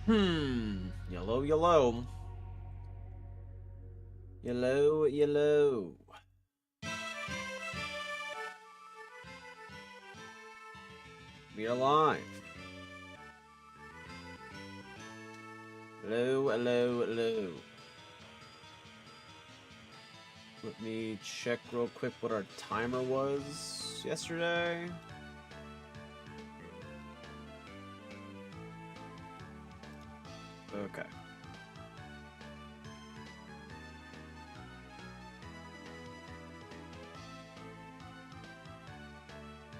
Yellow, yellow. Yellow, yellow. We are live. Hello, hello, hello. Let me check real quick what our timer was yesterday. Okay.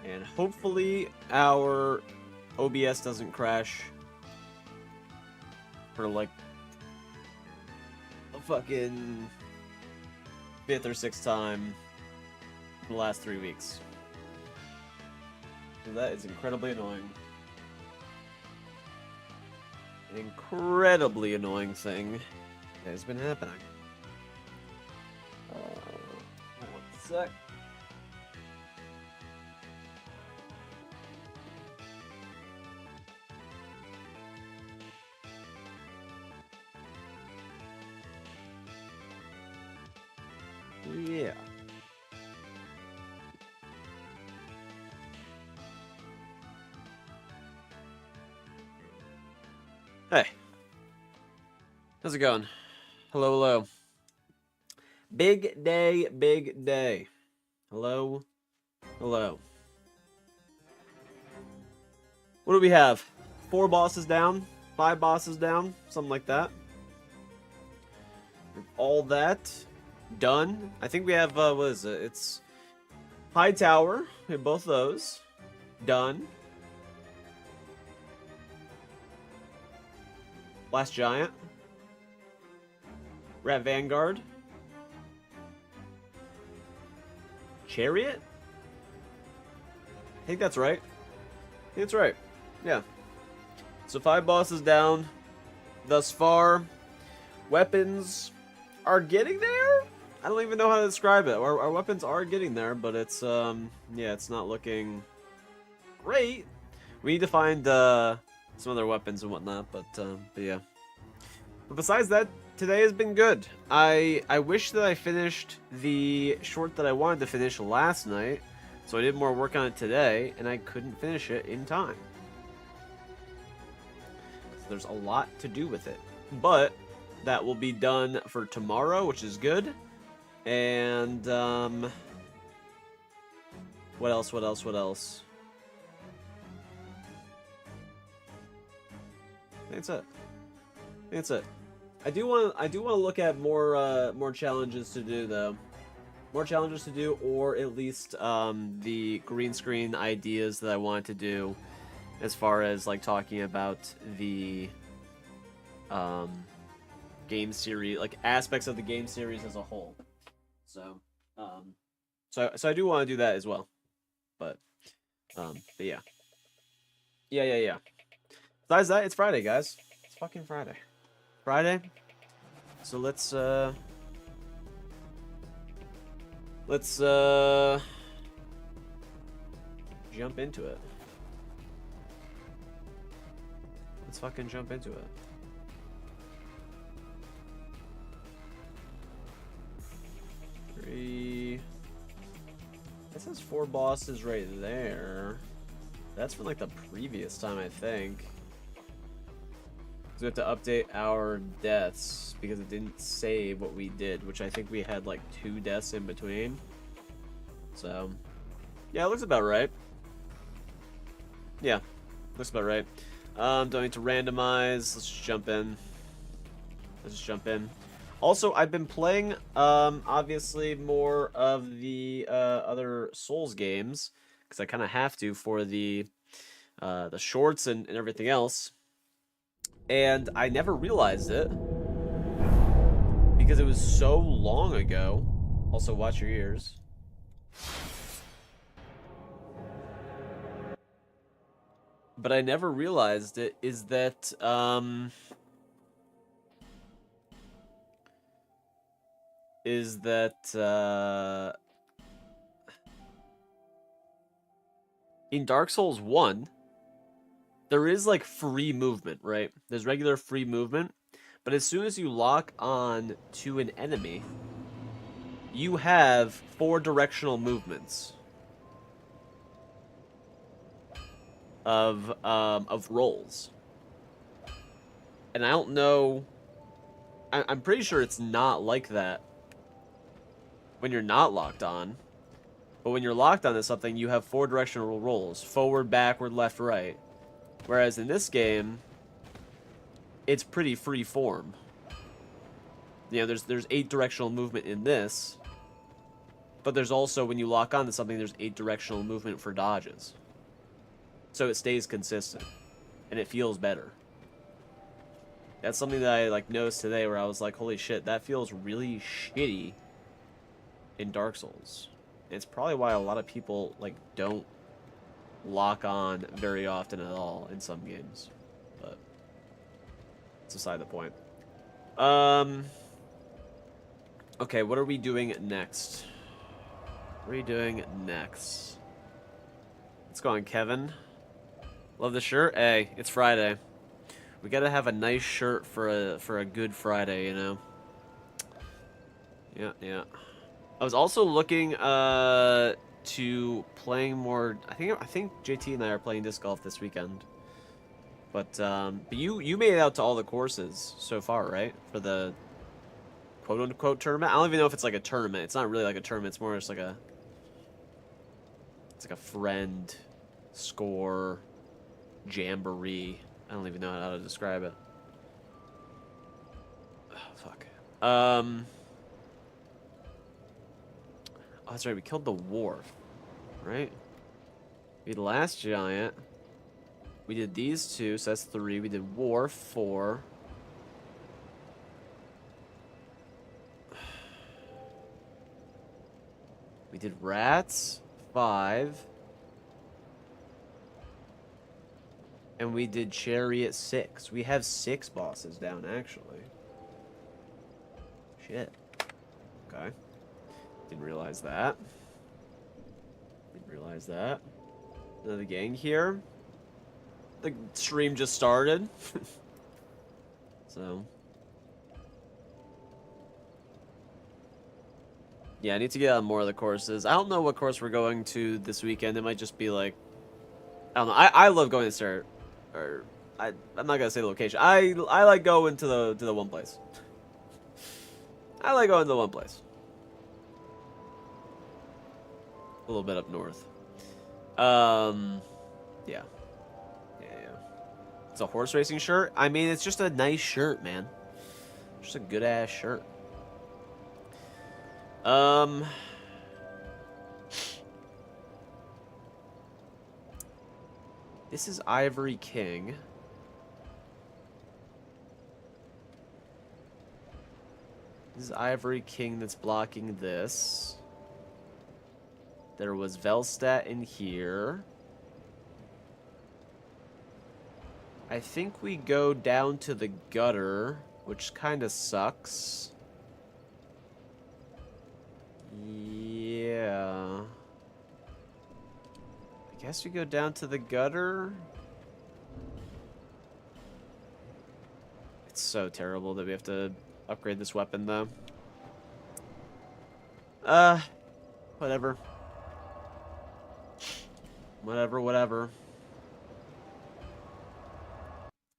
And hopefully our OBS doesn't crash for like a fucking 5th or 6th time in the last 3 weeks. So that is incredibly annoying. An incredibly annoying thing that has been happening. One sec. Yeah. Hey. How's it going? Hello, hello. Big day, big day. Hello, hello. What do we have? 4 bosses down? 5 bosses down? Something like that. All that done. I think we have, what is it? It's High Tower. We have both those. Done. Last Giant. Rat Vanguard. Chariot? I think that's right. I think that's right. Yeah. So 5 bosses down thus far. Weapons are getting there? I don't even know how to describe it. Our weapons are getting there, but it's, yeah, it's not looking great. We need to find, some other weapons and whatnot, but yeah. But besides that, today has been good. I wish that I finished the short that I wanted to finish last night, so I did more work on it today, and I couldn't finish it in time. So there's a lot to do with it. But that will be done for tomorrow, which is good. And, what else, what else, what else? That's it. That's it. I do want to look at more challenges to do though. More challenges to do, or at least the green screen ideas that I wanted to do, as far as like talking about the game series, like aspects of the game series as a whole. So so I do want to do that as well. But yeah. Yeah. Besides that, it's Friday, guys. It's fucking Friday. Friday. So let's jump into it. Let's fucking jump into it. This has 4 bosses right there. That's from like the previous time, I think. So we have to update our deaths because it didn't save what we did, which I think we had like 2 deaths in between. So, yeah, it looks about right. Yeah, looks about right. Don't need to randomize. Let's just jump in. Let's just jump in. Also, I've been playing, obviously, more of the other Souls games, because I kind of have to for the shorts and everything else. And I never realized it, because it was so long ago. Also, watch your ears. But I never realized it, is that, in Dark Souls 1, there is like free movement, right? There's regular free movement, but as soon as you lock on to an enemy, you have 4 directional movements of rolls. And I don't know, I'm pretty sure it's not like that when you're not locked on. But when you're locked onto something, you have 4 directional rolls. Forward, backward, left, right. Whereas in this game, it's pretty free form. You know, there's 8 directional movement in this. But there's also, when you lock onto something, there's 8 directional movement for dodges. So it stays consistent. And it feels better. That's something that I like noticed today where I was like, holy shit, that feels really shitty in Dark Souls. And it's probably why a lot of people like don't lock on very often at all in some games. But it's beside the point. Okay, what are we doing next? What are you doing next? What's going on, Kevin? Love the shirt? Hey, it's Friday. We gotta have a nice shirt for a good Friday, you know? Yeah. I was also looking to playing more. I think JT and I are playing disc golf this weekend. But you made it out to all the courses so far, right? For the quote unquote tournament. I don't even know if it's like a tournament. It's not really like a tournament. It's more just like a friend score jamboree. I don't even know how to describe it. Oh, fuck. Oh, that's right. We killed the wharf, right? We did last giant. We did these 2, so that's 3. We did wharf 4. We did rats 5. And we did chariot 6. We have 6 bosses down, actually. Shit. Okay. Didn't realize that. Another gang here. The stream just started. So. Yeah, I need to get on more of the courses. I don't know what course we're going to this weekend. It might just be like, I don't know. I love going to start. Or I'm not gonna say the location. I like going to the one place. I like going to the one place. A little bit up north. Yeah. It's a horse racing shirt. I mean, it's just a nice shirt, man. Just a good ass shirt. This is Ivory King. This is Ivory King that's blocking this. There was Velstadt in here. I think we go down to the gutter, which kind of sucks. Yeah. I guess we go down to the gutter. It's so terrible that we have to upgrade this weapon, though. Whatever. Whatever.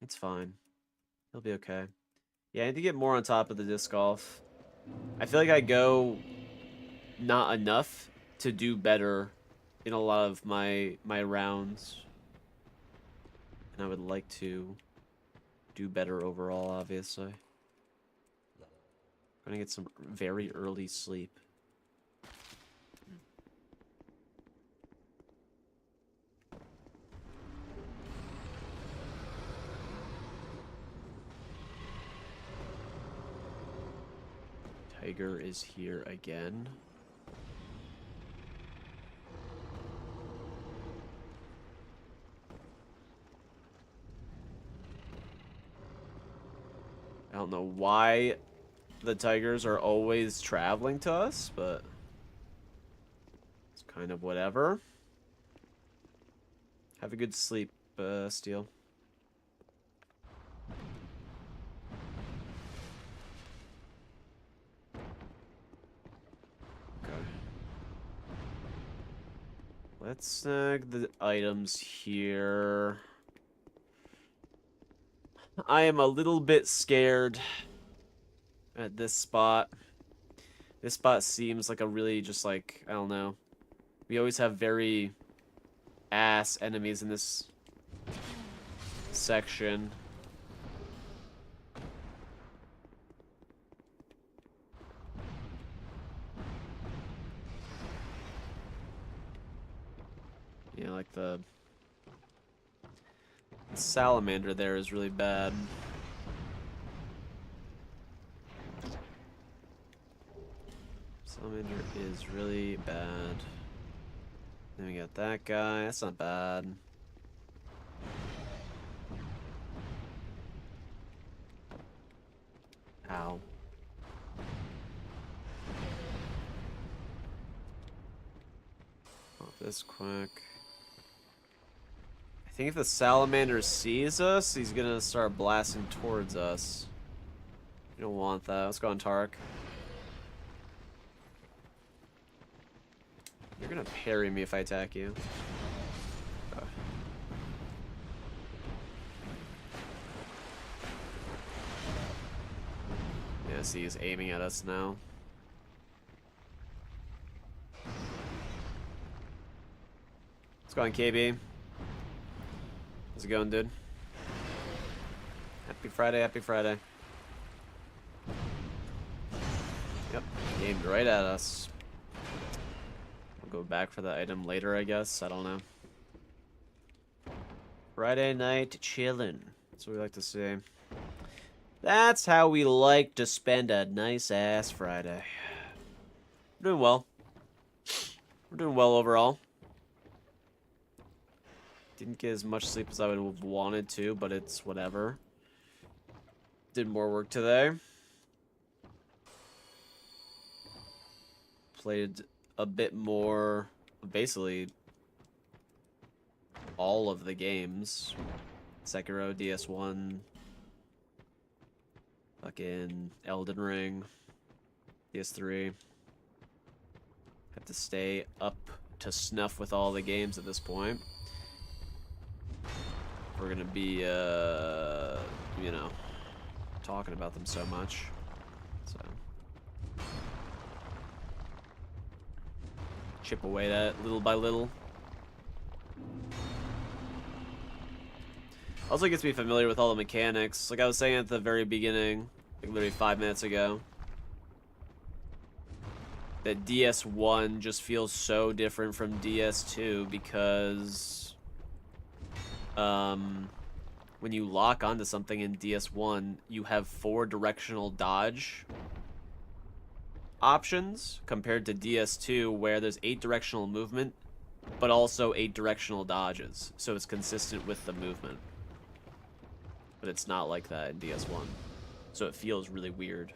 It's fine. He'll be okay. Yeah, I need to get more on top of the disc golf. I feel like I go not enough to do better in a lot of my rounds. And I would like to do better overall, obviously. I'm gonna get some very early sleep. Tiger is here again. I don't know why the tigers are always traveling to us, but it's kind of whatever. Have a good sleep, Steel. Let's snag the items here. I am a little bit scared at this spot. This spot seems like a really just like, I don't know. We always have very ass enemies in this section. Yeah, like the salamander there is really bad. Salamander is really bad. Then we got that guy. That's not bad. Ow. Pop this quick. I think if the salamander sees us, he's gonna start blasting towards us. You don't want that. Let's go on Tark. You're gonna parry me if I attack you. Okay. Yeah, see, he's aiming at us now. Let's go on KB. How's it going, dude? Happy Friday, happy Friday. Yep, aimed right at us. We'll go back for the item later, I guess. I don't know. Friday night chillin'. That's what we like to see. That's how we like to spend a nice ass Friday. We're doing well. We're doing well overall. Didn't get as much sleep as I would have wanted to, but it's whatever. Did more work today. Played a bit more, basically all of the games. Sekiro, DS1, fucking Elden Ring, PS3. Have to stay up to snuff with all the games at this point. We're gonna be, you know, talking about them so much. So chip away at it little by little. Also gets me familiar with all the mechanics. Like I was saying at the very beginning, like literally 5 minutes ago, that DS1 just feels so different from DS2 because when you lock onto something in DS1, you have 4 directional dodge options compared to DS2 where there's 8 directional movement but also 8 directional dodges, so it's consistent with the movement. But it's not like that in DS1, so it feels really weird.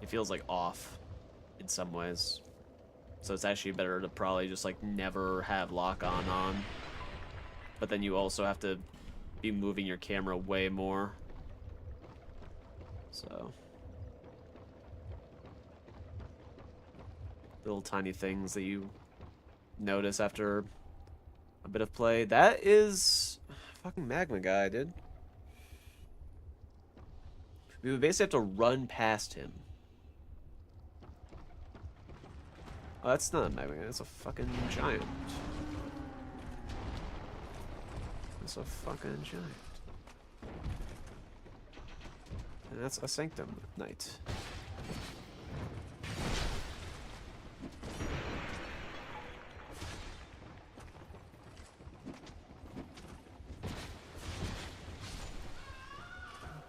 It feels like off in some ways. So it's actually better to probably just like never have lock on. But then you also have to be moving your camera way more. So little tiny things that you notice after a bit of play. That is fucking magma guy, dude. We would basically have to run past him. Oh, that's not a magma guy, that's a fucking giant. That's a fucking giant. And that's a Sanctum Knight.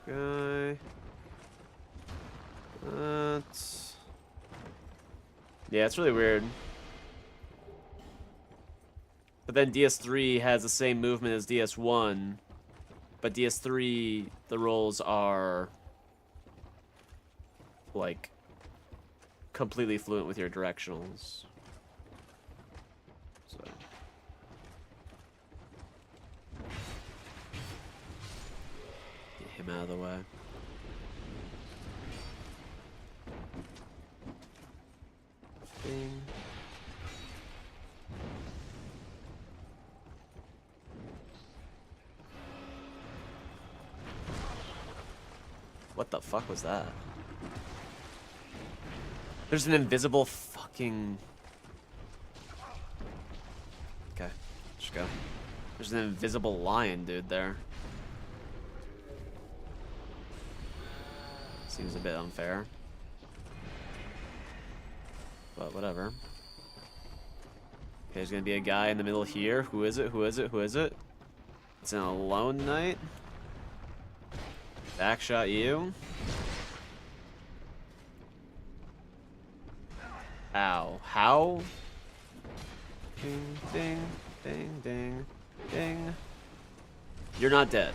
Okay. That's... yeah, it's really weird. But then DS3 has the same movement as DS1, but DS3, the rolls are like completely fluent with your directionals. So get him out of the way. Bing. What the fuck was that? There's an invisible fucking... Okay, just go. There's an invisible lion, dude, there. Seems a bit unfair. But whatever. Okay, there's gonna be a guy in the middle here. Who is it? Who is it? Who is it? It's an alone knight. Backshot you. Ow. How? Ding, ding, ding, ding, ding. You're not dead.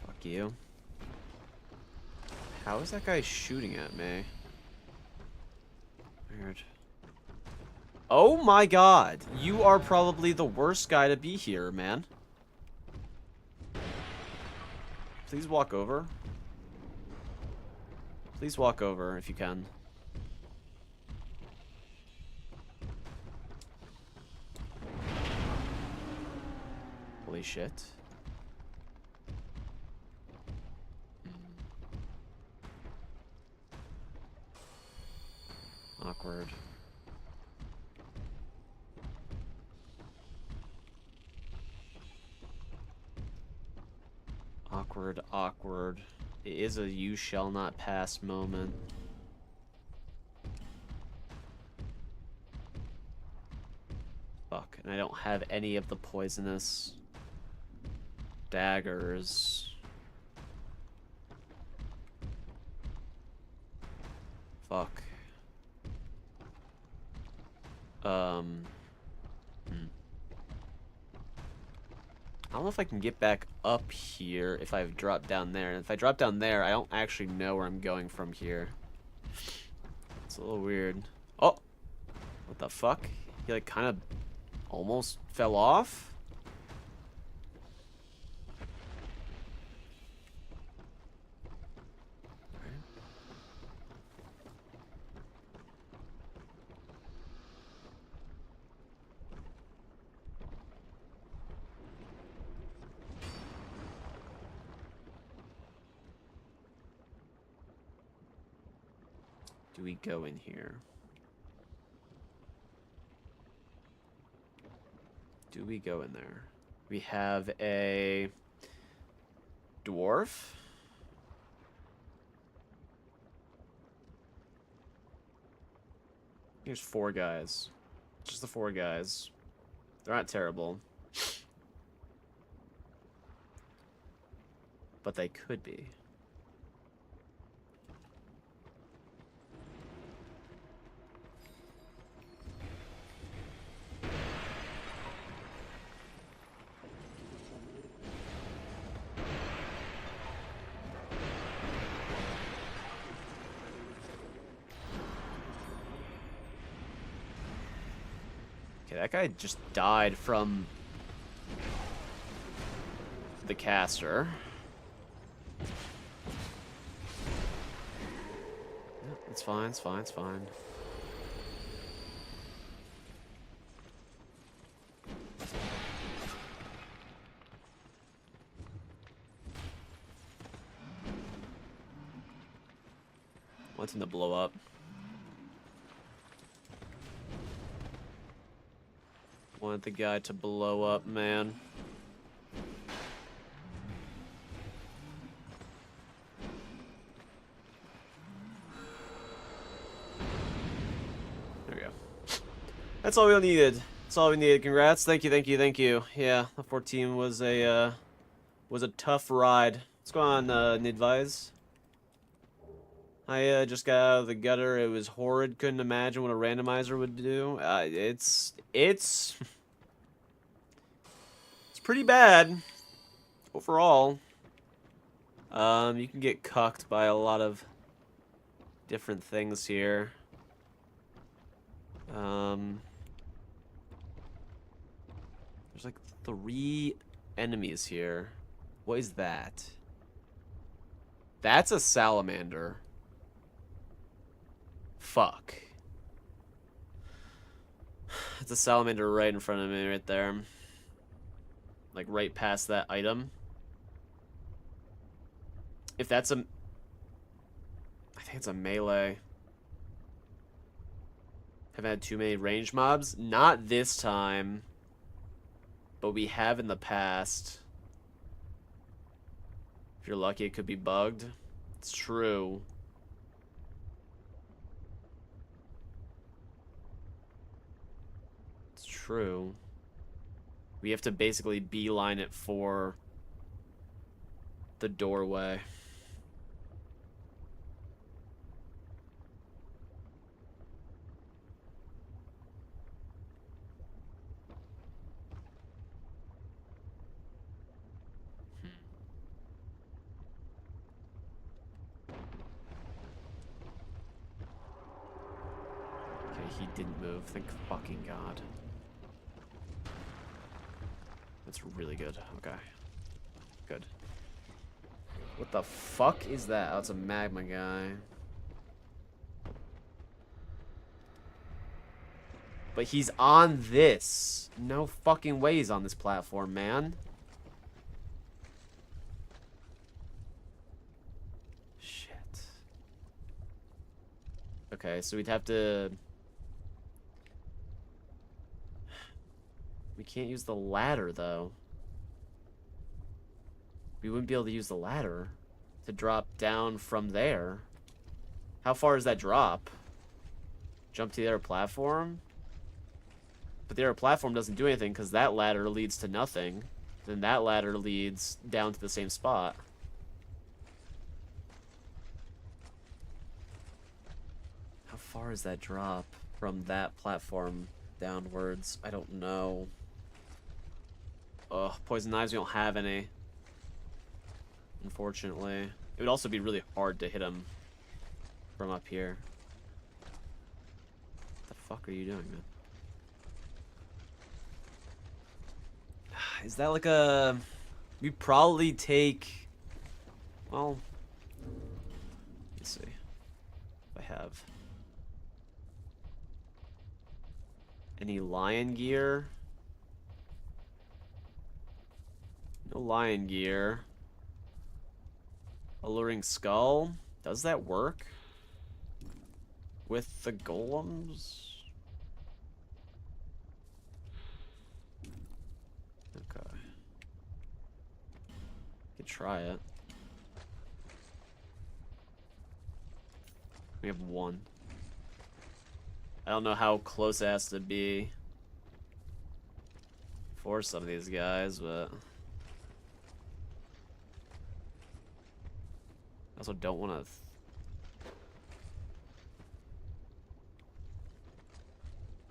Fuck you. How is that guy shooting at me? Weird. Oh my god. You are probably the worst guy to be here, man. Please walk over. Please walk over if you can. Holy shit. Awkward. Awkward, awkward. It is a you shall not pass moment. Fuck, and I don't have any of the poisonous daggers. Fuck. I don't know if I can get back up here if I drop down there. And if I drop down there, I don't actually know where I'm going from here. It's a little weird. Oh! What the fuck? He like kind of almost fell off? Do we go in here? Do we go in there? We have a dwarf. Here's 4 guys. Just the 4 guys. They're not terrible. But they could be. Okay, that guy just died from the caster. Yeah, it's fine, it's fine, it's fine. Want him to blow up. Want the guy to blow up, man. There we go. That's all we needed. That's all we needed. Congrats. Thank you, thank you, thank you. Yeah, the 14 was a tough ride. What's going on, Nidvise? I just got out of the gutter. It was horrid. Couldn't imagine what a randomizer would do. It's pretty bad overall. You can get cucked by a lot of different things here. There's like 3 enemies here. What is that? That's a salamander. Fuck. It's a salamander right in front of me, right there. Like, right past that item. If that's a... I think it's a melee. Haven't had too many range mobs. Not this time. But we have in the past. If you're lucky, it could be bugged. It's true. It's true. We have to basically beeline it for the doorway. Okay, he didn't move. Thank fucking God. That's really good. Okay. Good. What the fuck is that? Oh, it's a magma guy. But he's on this. No fucking way he's on this platform, man. Shit. Okay, so we'd have to... We can't use the ladder, though. We wouldn't be able to use the ladder to drop down from there. How far is that drop? Jump to the other platform? But the other platform doesn't do anything because that ladder leads to nothing. Then that ladder leads down to the same spot. How far is that drop from that platform downwards? I don't know. Ugh, poison knives, we don't have any. Unfortunately. It would also be really hard to hit him from up here. What the fuck are you doing, man? Is that like a... We probably take... Well... Let's see. If I have... Any lion gear? No lion gear. Alluring skull? Does that work? With the golems? Okay. Could try it. We have one. I don't know how close it has to be for some of these guys, but I also don't want to.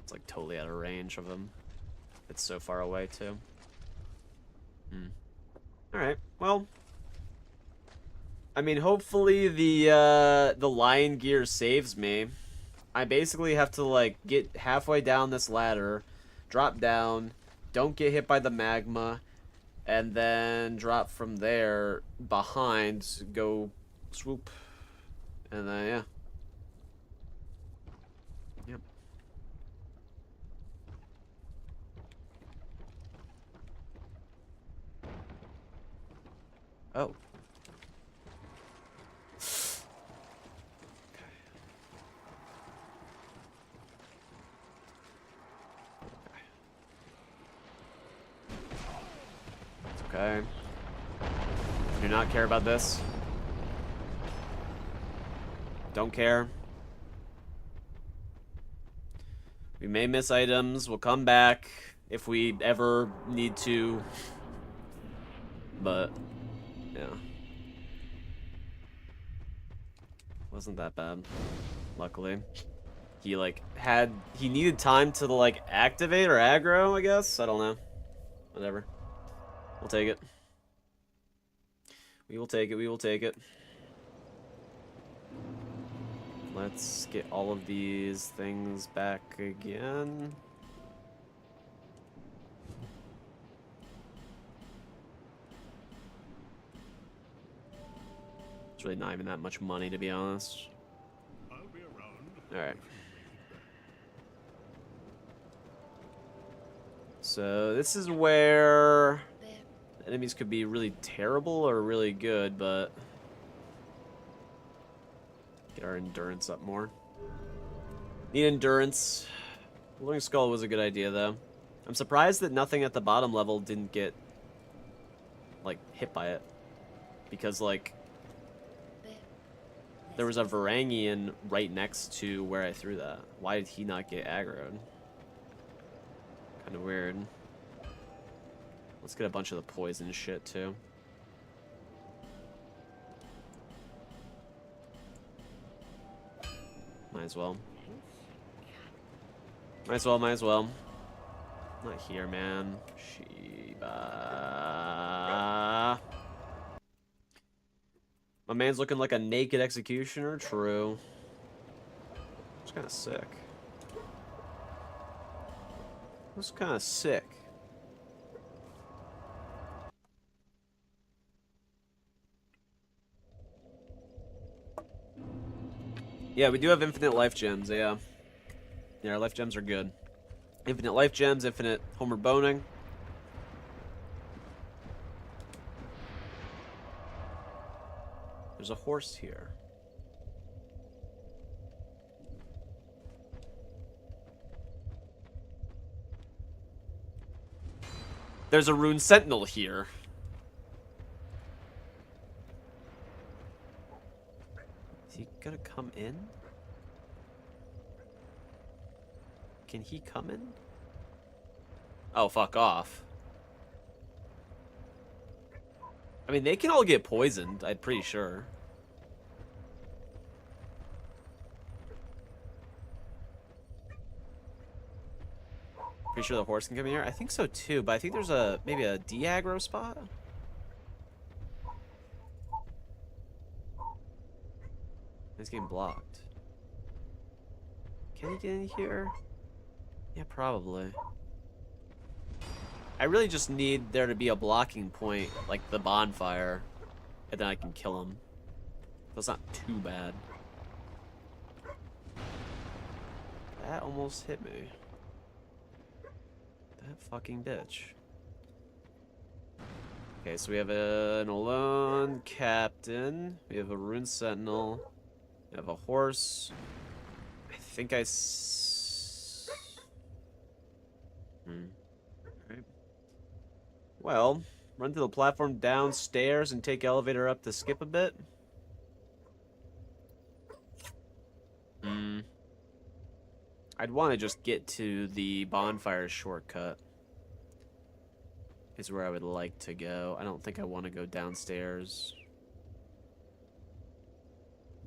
It's like totally out of range of him. It's so far away too. All right. Well, I mean, hopefully the lion gear saves me. I basically have to like get halfway down this ladder, drop down, don't get hit by the magma, and then drop from there behind, go swoop, and then yeah. Yep. Oh. Okay. Do not care about this. Don't care. We may miss items. We'll come back if we ever need to. But, yeah. Wasn't that bad, luckily. He, like, he needed time to, like, activate or aggro, I guess? I don't know. Whatever. We'll take it. We will take it. We will take it. Let's get all of these things back again. It's really not even that much money, to be honest. I'll be around. All right. So this is where enemies could be really terrible or really good, but get our endurance up more. Need endurance. Rolling Skull was a good idea, though. I'm surprised that nothing at the bottom level didn't get, like, hit by it. Because, like, there was a Varangian right next to where I threw that. Why did he not get aggroed? Kind of weird. Let's get a bunch of the poison shit, too. Might as well. Might as well, might as well. Not here, man. Shiba. My man's looking like a naked executioner. True. It's kind of sick. It's kind of sick. Yeah, we do have infinite life gems, yeah. Yeah, our life gems are good. Infinite life gems, infinite Homer boning. There's a horse here. There's a rune sentinel here. Is he gonna come in? Can he come in? Oh, fuck off. I mean, they can all get poisoned, I'm pretty sure. Pretty sure the horse can come in here? I think so too, but I think there's a maybe a de-aggro spot? He's getting blocked. Can he get in here? Yeah, probably. I really just need there to be a blocking point, like the bonfire, and then I can kill him. That's not too bad. That almost hit me. That fucking bitch. Okay, so we have an alone captain. We have a rune sentinel. We have a horse. I think I Alright. Well, run to the platform downstairs and take elevator up to skip a bit. I'd want to just get to the bonfire shortcut. Is where I would like to go. I don't think I want to go downstairs.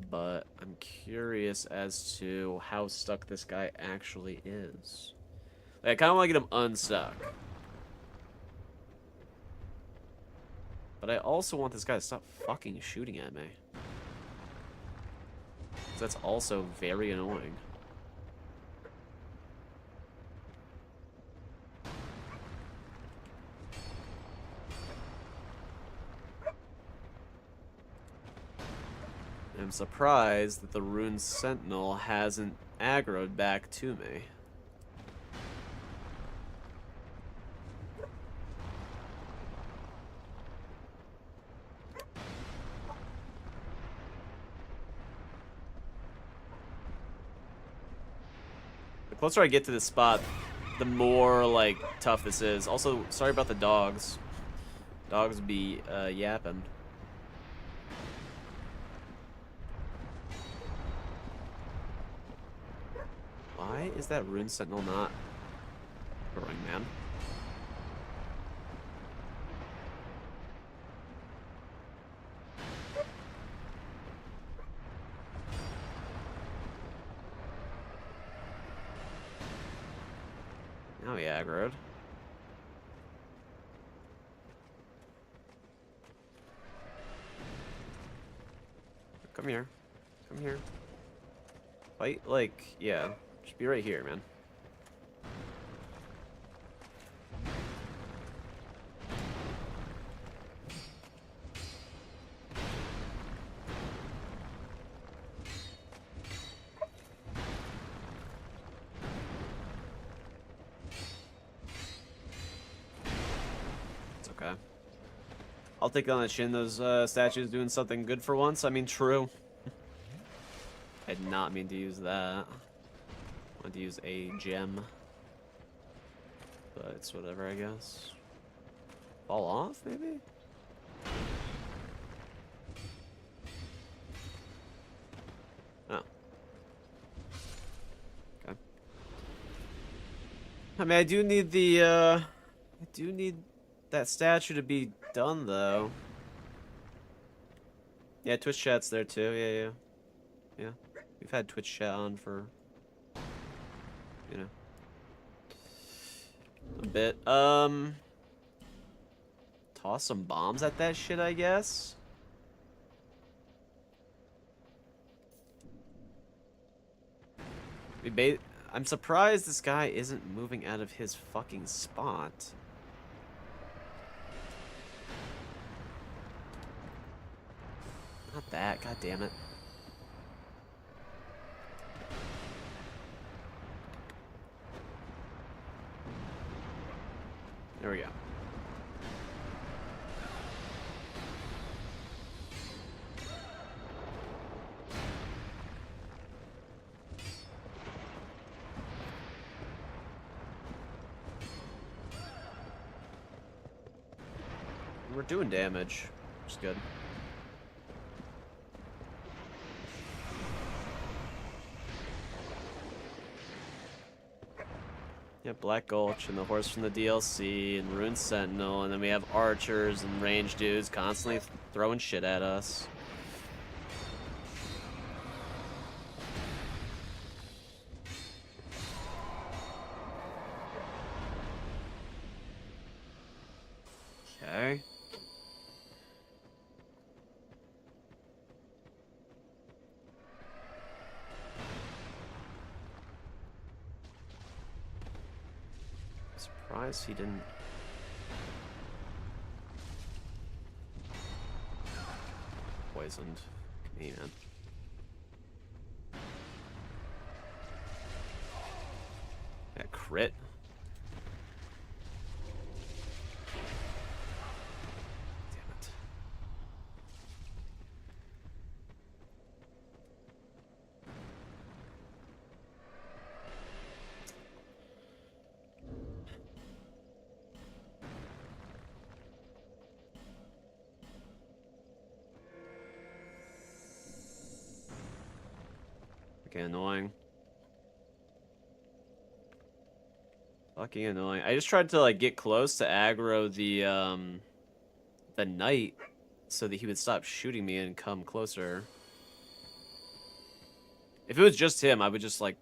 But I'm curious as to how stuck this guy actually is. Like, I kind of want to get him unstuck. But I also want this guy to stop fucking shooting at me. That's also very annoying. I'm surprised that the rune sentinel hasn't aggroed back to me. The closer I get to this spot, the more, like, tough this is. Also, sorry about the dogs. Dogs be yapping. Why is that rune sentinel not growing, man? Now he aggroed. Come here. Come here. Fight, like, yeah. Just be right here, man. Okay. I'll take it on the chin. Those statues doing something good for once. I mean, true. I did not mean to use that. I wanted to use a gem. But it's whatever, I guess. Fall off, maybe? Oh. Okay. I mean, I do need the, I do need that statue to be done, though. Yeah, Twitch chat's there, too. Yeah. We've had Twitch chat on for, you know, a bit. Toss some bombs at that shit, I guess. I'm surprised this guy isn't moving out of his fucking spot. Not that, god damn it. There we go. We're doing damage, which is good. Yeah, Black Gulch and the horse from the DLC and Ruined Sentinel, and then we have archers and range dudes constantly throwing shit at us. Okay. Surprised he didn't. Poisoned. Man. That crit. Damn it. Fucking annoying. Fucking annoying. I just tried to like get close to aggro the knight so that he would stop shooting me and come closer. If it was just him, I would just like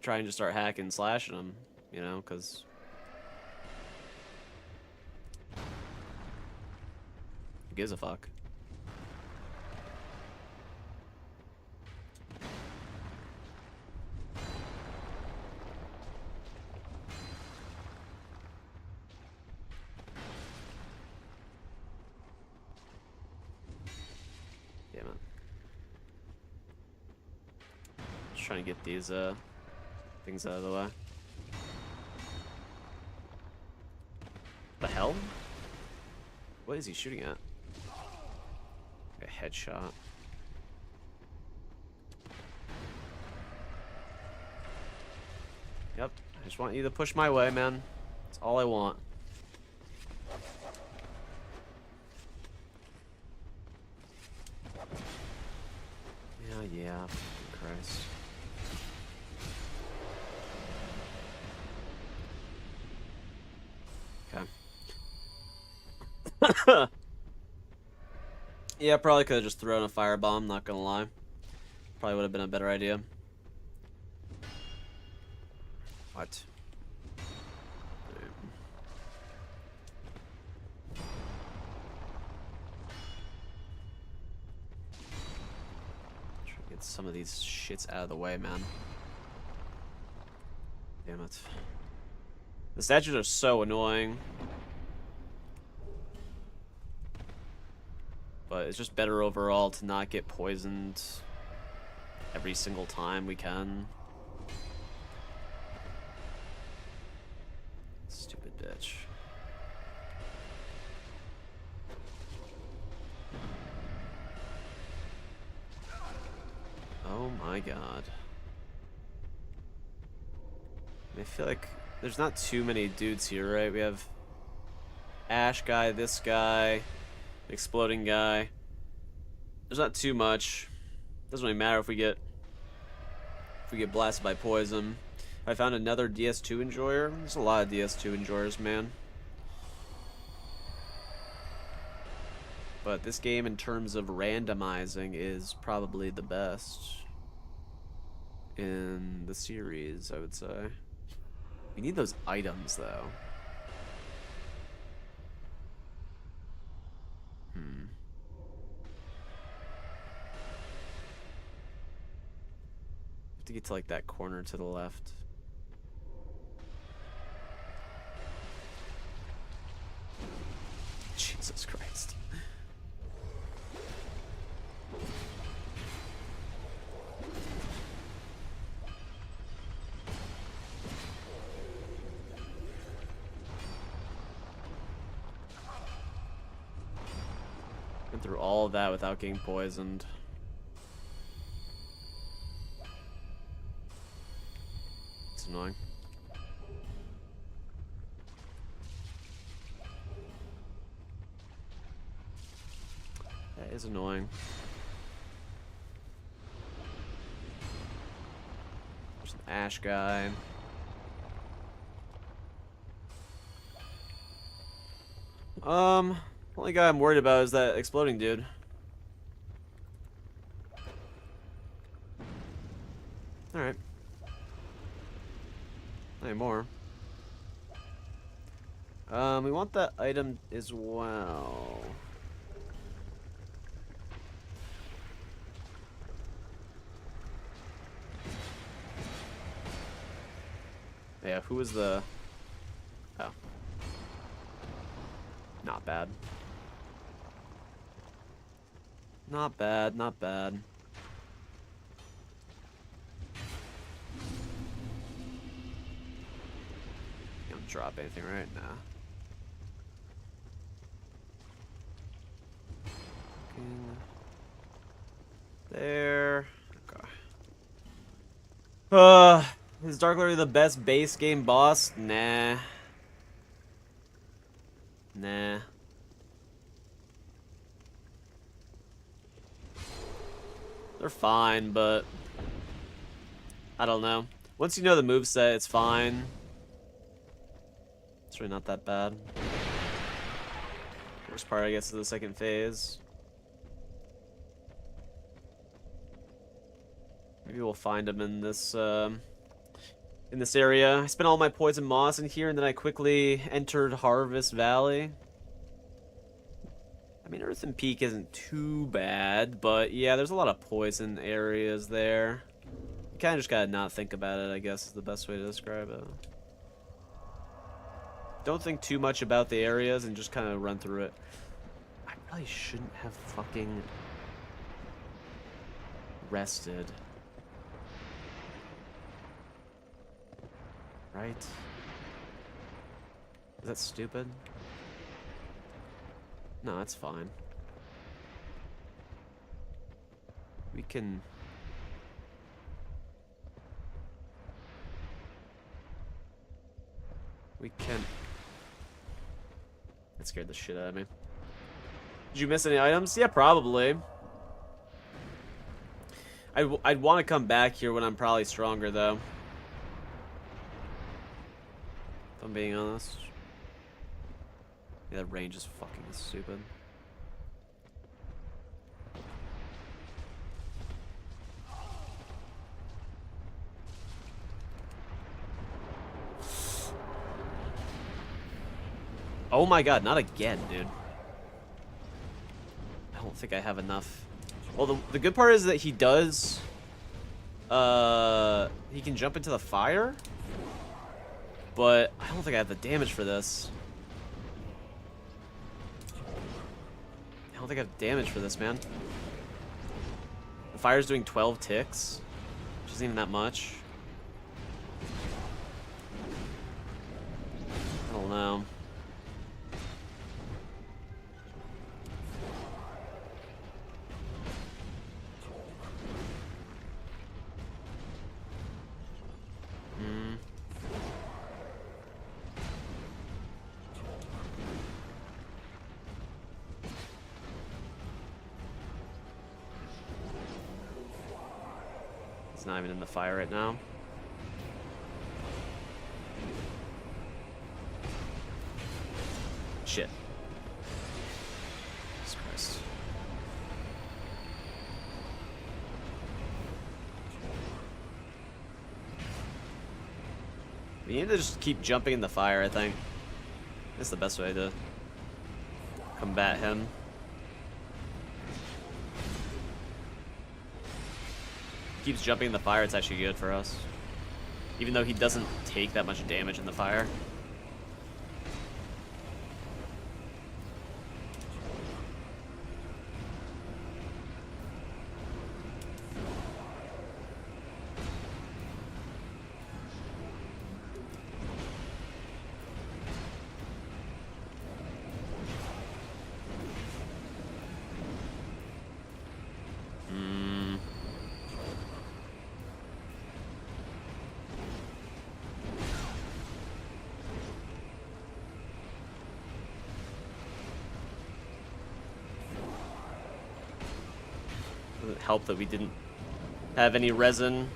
try and just start hacking and slashing him, you know, because who gives a fuck? Trying to get these things out of the way. The hell? What is he shooting at? A headshot. Yep, I just want you to push my way, man. That's all I want. Yeah, Christ. Okay. Yeah, probably could have just thrown a firebomb, not gonna lie. Probably would have been a better idea. What? Try to get some of these shits out of the way, man. Damn it. The statues are so annoying. But it's just better overall to not get poisoned every single time we can. Stupid bitch. god. I feel like there's not too many dudes here, right? We have Ash guy, this guy, exploding guy. There's not too much. Doesn't really matter if we get blasted by poison. I found another DS2 enjoyer. There's a lot of DS2 enjoyers, man. But this game, in terms of randomizing, is probably the best in the series, I would say. We need those items, though. Have to get to, like, that corner to the left. Jesus Christ. Went through all of that without getting poisoned. It's annoying. That is annoying. There's an Ash guy. Only guy I'm worried about is that exploding dude. Alright. Not anymore. We want that item as well. Yeah, who was the... Oh. Not bad. Not bad, not bad. Don't drop anything right now. There. Okay. Is Dark Lord the best base game boss? Nah. Nah. They're fine, but I don't know. Once you know the moveset, it's fine. It's really not that bad. Worst part, I guess, is the second phase. Maybe we'll find him in this area. I spent all my poison moss in here, and then I quickly entered Harvest Valley. I mean, Earthen Peak isn't too bad, but yeah, there's a lot of poison areas there. You kind of just gotta not think about it, I guess, is the best way to describe it. Don't think too much about the areas and just kind of run through it. I probably shouldn't have fucking rested. Right? Is that stupid? No, that's fine. We can... That scared the shit out of me. Did you miss any items? Yeah, probably. I'd want to come back here when I'm probably stronger, though. If I'm being honest. Yeah, that range is fucking stupid. Oh my god, not again, dude. I don't think I have enough. Well, the good part is that he does... he can jump into the fire? But I don't think I have the damage for this. I don't think I have damage for this, man. The fire's doing 12 ticks, which isn't even that much. I don't know. He's not even in the fire right now. Shit. Jesus Christ. We need to just keep jumping in the fire, I think. That's the best way to combat him. Keeps jumping in the fire, it's actually good for us. Even though he doesn't take that much damage in the fire. Doesn't help that we didn't have any resin.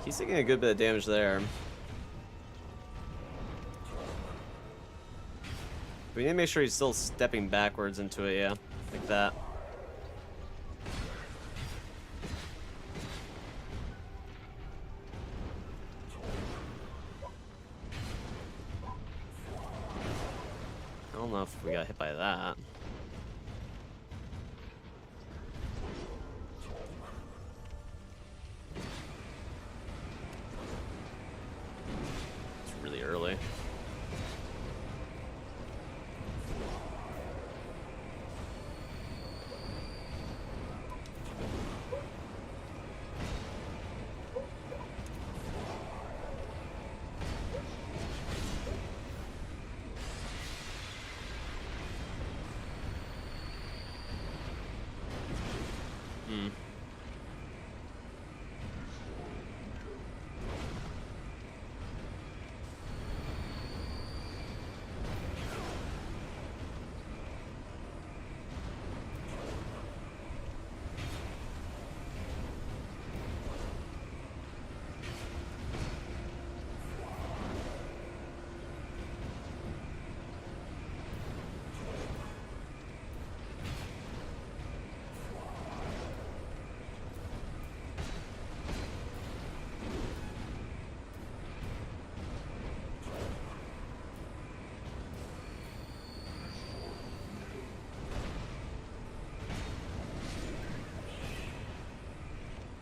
He's taking a good bit of damage there. We need to make sure he's still stepping backwards into it, yeah. Like that. I don't know if we got hit by that. It's really early.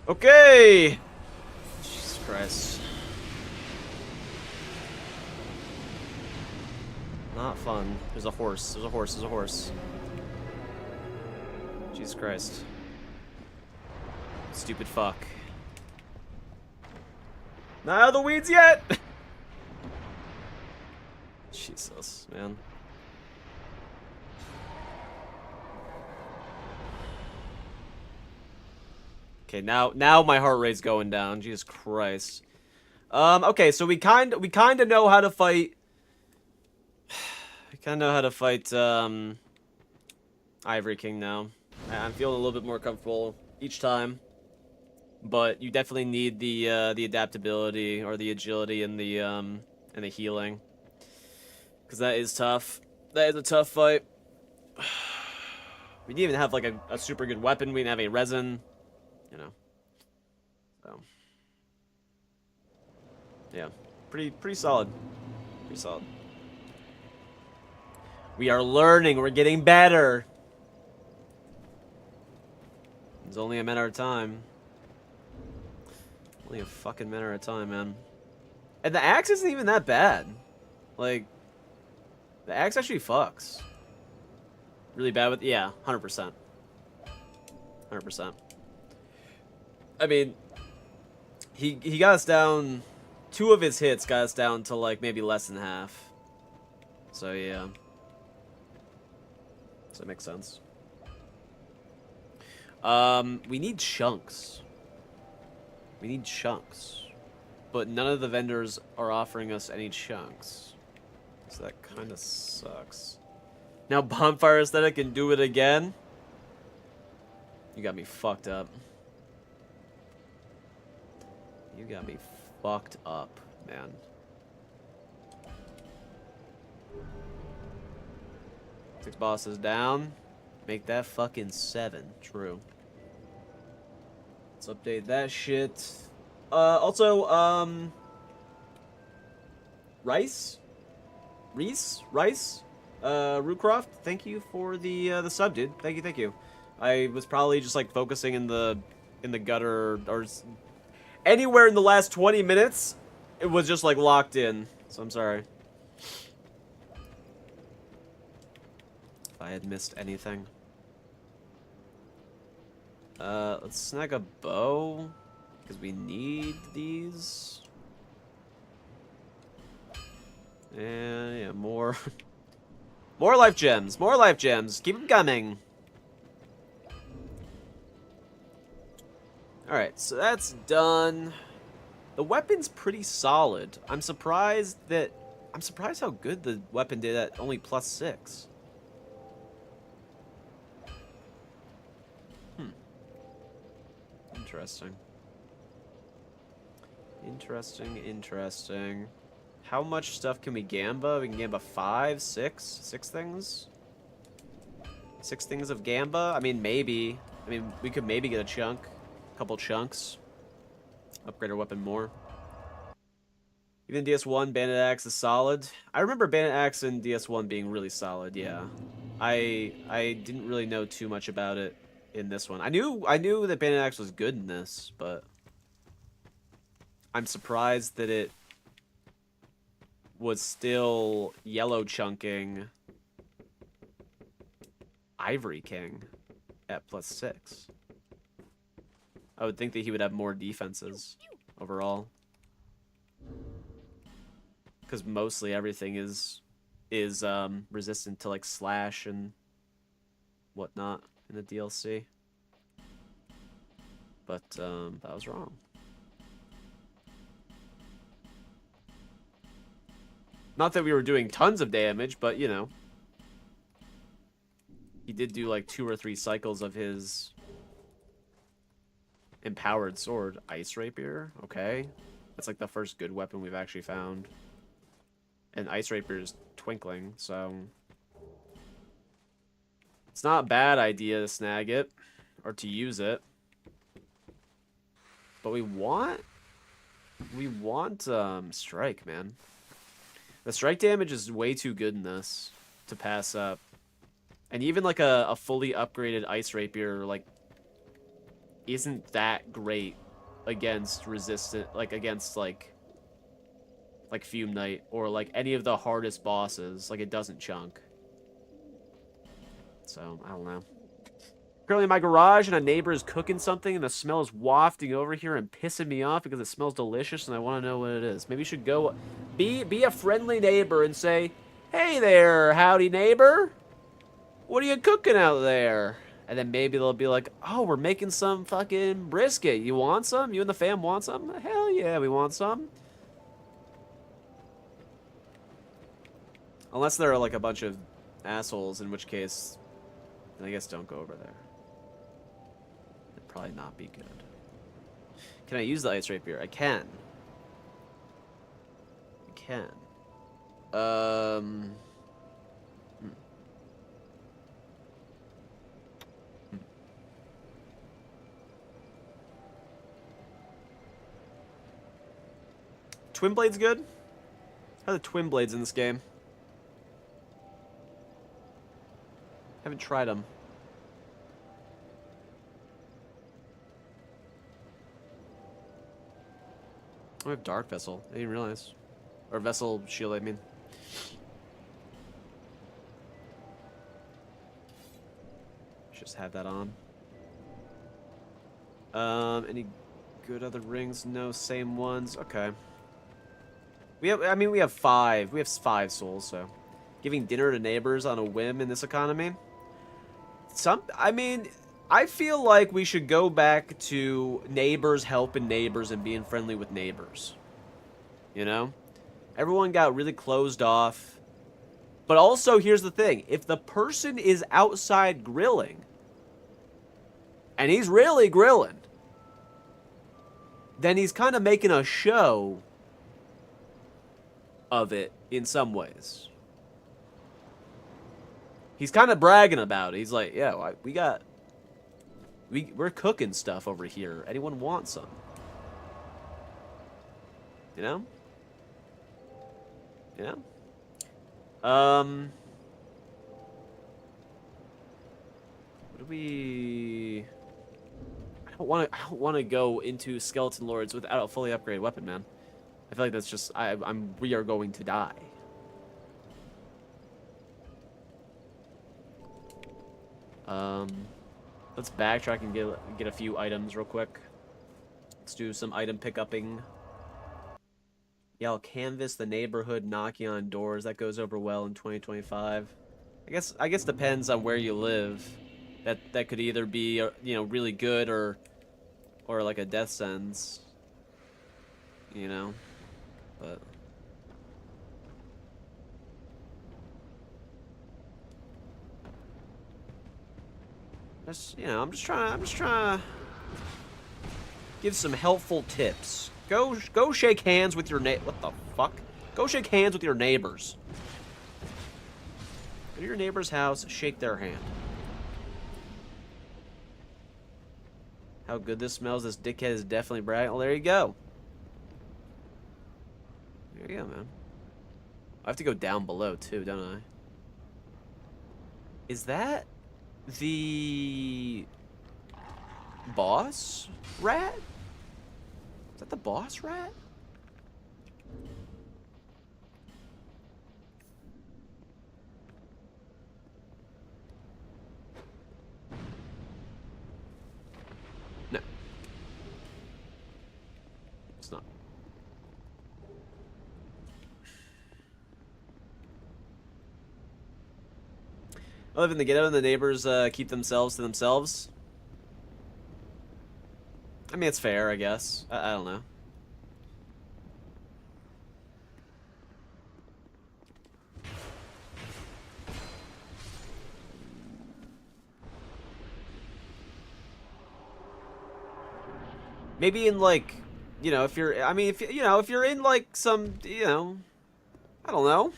Okay! Jesus Christ. Not fun. There's a horse. There's a horse. There's a horse. Jesus Christ. Stupid fuck. Not out of the weeds yet! Jesus, man. Okay, now my heart rate's going down. Jesus Christ. Okay, so we kind of know how to fight. We kind of know how to fight Ivory King now. I'm feeling a little bit more comfortable each time, but you definitely need the adaptability or the agility and the healing, because that is tough. That is a tough fight. We didn't even have like a super good weapon. We didn't have any resin. You know, so yeah, pretty solid, pretty solid. We are learning. We're getting better. It's only a matter of time. Only a fucking matter of time, man. And the axe isn't even that bad. Like, the axe actually fucks. Really bad with, yeah, 100%. 100%. I mean, he got us down, 2 of his hits got us down to like maybe less than half. So yeah. Does that make sense? We need chunks. We need chunks. But none of the vendors are offering us any chunks. So that kind of sucks. Now Bonfire Aesthetic can do it again? You got me fucked up. You got me fucked up, man. Six bosses down. Make that fucking 7. True. Let's update that shit. Also, Rice? Rootcroft, thank you for the sub, dude. Thank you. I was probably just like focusing in the gutter or anywhere in the last 20 minutes. It was just like locked in. So I'm sorry. If I had missed anything. Let's snag a bow because we need these. And yeah, more more life gems. More life gems. Keep them coming. Alright, so that's done. The weapon's pretty solid. I'm surprised how good the weapon did at only +6. Interesting. Interesting. How much stuff can we gamba? We can gamba 5, 6 things? 6 things of gamba? I mean, maybe. I mean, we could maybe get a chunk. A couple chunks. Upgrade our weapon more. Even DS1, Bandit Axe is solid. I remember Bandit Axe in DS1 being really solid, yeah. I didn't really know too much about it in this one. I knew that Bandit Axe was good in this, but I'm surprised that it was still yellow chunking Ivory King at +6. I would think that he would have more defenses overall, because mostly everything is resistant to like slash and whatnot in the DLC. But that was wrong. Not that we were doing tons of damage, but you know, he did do like 2 or 3 cycles of his empowered sword. Ice Rapier, okay. That's like the first good weapon we've actually found. And Ice Rapier is twinkling, so it's not a bad idea to snag it or to use it. But we want strike, man. The strike damage is way too good in this to pass up. And even like a fully upgraded Ice Rapier like isn't that great against resistant, like against like Fume Knight or like any of the hardest bosses. Like it doesn't chunk. So I don't know. Currently in my garage and a neighbor is cooking something and the smell is wafting over here and pissing me off because it smells delicious and I want to know what it is. Maybe you should go be a friendly neighbor and say, "Hey there, howdy neighbor. What are you cooking out there?" And then maybe they'll be like, "Oh, we're making some fucking brisket. You want some? You and the fam want some?" Hell yeah, we want some. Unless there are like a bunch of assholes, in which case, then I guess don't go over there. It'd probably not be good. Can I use the Ice Rapier? I can. I can. Twin Blade's good? How are the Twin Blades in this game? Haven't tried them. Oh, I have Dark Vessel. I didn't realize. Or Vessel Shield, I mean. Just have that on. Any good other rings? No, same ones. Okay. We have 5. We have 5 souls, so giving dinner to neighbors on a whim in this economy. I mean, I feel like we should go back to neighbors helping neighbors and being friendly with neighbors. You know? Everyone got really closed off. But also, here's the thing. If the person is outside grilling, and he's really grilling, then he's kind of making a show of it in some ways. He's kind of bragging about it. He's like, yeah, we're cooking stuff over here. Anyone want some? You know? Yeah. What do we... I don't want to go into Skeleton Lords without a fully upgraded weapon, man. I feel like that's just... we are going to die. Let's backtrack and get a few items real quick. Let's do some item pickupping. Yeah, I'll canvas the neighborhood, knocking on doors. That goes over well in 2025. I guess depends on where you live. That could either be, you know, really good or like a death sentence. You know, but you know, I'm just trying to give some helpful tips. Go shake hands with your what the fuck? Go shake hands with your neighbors. Go to your neighbor's house, shake their hand. How good this smells. This dickhead is definitely bragging. Well, there you go. There you go, man. I have to go down below, too, don't I? Is that the boss rat? Is that the boss rat? No. It's not. I live in the ghetto and the neighbors keep themselves to themselves. I mean, it's fair, I guess. I don't know. Maybe in, like, you know, if you're, I mean, if you know, if you're in, like, some, you know, I don't know.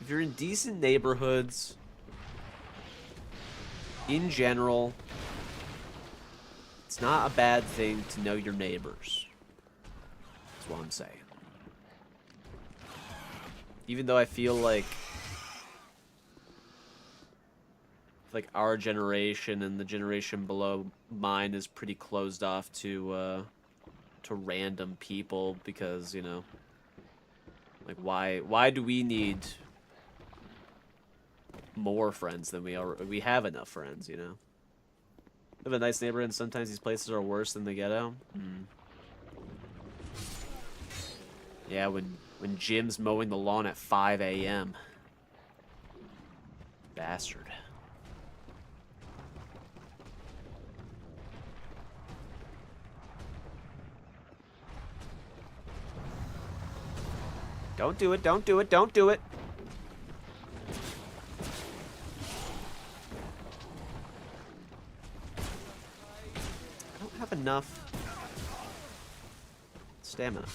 If you're in decent neighborhoods, in general, it's not a bad thing to know your neighbors. That's what I'm saying. Even though I feel like our generation and the generation below mine is pretty closed off to random people because, you know, like why do we need more friends than we have enough friends, you know? Live in a nice neighborhood and sometimes these places are worse than the ghetto. Yeah, when Jim's mowing the lawn at 5 a.m. Bastard. Don't do it, don't do it, don't do it. I don't have enough stamina.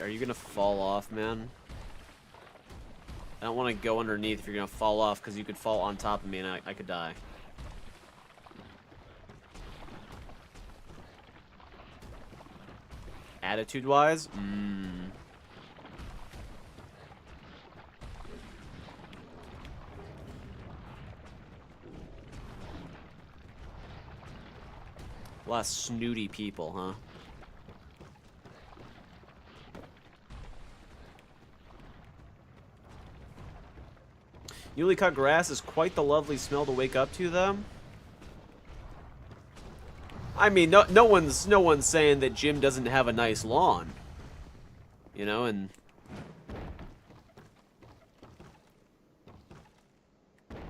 Are you gonna fall off, man? I don't want to go underneath if you're gonna fall off, because you could fall on top of me and I could die. Attitude-wise? A lot of snooty people, huh? Newly cut grass is quite the lovely smell to wake up to, though. I mean, no one's saying that Jim doesn't have a nice lawn. you know, and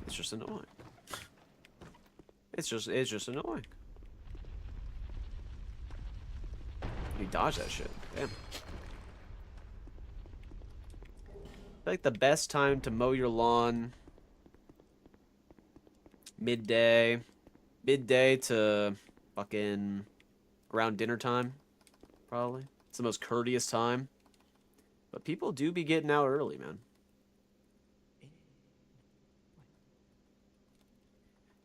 it's just annoying. It's just annoying. You dodge that shit. Damn. Like the best time to mow your lawn. Midday to fucking around dinner time, probably. It's the most courteous time. But people do be getting out early, man.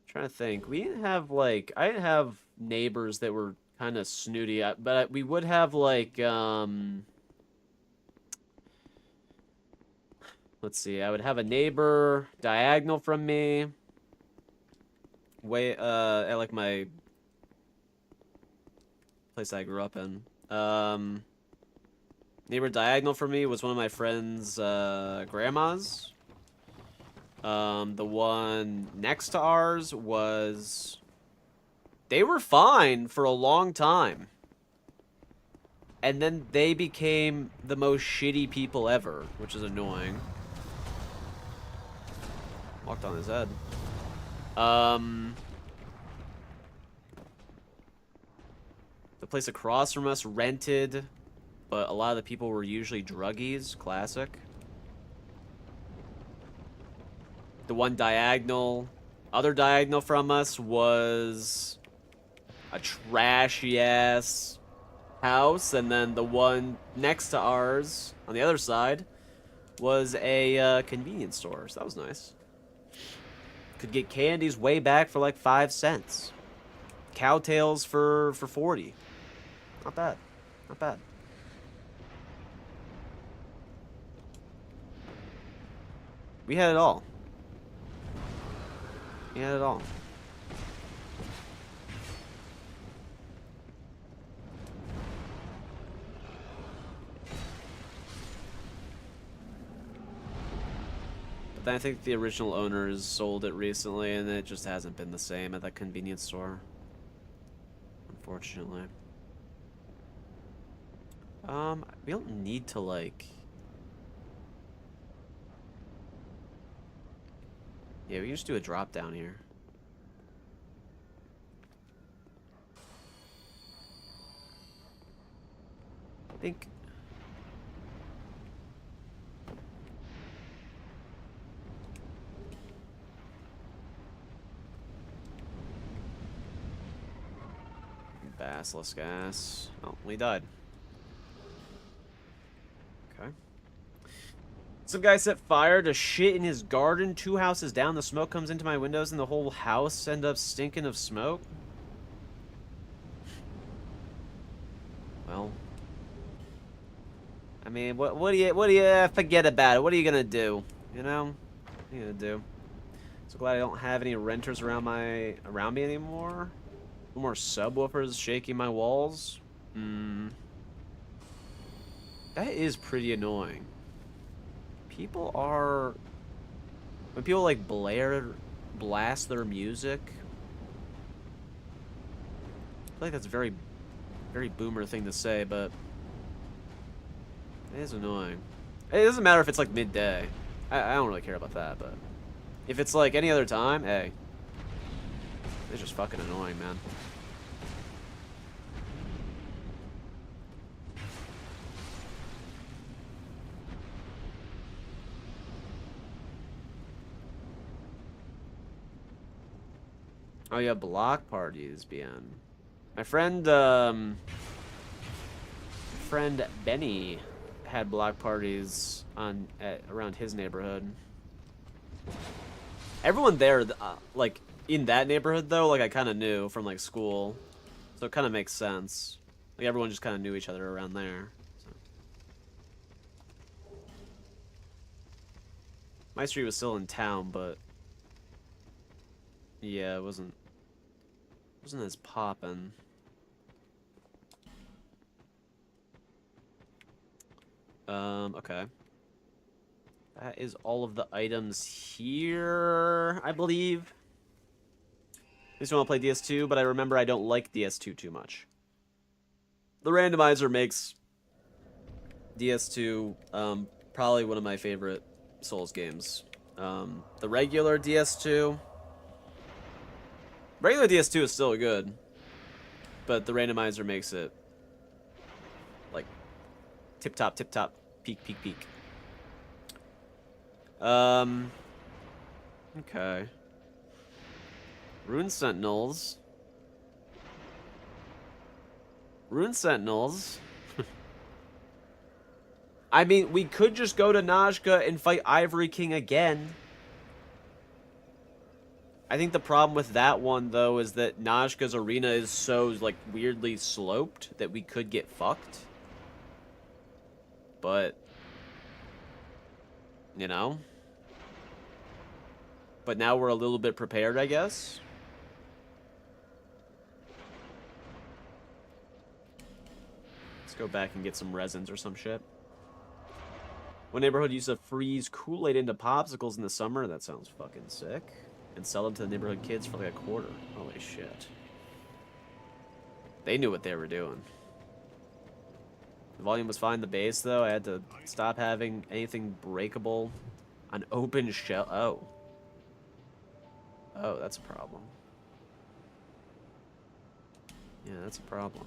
Trying to think. We didn't have like I didn't have neighbors that were kind of snooty, but we would have like let's see. I would have a neighbor diagonal from me. At like my place I grew up in. Neighbor diagonal from me was one of my friend's grandmas. The one next to ours was... They were fine for a long time. And then they became the most shitty people ever, which is annoying. Walked on his head. The place across from us rented, but a lot of the people were usually druggies. Classic. The one other diagonal from us was a trashy-ass house, and then the one next to ours, on the other side, was a convenience store, so that was nice. Could get candies way back for like 5 cents. Cowtails for 40. Not bad. Not bad. We had it all. We had it all. But then I think the original owners sold it recently, and it just hasn't been the same at that convenience store. Unfortunately. We don't need to, like... Yeah, we can just do a drop down here. I think... Basilisk gas. Oh, we died. Okay. Some guy set fire to shit in his garden 2 houses down. The smoke comes into my windows and the whole house ends up stinking of smoke. Well, I mean, what do you forget about it? What are you gonna do? You know, what are you gonna do? So glad I don't have any renters around me anymore. No more subwoofers shaking my walls. That is pretty annoying. When people like blast their music, I feel like that's a very, very boomer thing to say, but it is annoying. It doesn't matter if it's like midday. I don't really care about that, but if it's like any other time, hey, it's just fucking annoying, man. Oh yeah, block parties, BN. My friend Benny had block parties around his neighborhood. Everyone there, like in that neighborhood though, like I kind of knew from like school, so it kind of makes sense. Like everyone just kind of knew each other around there. So. My street was still in town, but yeah, it wasn't as poppin'. Okay. That is all of the items here, I believe. I just want to play DS2, but I remember I don't like DS2 too much. The randomizer makes DS2, probably one of my favorite Souls games. The regular DS2... Regular DS2 is still good, but the randomizer makes it, like, tip-top, peak, peak, peak. Okay. Rune Sentinels. Rune Sentinels. I mean, we could just go to Najka and fight Ivory King again. I think the problem with that one, though, is that Najka's arena is so, like, weirdly sloped that we could get fucked. But, you know. But now we're a little bit prepared, I guess. Let's go back and get some resins or some shit. What neighborhood used to freeze Kool-Aid into popsicles in the summer? That sounds fucking sick. And sell them to the neighborhood kids for like $1. Holy shit. They knew what they were doing. The volume was fine, the bass though. I had to stop having anything breakable on open shell. Oh. Oh, that's a problem. Yeah, that's a problem.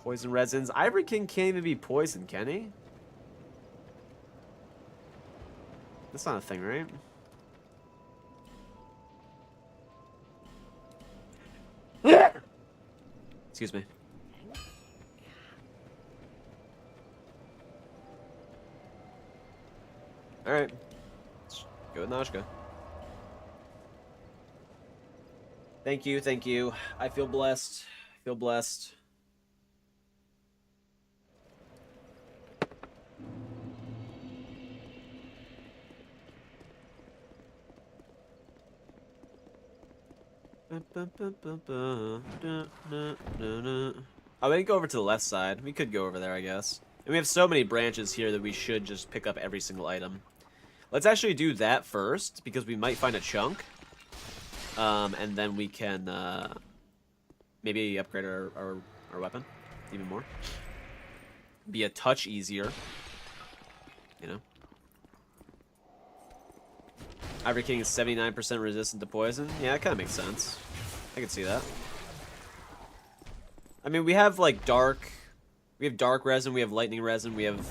Poison resins. Ivory King can't even be poisoned, can he? That's not a thing, right? Excuse me. Alright. Let's go with Najka. Thank you, thank you. I feel blessed. I feel blessed. Oh, we didn't go over to the left side. We could go over there, I guess. And we have so many branches here that we should just pick up every single item. Let's actually do that first, because we might find a chunk. And then we can maybe upgrade our weapon even more. Be a touch easier. You know? Ivory King is 79% resistant to poison. Yeah, that kind of makes sense. I can see that. I mean, we have like dark resin, we have lightning resin, we have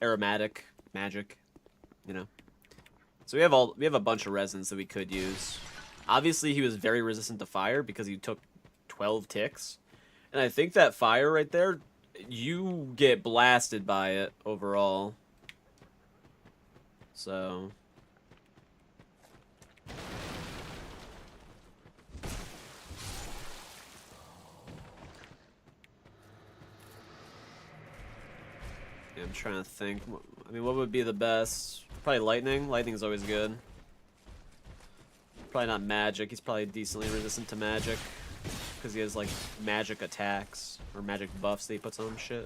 aromatic magic, you know. So we have a bunch of resins that we could use. Obviously, he was very resistant to fire because he took 12 ticks. And I think that fire right there, you get blasted by it overall. So yeah, I'm trying to think. I mean, what would be the best? Probably lightning. Lightning is always good. Probably not magic. He's probably decently resistant to magic because he has like magic attacks or magic buffs that he puts on shit.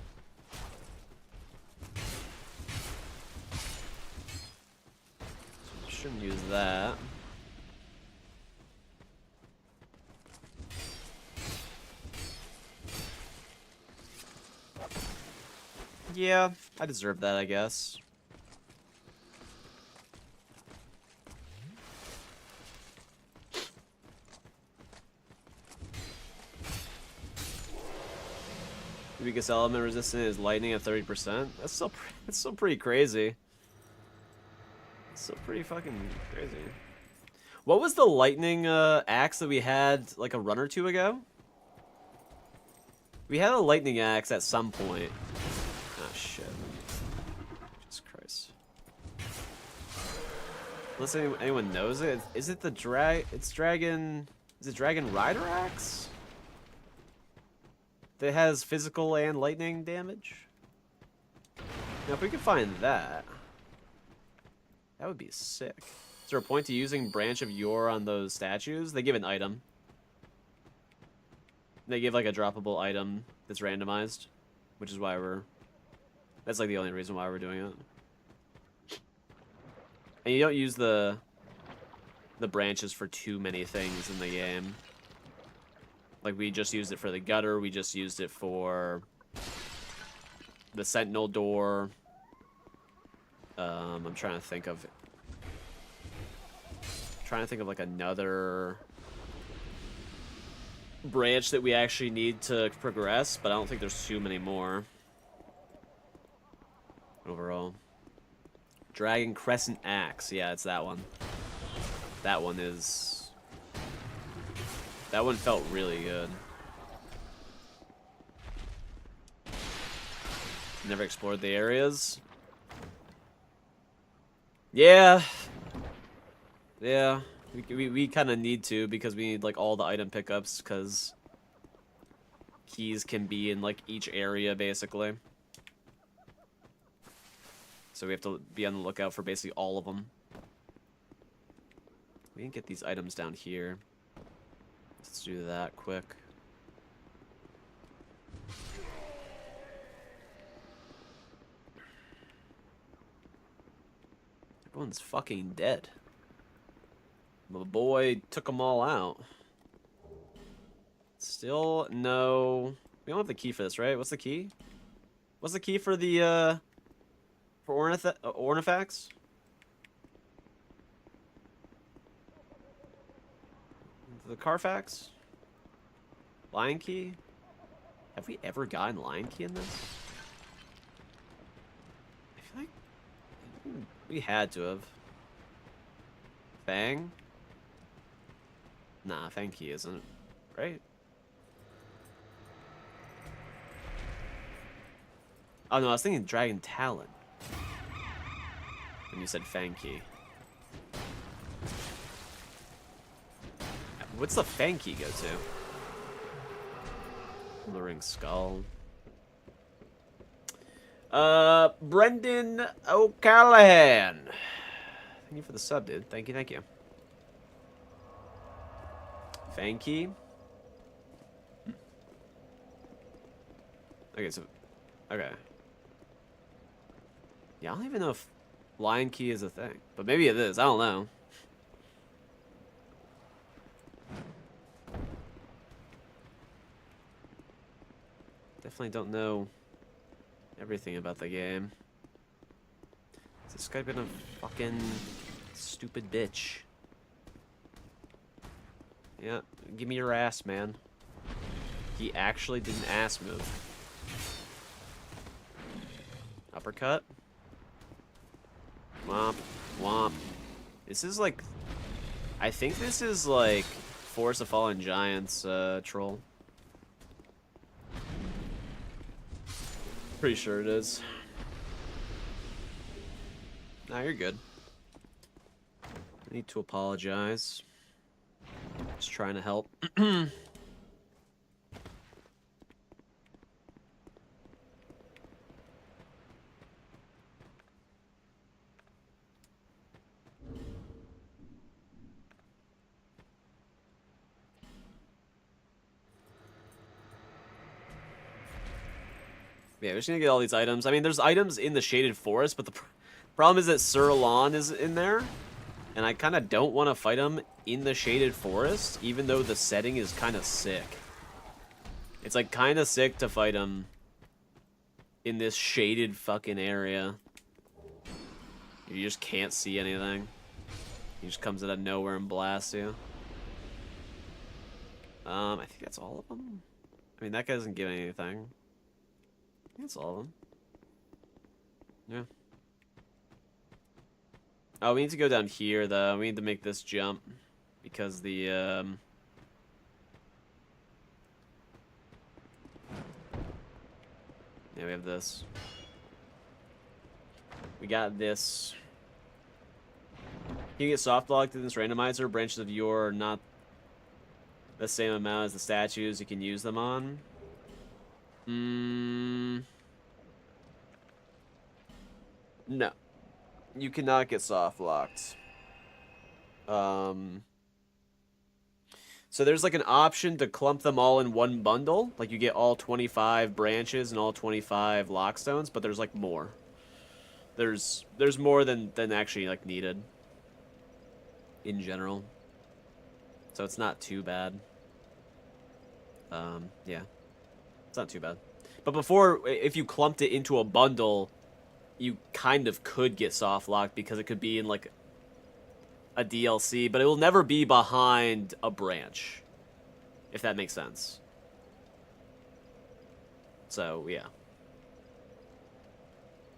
Shouldn't use that. Yeah, I deserve that, I guess. The weakest element resistant is lightning at 30%. That's still pretty crazy. So pretty fucking crazy. What was the lightning axe that we had like a run or two ago? We had a lightning axe at some point. Oh shit. Jesus Christ. Unless anyone knows it. Is it the it's dragon... Is it Dragon Rider axe? That has physical and lightning damage? Now if we could find that... That would be sick. Is there a point to using Branch of Yore on those statues? They give an item. They give like a droppable item that's randomized, which is why that's like the only reason why we're doing it. And you don't use the branches for too many things in the game. Like, we just used it for the gutter. We just used it for the sentinel door. I'm trying to think of like another branch that we actually need to progress, but I don't think there's too many more overall. Dragon Crescent Axe. Yeah, it's that one. That one felt really good. Never explored the areas. Yeah. Yeah. We kind of need to, because we need like all the item pickups, because keys can be in like each area basically. So we have to be on the lookout for basically all of them. We can get these items down here. Let's do that quick. Everyone's fucking dead. My boy took them all out. Still no... We don't have the key for this, right? What's the key? What's the key for the, for Ornifacts? The Carfax? Lion Key? Have we ever gotten Lion Key in this? I feel like we had to have. Fang? Nah, Fang Key isn't, right? Oh no, I was thinking Dragon Talon when you said Fang Key. What's the Fang Key go to? Luring Skull. Brendan O'Callahan. Thank you for the sub, dude. Thank you, thank you. Fang Key. Okay, so... Okay. Yeah, I don't even know if Lion Key is a thing. But maybe it is. I don't know. Definitely don't know everything about the game. Is this guy been a fucking stupid bitch? Yeah, give me your ass, man. He actually did an ass move. Uppercut. Womp. Womp. This is like... I think this is like Force of Fallen Giants troll. Pretty sure it is. Nah, you're good. I need to apologize. Just trying to help. Yeah, we're just gonna get all these items. I mean, there's items in the Shaded Forest, but the problem is that Sir Lon is in there. And I kind of don't want to fight him in the Shaded Forest, even though the setting is kind of sick. It's like kind of sick to fight him in this shaded fucking area. You just can't see anything. He just comes out of nowhere and blasts you. I think that's all of them. I mean, that guy doesn't give anything. That's all of them. Yeah. Oh, we need to go down here, though. We need to make this jump. Because the, Yeah, we have this. We got this. You get soft locked in this randomizer. Branches of yore are not the same amount as the statues you can use them on. No. You cannot get soft locked. So there's like an option to clump them all in one bundle. Like you get all 25 branches and all 25 lockstones, but there's like more. There's more than actually like needed in general. So it's not too bad. Yeah, it's not too bad. But before, if you clumped it into a bundle, you kind of could get soft locked because it could be in like a DLC, but it will never be behind a branch, if that makes sense. So, yeah.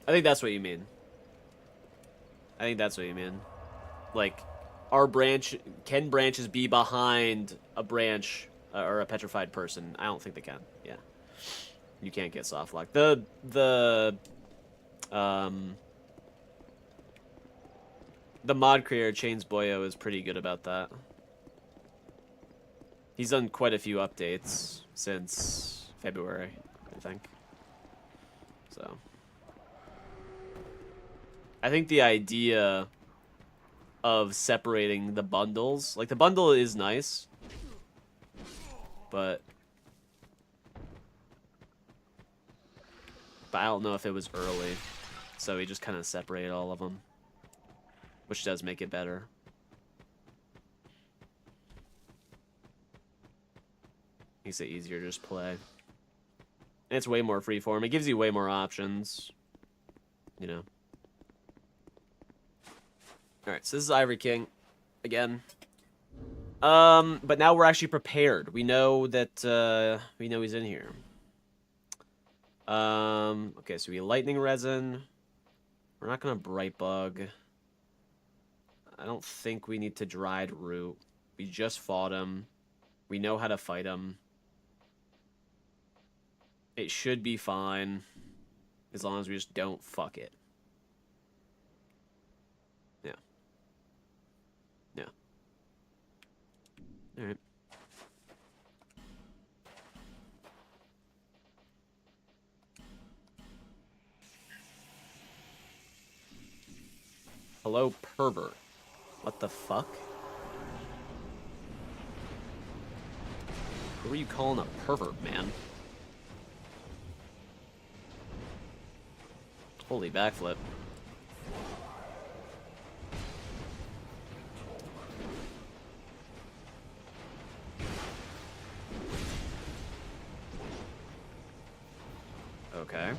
I think that's what you mean. I think that's what you mean. Like, can branches be behind a branch or a petrified person? I don't think they can. Yeah. You can't get soft lock. The mod creator, Chains Boyo, is pretty good about that. He's done quite a few updates since February, I think. So, I think the idea of separating the bundles, like the bundle is nice, but I don't know if it was early, so he just kind of separated all of them, which does make it better. Makes it easier to just play. And it's way more freeform. It gives you way more options, you know. Alright, so this is Ivory King, again. But now we're actually prepared. We know that, we know he's in here. Okay, so we lightning resin. We're not gonna bright bug. I don't think we need to dried root. We just fought him. We know how to fight him. It should be fine. As long as we just don't fuck it. Yeah. Yeah. Alright. Hello, pervert. What the fuck? Who are you calling a pervert, man? Holy backflip. Okay.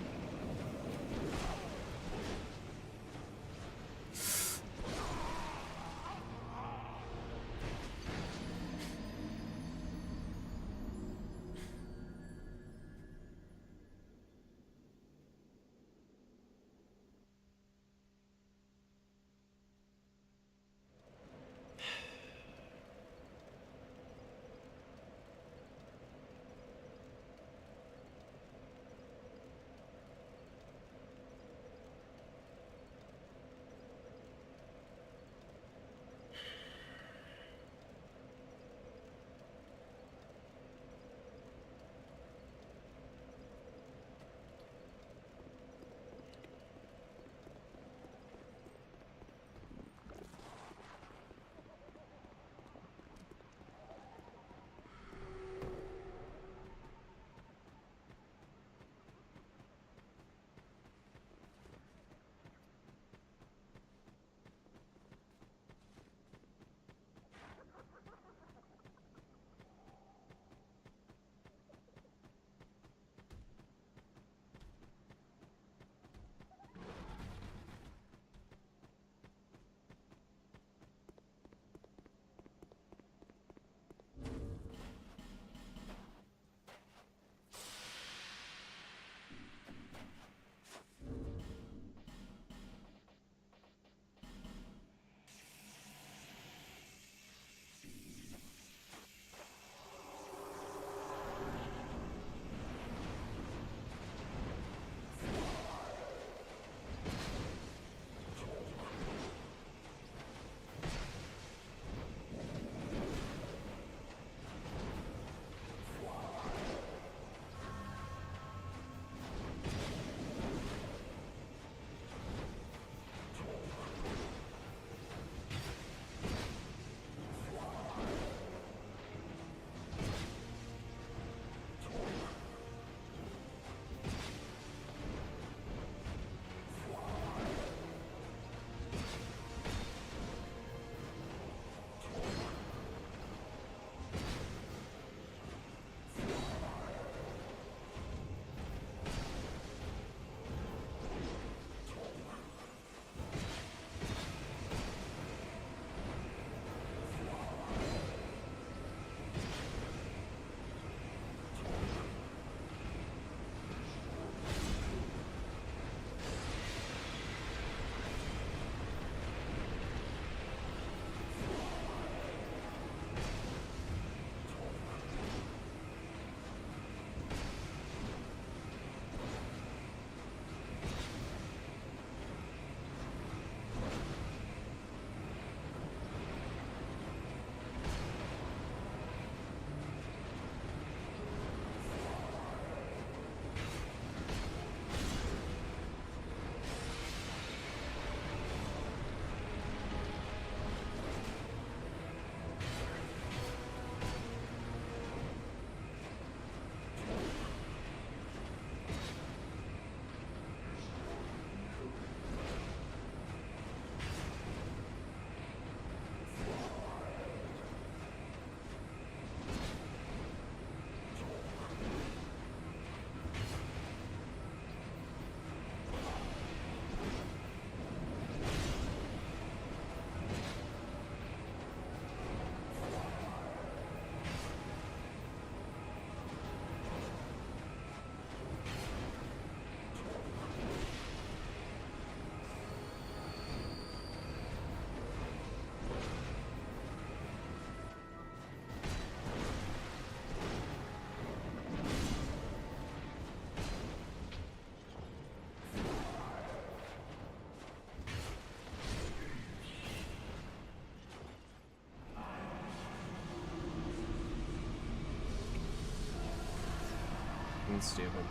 stupid.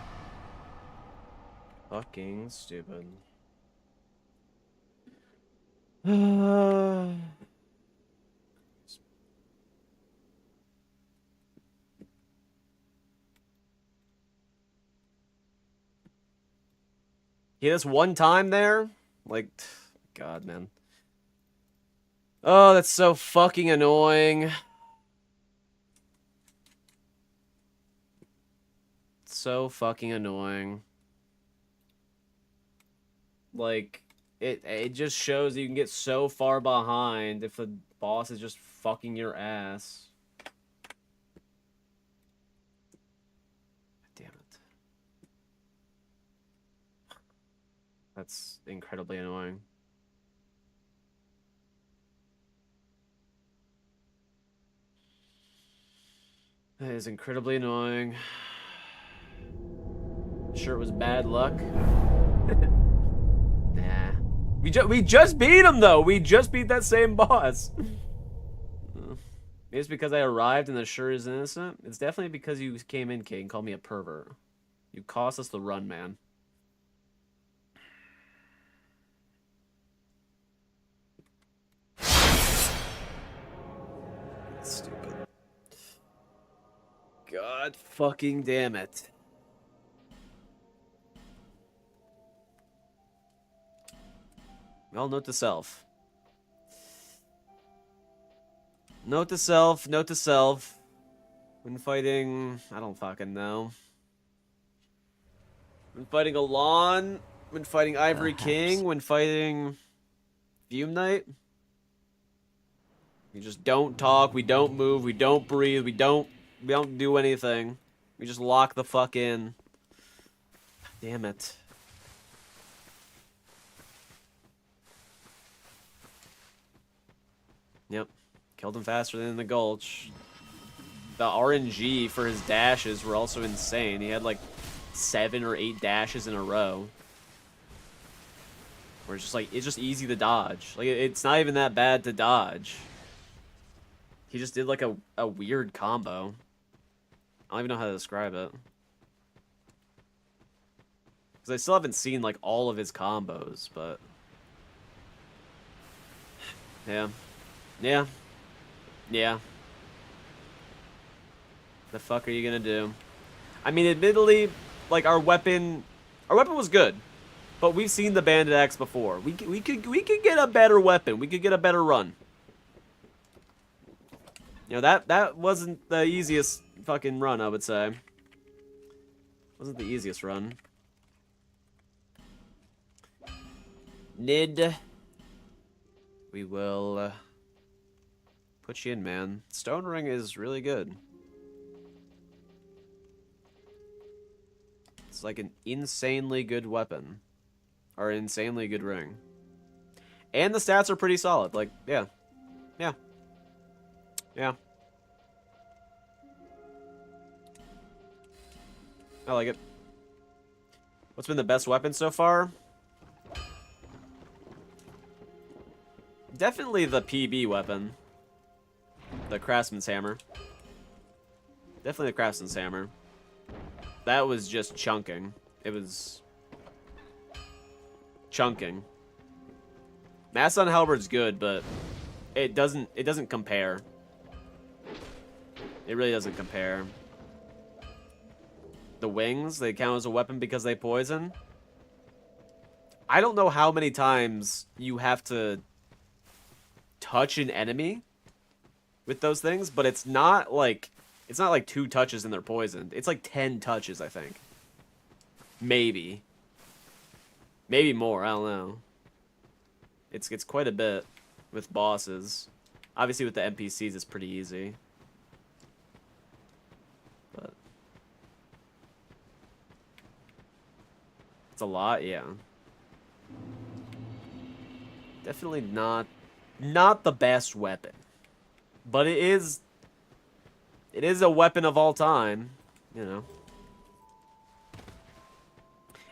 Fucking stupid. He hit us one time there? Like, God, man. Oh, that's so fucking annoying. So fucking annoying. Like, it just shows you can get so far behind if the boss is just fucking your ass. Damn it. That's incredibly annoying. That is incredibly annoying. Sure, it was bad luck. Nah. We just beat him though. We just beat that same boss. Maybe it's because I arrived and the sure is innocent. It's definitely because you came in, Kate, and called me a pervert. You cost us the run, man. Stupid. God fucking damn it. Well, note to self. Note to self, note to self. When fighting, I don't fucking know. When fighting Alon, when fighting Ivory King, when fighting Fume Knight. We just don't talk, we don't move, we don't breathe, we don't do anything. We just lock the fuck in. Damn it. Yep. Killed him faster than in the Gulch. The RNG for his dashes were also insane. He had like 7 or 8 dashes in a row. Where it's just like, it's just easy to dodge. Like, it's not even that bad to dodge. He just did like a weird combo. I don't even know how to describe it. Because I still haven't seen like all of his combos, but... Yeah. Yeah. Yeah. The fuck are you gonna do? I mean, admittedly, like, our weapon was good. But we've seen the Bandit Axe before. We could get a better weapon. We could get a better run. You know, that wasn't the easiest fucking run, I would say. Wasn't the easiest run. Nid. We will put you in, man. Stone Ring is really good. It's like an insanely good weapon. Or an insanely good ring. And the stats are pretty solid. Like, yeah. Yeah. Yeah. I like it. What's been the best weapon so far? Definitely the PB weapon. The Craftsman's Hammer. Definitely the Craftsman's Hammer. That was just chunking. It was... chunking. Mastodon Halberd's good, but it doesn't compare. It really doesn't compare. The wings, they count as a weapon because they poison. I don't know how many times you have to touch an enemy with those things, but it's not like 2 touches and they're poisoned. It's like 10 touches, I think. Maybe. Maybe more, I don't know. It's quite a bit with bosses. Obviously with the NPCs it's pretty easy. But it's a lot, yeah. Definitely not the best weapon. But it is a weapon of all time, you know.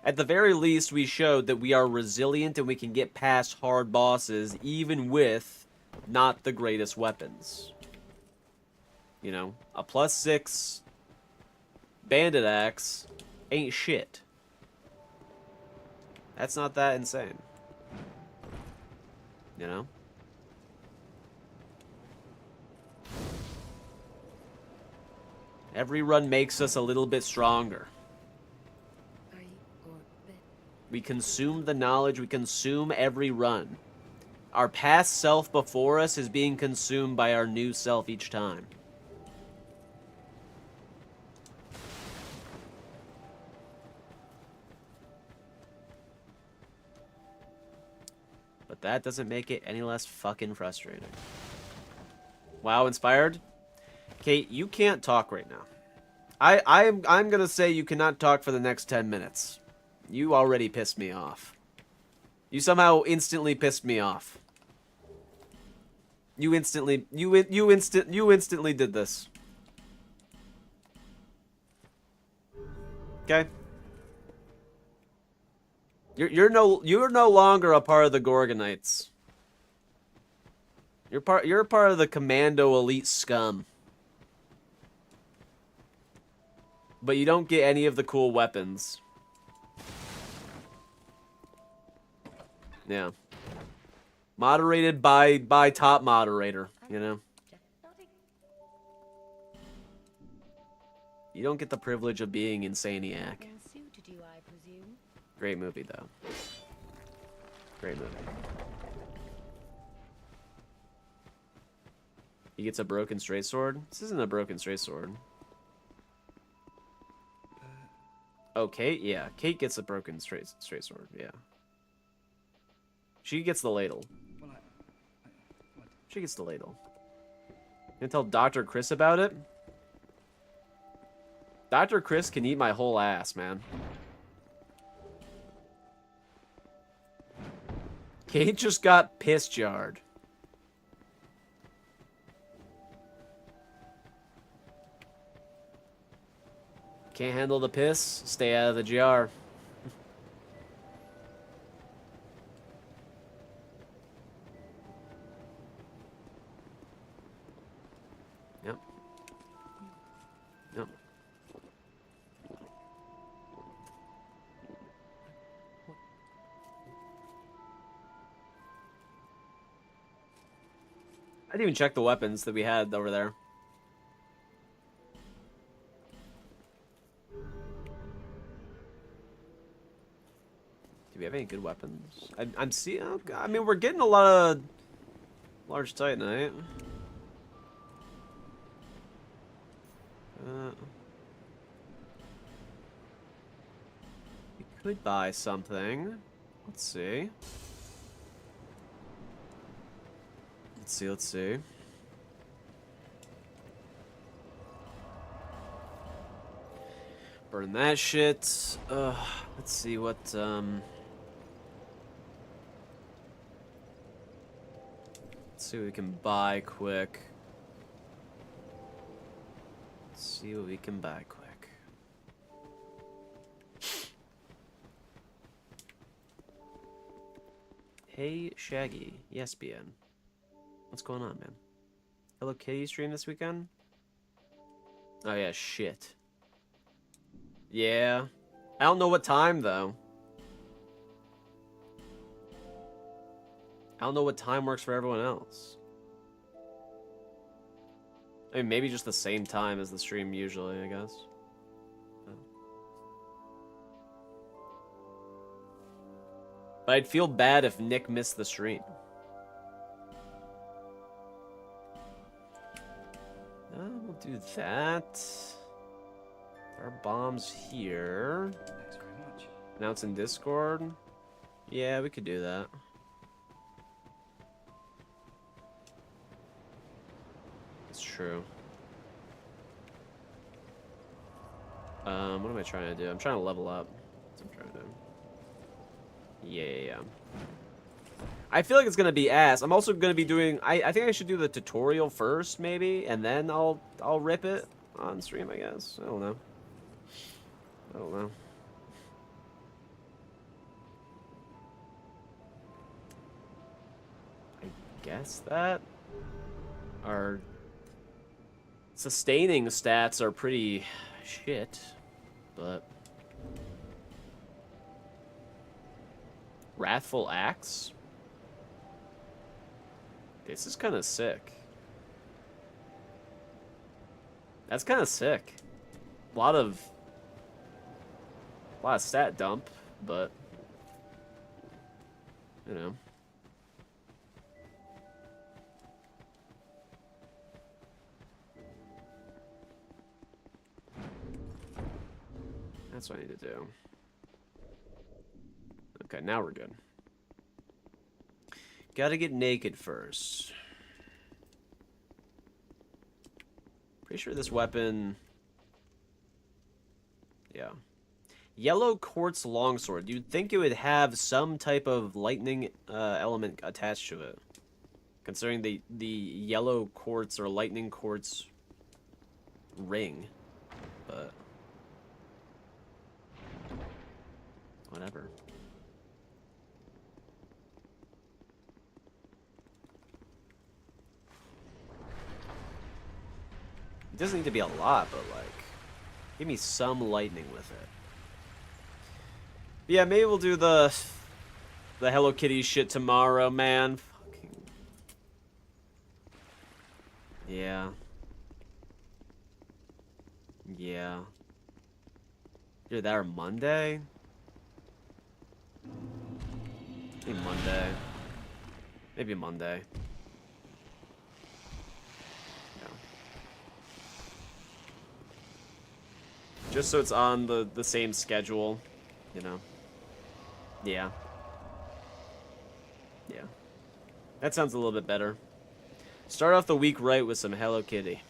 At the very least, we showed that we are resilient and we can get past hard bosses even with not the greatest weapons. You know, a +6 Bandit Axe ain't shit. That's not that insane. You know? Every run makes us a little bit stronger. We consume the knowledge, we consume every run. Our past self before us is being consumed by our new self each time. But that doesn't make it any less fucking frustrating. Wow, inspired? Kate, you can't talk right now. I'm gonna say you cannot talk for the next 10 minutes. You already pissed me off. You somehow instantly pissed me off. You instantly did this. Okay? You're no longer a part of the Gorgonites. You're part of the Commando Elite scum. But you don't get any of the cool weapons. Yeah. Moderated by top moderator, you know. You don't get the privilege of being Insaniac. Great movie though. Great movie. He gets a broken straight sword? This isn't a broken straight sword. Oh, Kate? Yeah, Kate gets a broken straight sword, yeah. She gets the ladle. She gets the ladle. You gonna tell Dr. Chris about it? Dr. Chris can eat my whole ass, man. Kate just got piss jarred. Can't handle the piss? Stay out of the jar. Yep. Yep. I didn't even check the weapons that we had over there. Do we have any good weapons? I'm seeing. I mean, we're getting a lot of large titanite. We could buy something. Let's see. Let's see. Burn that shit. Let's see what, Let's see what we can buy quick. Let's see what we can buy quick. Hey, Shaggy. Yes, BN. What's going on, man? Hello Kitty stream this weekend? Oh yeah, shit. Yeah. I don't know what time, though. I don't know what time works for everyone else. I mean, maybe just the same time as the stream usually, I guess. But I'd feel bad if Nick missed the stream. We'll do that. There are bombs here. Thanks very much. Now it's in Discord. Yeah, we could do that. It's true. What am I trying to do? I'm trying to level up. That's what I'm trying to do. Yeah. I feel like it's gonna be ass. I'm also gonna be doing. I think I should do the tutorial first, maybe, and then I'll rip it on stream. I guess. I don't know. I guess that our sustaining stats are pretty shit, but Wrathful Axe? This is kind of sick. That's kind of sick. A lot of stat dump, but you know. That's what I need to do. Okay, now we're good. Gotta get naked first. Pretty sure this weapon... Yeah. Yellow quartz longsword. You'd think it would have some type of lightning element attached to it. Considering the yellow quartz or lightning quartz ring. But... whatever. It doesn't need to be a lot, but like, give me some lightning with it. Yeah, maybe we'll do the Hello Kitty shit tomorrow, man. Fucking... yeah. Yeah. Either that or Monday? Maybe Monday. Maybe Monday. Just so it's on the same schedule, you know. Yeah. Yeah. That sounds a little bit better. Start off the week right with some Hello Kitty.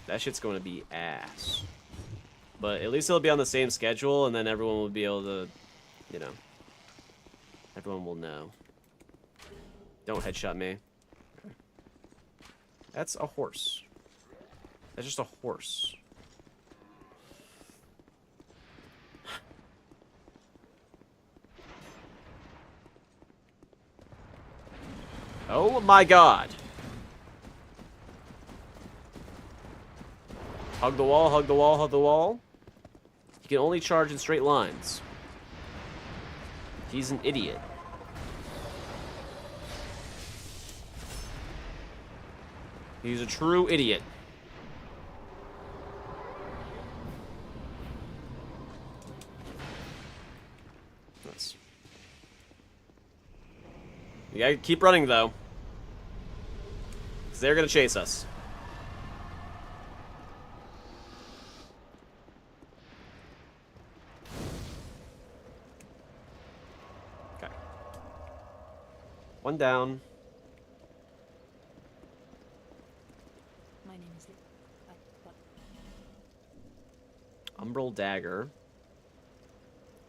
That shit's going to be ass. But at least it'll be on the same schedule, and then everyone will be able to, you know. Everyone will know. Don't headshot me. That's a horse. That's just a horse. Oh my god. Hug the wall, hug the wall, hug the wall. You can only charge in straight lines. He's an idiot. He's a true idiot. Nice. You gotta keep running, though. Because they're gonna chase us. Okay. One down. Umbral Dagger.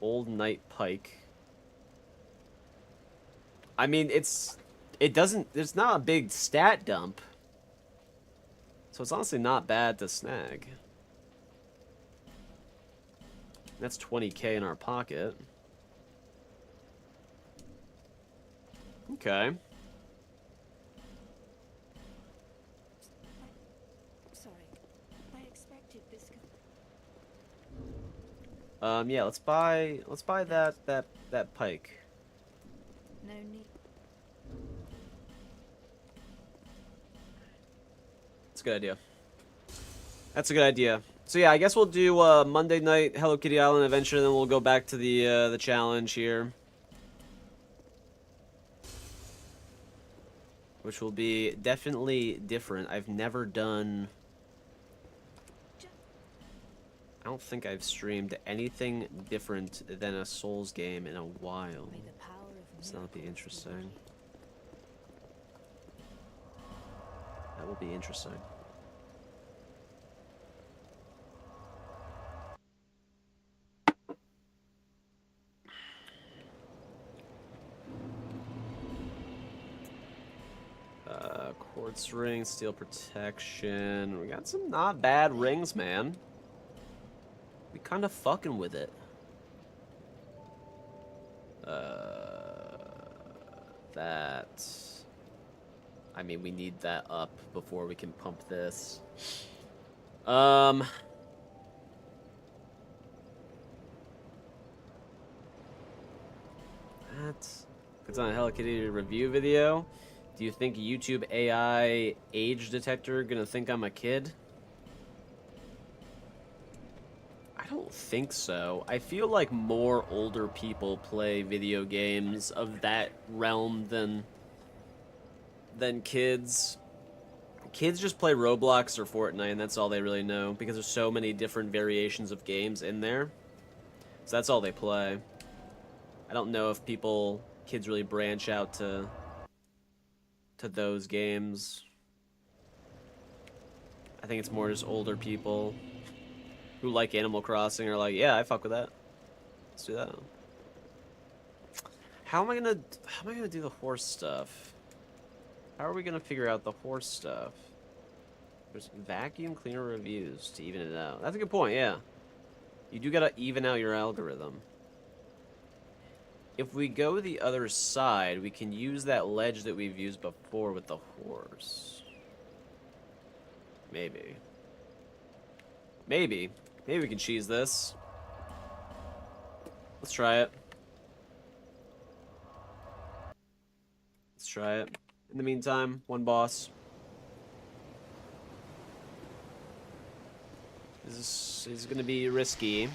Old Knight Pike. I mean, there's not a big stat dump. So it's honestly not bad to snag. That's 20k in our pocket. Okay. Yeah, let's buy that pike. No need. That's a good idea. That's a good idea. So yeah, I guess we'll do Monday night Hello Kitty Island adventure, then we'll go back to the challenge here, which will be definitely different. I've never done. I don't think I've streamed anything different than a Souls game in a while. So that'll be interesting. That will be interesting. Quartz ring, steel protection. We got some not bad rings, man. We kind of fucking with it. That. I mean, we need that up before we can pump this. What? It's on a Hello Kitty review video. Do you think YouTube AI age detector gonna think I'm a kid? I don't think so. I feel like more older people play video games of that realm than kids. Kids just play Roblox or Fortnite, and that's all they really know, because there's so many different variations of games in there. So that's all they play. I don't know if kids really branch out to those games. I think it's more just older people who like Animal Crossing are like, yeah, I fuck with that. Let's do that. How am I gonna do the horse stuff? How are we gonna figure out the horse stuff? There's vacuum cleaner reviews to even it out. That's a good point, yeah. You do gotta even out your algorithm. If we go the other side, we can use that ledge that we've used before with the horse. Maybe. Maybe. Maybe we can cheese this. Let's try it. Let's try it. In the meantime, one boss. This is gonna be risky.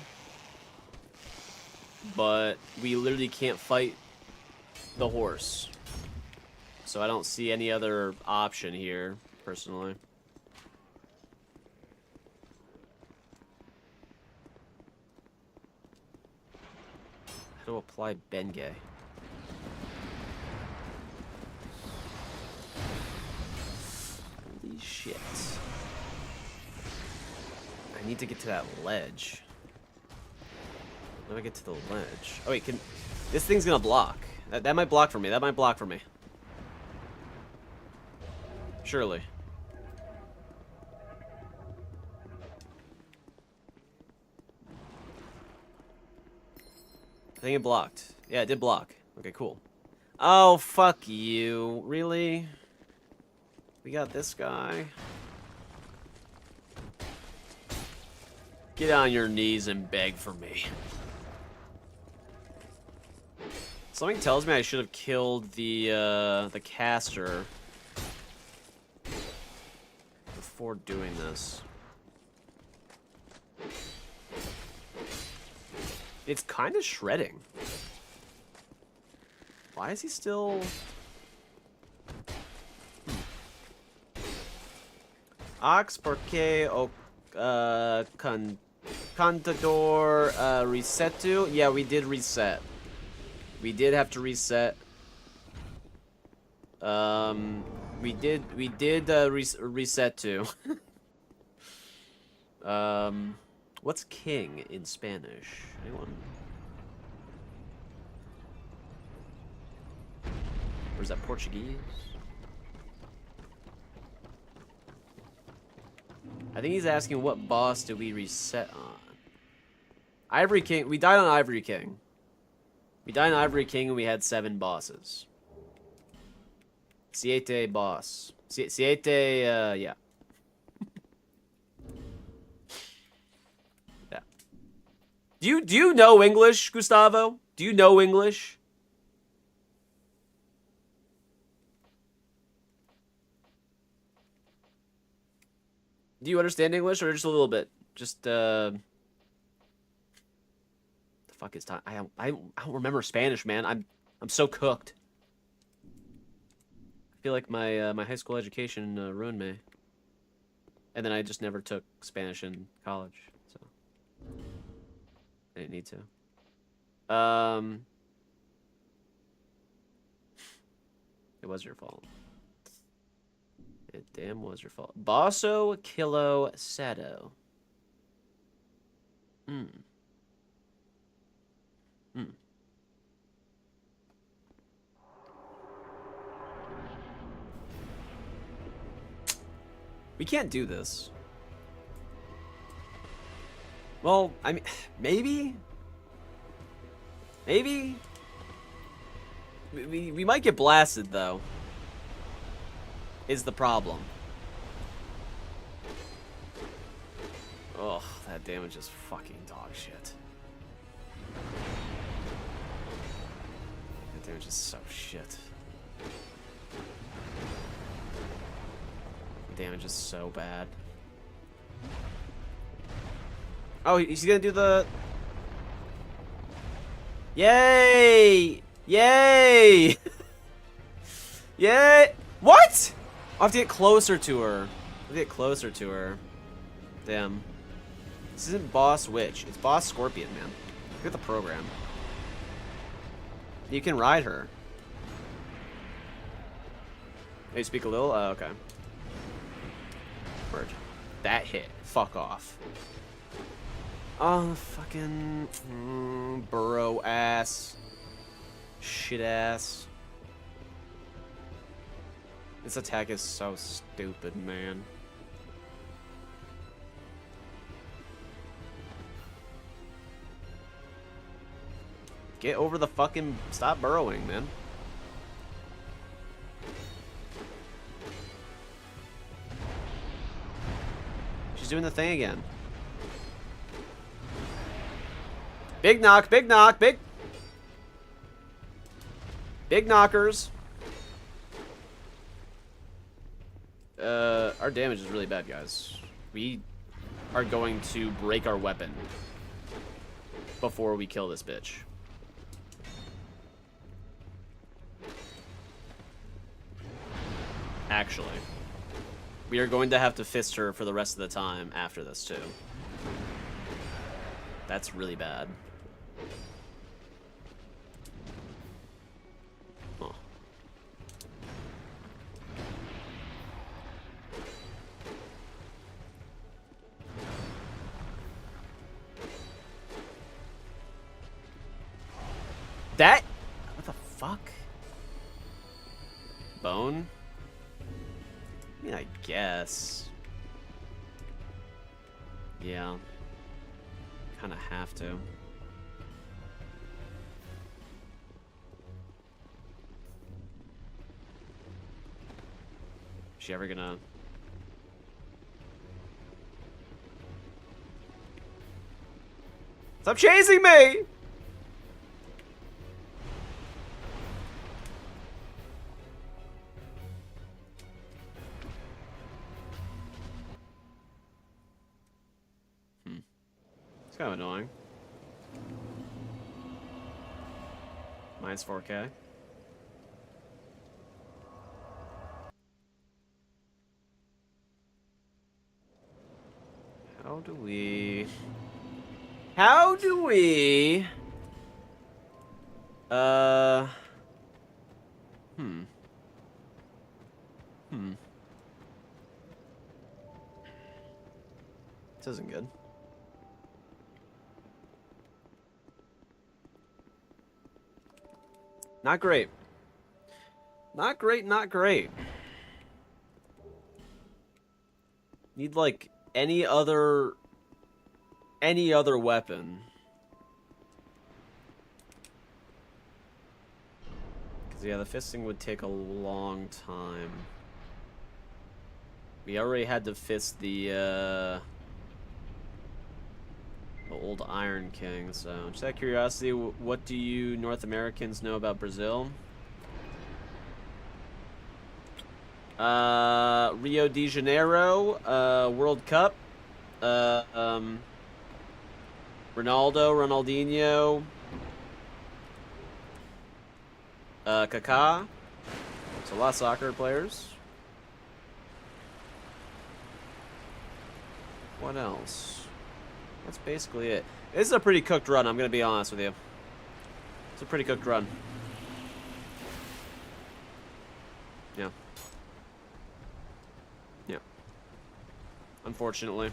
But we literally can't fight the horse. So I don't see any other option here, personally. How to apply Bengay? Holy shit. I need to get to that ledge. How do I get to the ledge? Oh wait, this thing's gonna block. That might block for me. That might block for me. Surely. I think it blocked. Yeah, it did block. Okay, cool. Oh, fuck you. Really? We got this guy. Get on your knees and beg for me. Something tells me I should have killed the caster before doing this. It's kind of shredding. Why is he still... Ox porque o contador resetu? Yeah, we did reset. We did have to reset. We did reset too. What's king in Spanish? Anyone? Or is that Portuguese? I think he's asking what boss did we reset on. Ivory King. We died on Ivory King. We died on Ivory King and we had 7 bosses. Siete boss. Siete, yeah. Yeah. Do you know English, Gustavo? Do you know English? Do you understand English or just a little bit? Just the fuck is time? I don't remember Spanish, man. I'm so cooked. I feel like my my high school education ruined me. And then I just never took Spanish in college, so I didn't need to. It was your fault. It damn was your fault. Basso Kilo Sado. We can't do this. Well, I mean, maybe? Maybe? We might get blasted, though. Is the problem. Oh, that damage is fucking dog shit. Damage is so shit. Damage is so bad. Oh, he's gonna do the... Yay! Yay! Yay! What? I have to get closer to her. I have to get closer to her. Damn. This isn't Boss Witch. It's Boss Scorpion, man. Look at the program. You can ride her. Hey, you speak a little? Oh, okay. Word. That hit. Fuck off. Oh, fucking... burrow ass. Shit ass. This attack is so stupid, man. Get over the fucking... Stop burrowing, man. She's doing the thing again. Big knock, big knock, big... Big knockers. Our damage is really bad, guys. We are going to break our weapon before we kill this bitch. Actually. We are going to have to fist her for the rest of the time after this, too. That's really bad. Huh. That... What the fuck? Bone? I mean, I guess. Yeah. Kinda have to. Is she ever gonna... Stop chasing me! It's kind of annoying. Mine's 4K. How do we... This isn't good. Not great. Not great, not great. Need, like, any other weapon. Because, yeah, the fisting would take a long time. We already had to fist the old Iron King, so just out of curiosity, what do you North Americans know about Brazil? Rio de Janeiro, World Cup, Ronaldinho, Kaká. It's a lot of soccer players. What else? That's basically it. This is a pretty cooked run, I'm gonna be honest with you. It's a pretty cooked run. Yeah. Yeah. Unfortunately.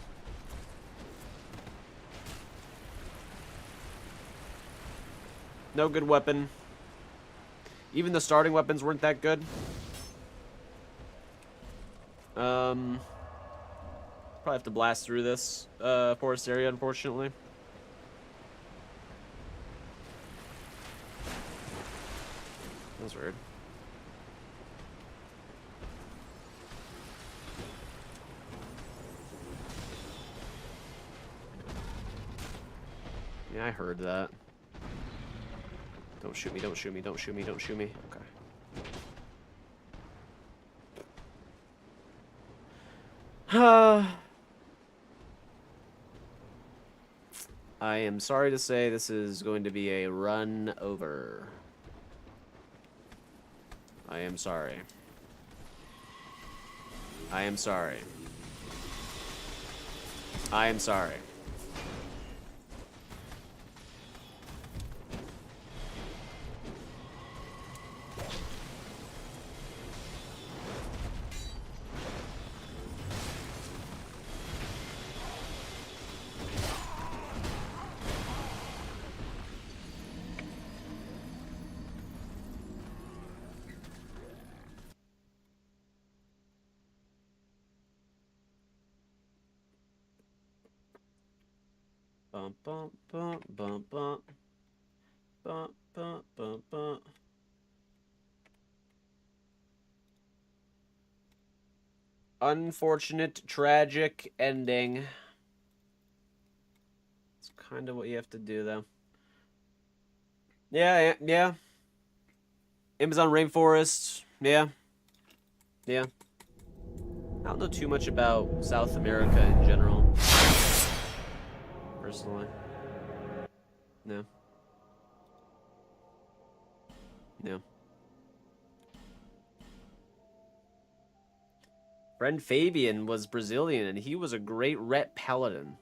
No good weapon. Even the starting weapons weren't that good. Probably have to blast through this forest area, unfortunately. That's weird. Yeah, I heard that. Don't shoot me, don't shoot me, don't shoot me, don't shoot me. Okay. I am sorry to say this is going to be a run over. I am sorry. I am sorry. I am sorry. Bum bum bum bum bum bum bum bum bum. Unfortunate, tragic ending. It's kind of what you have to do, though. Yeah, yeah. Amazon rainforest. Yeah. Yeah. I don't know too much about South America in general. Personally. No. No. Friend Fabian was Brazilian, and he was a great ret paladin.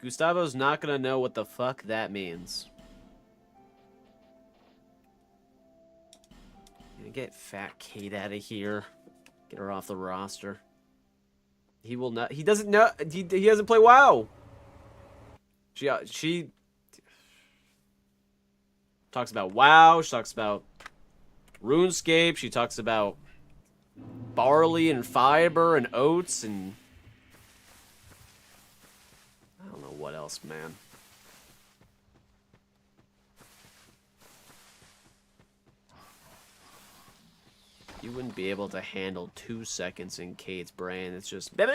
Gustavo's not gonna know what the fuck that means. Get Fat Kate out of here. Get her off the roster. He will not. He doesn't know. He doesn't play WoW. She talks about WoW. She talks about RuneScape. She talks about barley and fiber and oats and I don't know what else, man. You wouldn't be able to handle 2 seconds in Kate's brain. It's just fucking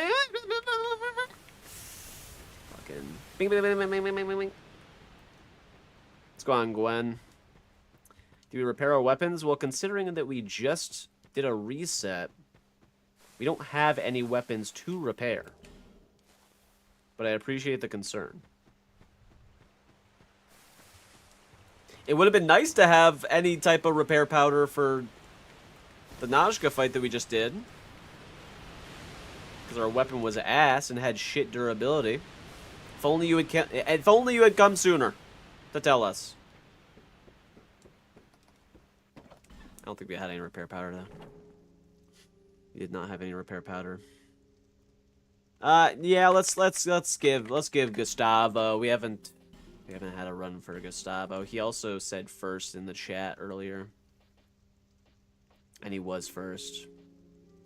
bing, bing, bing, bing, bing, bing, bing, bing. What's going on, Gwen? Do we repair our weapons? Well, considering that we just did a reset, we don't have any weapons to repair. But I appreciate the concern. It would have been nice to have any type of repair powder for the Najka fight that we just did. Because our weapon was ass and had shit durability. If only you had come sooner to tell us. I don't think we had any repair powder though. We did not have any repair powder. Yeah, let's give Gustavo. We haven't had a run for Gustavo. He also said first in the chat earlier. And he was first.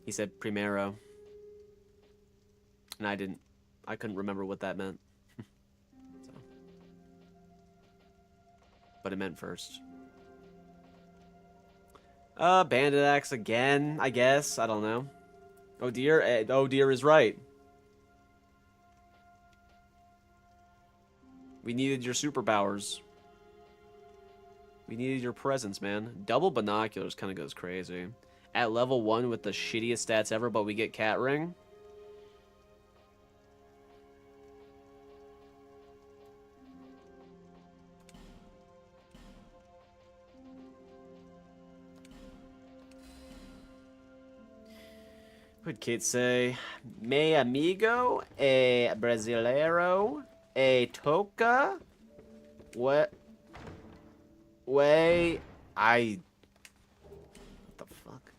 He said primero. And I couldn't remember what that meant. So. But it meant first. Bandit axe again, I guess. I don't know. Oh dear is right. We needed your superpowers. We needed your presence, man. Double binoculars kind of goes crazy. At level 1 with the shittiest stats ever, but we get cat ring. What would Kate say? Me amigo, a brasileiro, a toca. What? What the fuck?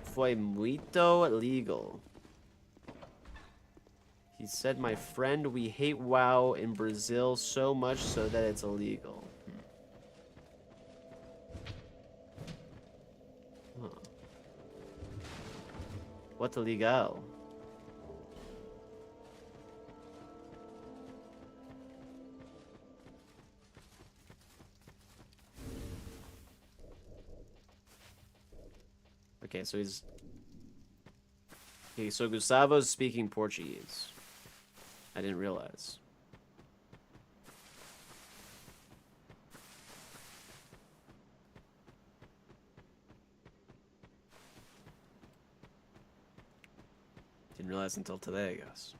Foi muito legal. He said, my friend, we hate WoW in Brazil so much so that it's illegal. Huh. What illegal? Okay, so he's... Okay, so Gustavo's speaking Portuguese. I didn't realize. Didn't realize until today, I guess.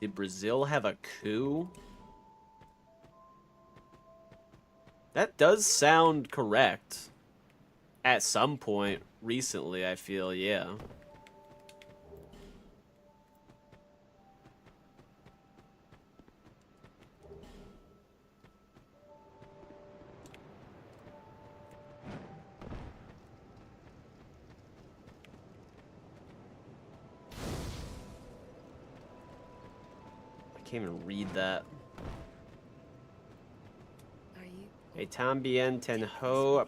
Did Brazil have a coup? That does sound correct. At some point recently, I feel, yeah. I can't even read that. Tambien tenho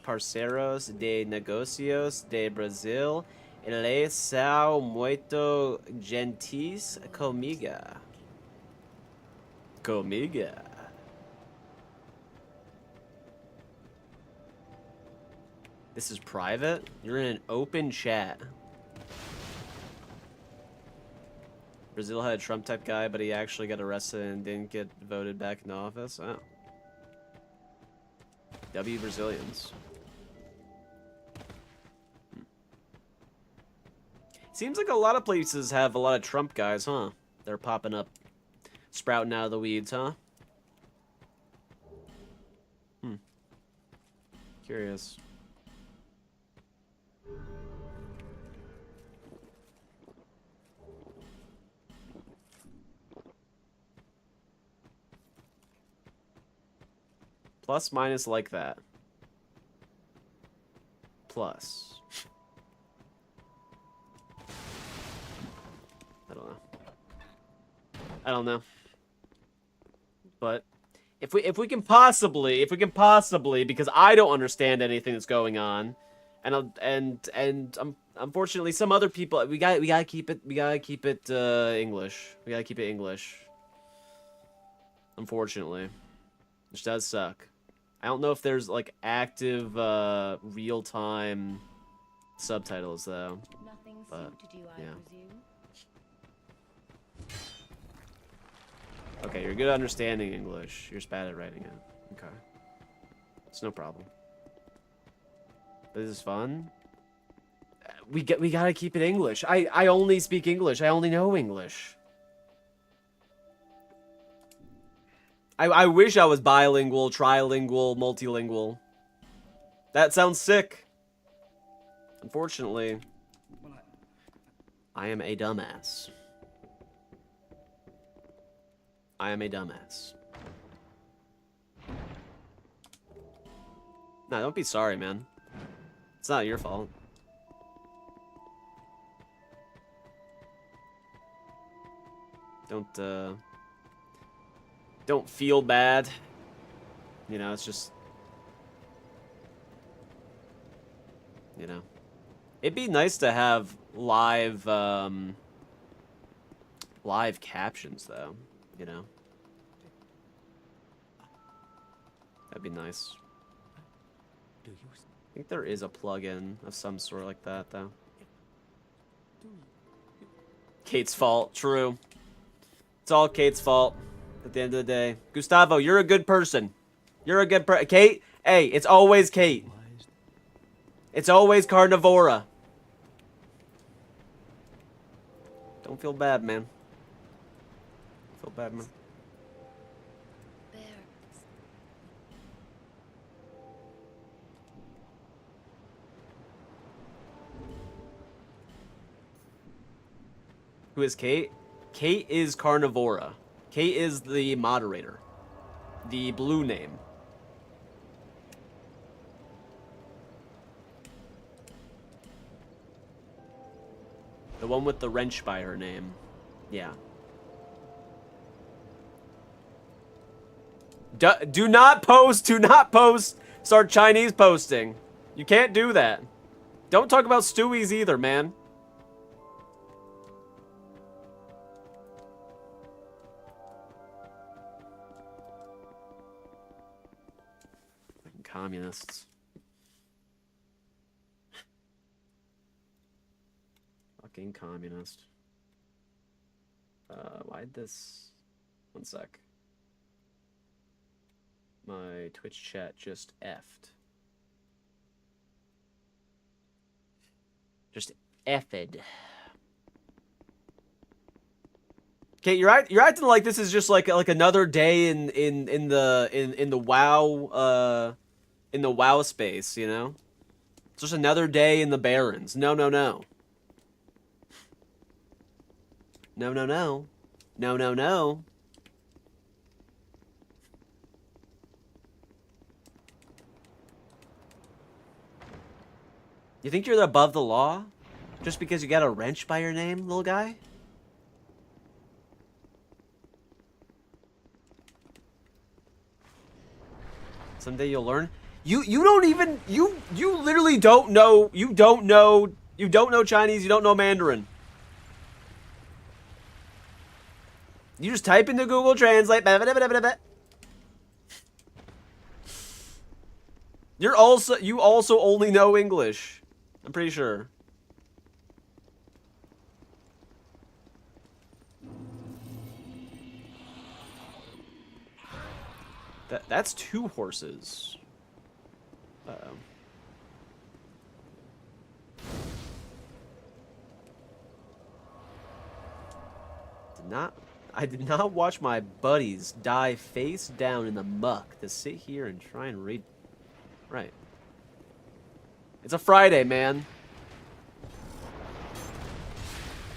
parceiros de negocios de Brasil. Eles são muito gentis comigo. Comigo. This is private? You're in an open chat. Brazil had a Trump-type guy, but he actually got arrested and didn't get voted back into office? Oh. W Brazilians. Seems like a lot of places have a lot of Trump guys, huh? They're popping up, sprouting out of the weeds, huh? Curious. Plus, minus like that. Plus. I don't know. I don't know. But if we can possibly, because I don't understand anything that's going on, and unfortunately some other people, we gotta keep it English. We gotta keep it English. Unfortunately, which does suck. I don't know if there's like active real-time subtitles though. Nothing But to do, I yeah. presume. Okay, you're good at understanding English. You're just bad at writing it. Okay. It's no problem. This is fun. We gotta keep it English. I only speak English. I only know English. I wish I was bilingual, trilingual, multilingual. That sounds sick. Unfortunately, I am a dumbass. I am a dumbass. Nah, don't be sorry, man. It's not your fault. Don't feel bad. You know, it's just, you know. It'd be nice to have live live captions though, you know. That'd be nice. I think there is a plugin of some sort like that though. Kate's fault, true. It's all Kate's fault at the end of the day. Gustavo, you're a good person. You're a good Kate, hey, it's always Kate. It's always Carnivora. Don't feel bad, man. Feel bad, man. Who is Kate? Kate is Carnivora. Kate is the moderator. The blue name. The one with the wrench by her name. Yeah. Do not post. Start Chinese posting. You can't do that. Don't talk about Stewie's either, man. Communists. Fucking communist. Why'd this... One sec. My Twitch chat just effed. Just effed. Okay, you're acting like this is just like another day in the WoW space, you know? It's just another day in the Barrens. No, no, no. No, no, no. No, no, no. You think you're above the law? Just because you got a wrench by your name, little guy? Someday you'll learn. You don't even you literally don't know Chinese, you don't know Mandarin. You just type into Google Translate. You also only know English. I'm pretty sure. That's 2 horses. Uh-oh. I did not watch my buddies die face down in the muck to sit here and try and read. Right. It's a Friday, man.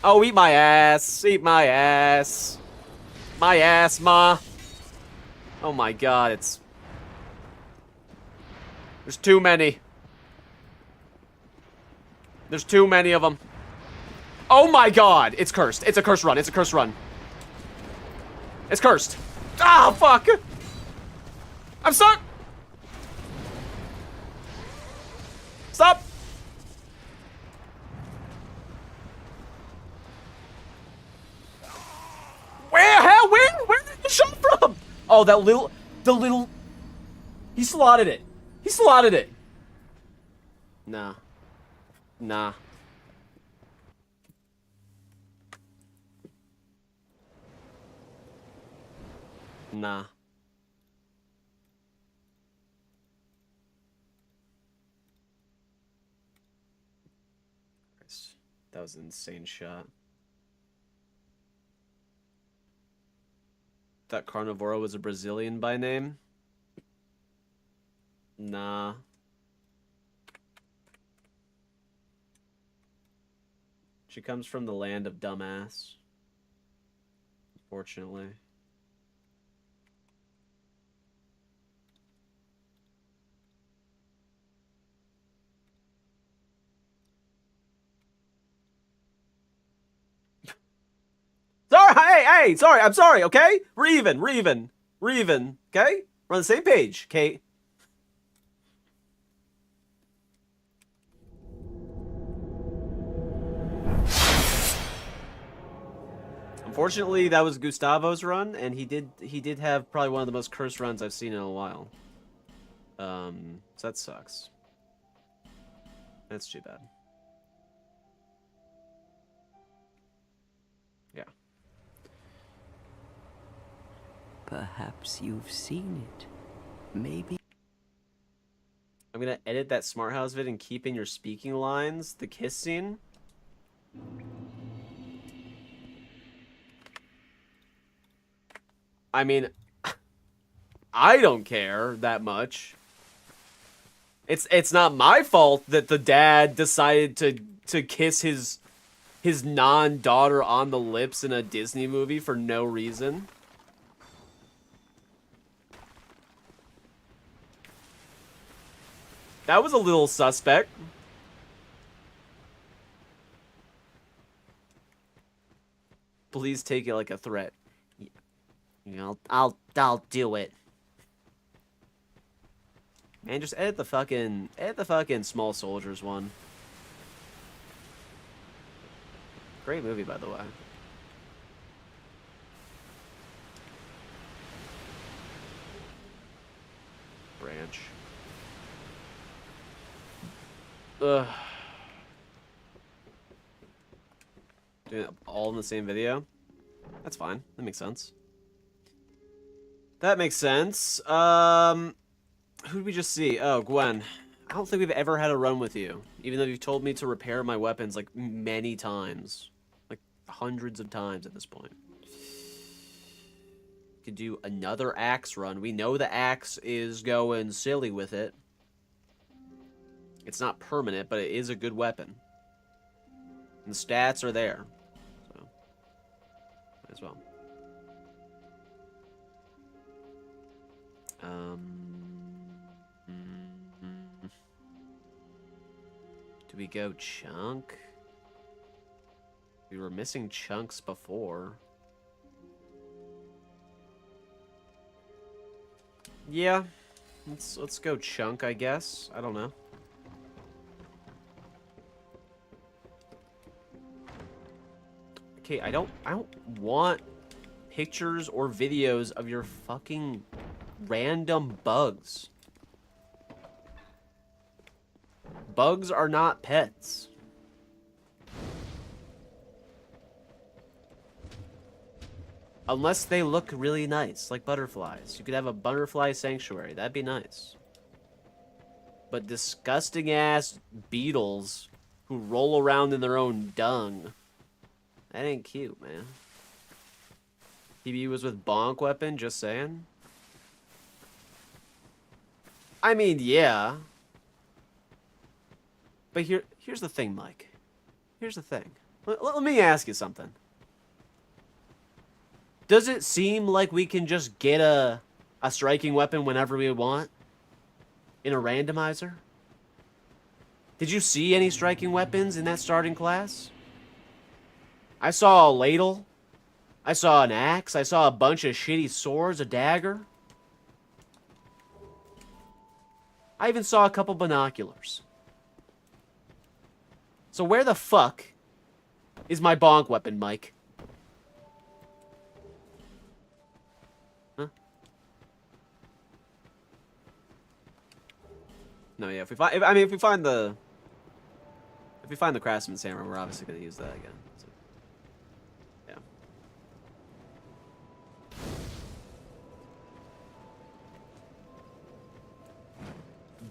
Oh, eat my ass. Eat my ass. My ass, ma. Oh my god, it's... There's too many. There's too many of them. Oh my god, it's cursed. It's a cursed run. It's a cursed run. It's cursed. Ah, fuck. I'm stuck. Stop. Where did you shot from? Oh, the little, he slotted it. He slotted it. Nah. Nah. Nah. That was an insane shot. That Carnivora was a Brazilian by name? Nah. She comes from the land of dumbass. Fortunately. Sorry, hey, sorry, I'm sorry, okay? We're even, okay? We're on the same page, okay? Unfortunately, that was Gustavo's run, and he did have probably one of the most cursed runs I've seen in a while. So that sucks. That's too bad. Yeah. Perhaps you've seen it. Maybe. I'm gonna edit that Smart House vid and keep in your speaking lines the kiss scene. I mean, I don't care that much. It's not my fault that the dad decided to kiss his non-daughter on the lips in a Disney movie for no reason. That was a little suspect. Please take it like a threat. You know, I'll do it. Man, just edit the fucking Small Soldiers one. Great movie, by the way. Branch. Ugh. Doing it all in the same video? That's fine. That makes sense. That makes sense. Who did we just see? Oh, Gwen. I don't think we've ever had a run with you. Even though you've told me to repair my weapons, like, many times. Like, hundreds of times at this point. Could do another axe run. We know the axe is going silly with it. It's not permanent, but it is a good weapon. And the stats are there. So, might as well. Do we go chunk? We were missing chunks before. Yeah, let's go chunk, I guess. I don't know. Okay, I don't want pictures or videos of your fucking random bugs. Bugs are not pets. Unless they look really nice, like butterflies. You could have a butterfly sanctuary. That'd be nice. But disgusting-ass beetles who roll around in their own dung. That ain't cute, man. PB was with bonk weapon, just saying. I mean, yeah. But here's the thing, Mike. Here's the thing. Let me ask you something. Does it seem like we can just get a striking weapon whenever we want? In a randomizer? Did you see any striking weapons in that starting class? I saw a ladle. I saw an axe. I saw a bunch of shitty swords, a dagger. I even saw a couple binoculars. So where the fuck is my bonk weapon, Mike? Huh? No, yeah. If we find the craftsman's hammer, we're obviously gonna use that again. So, yeah.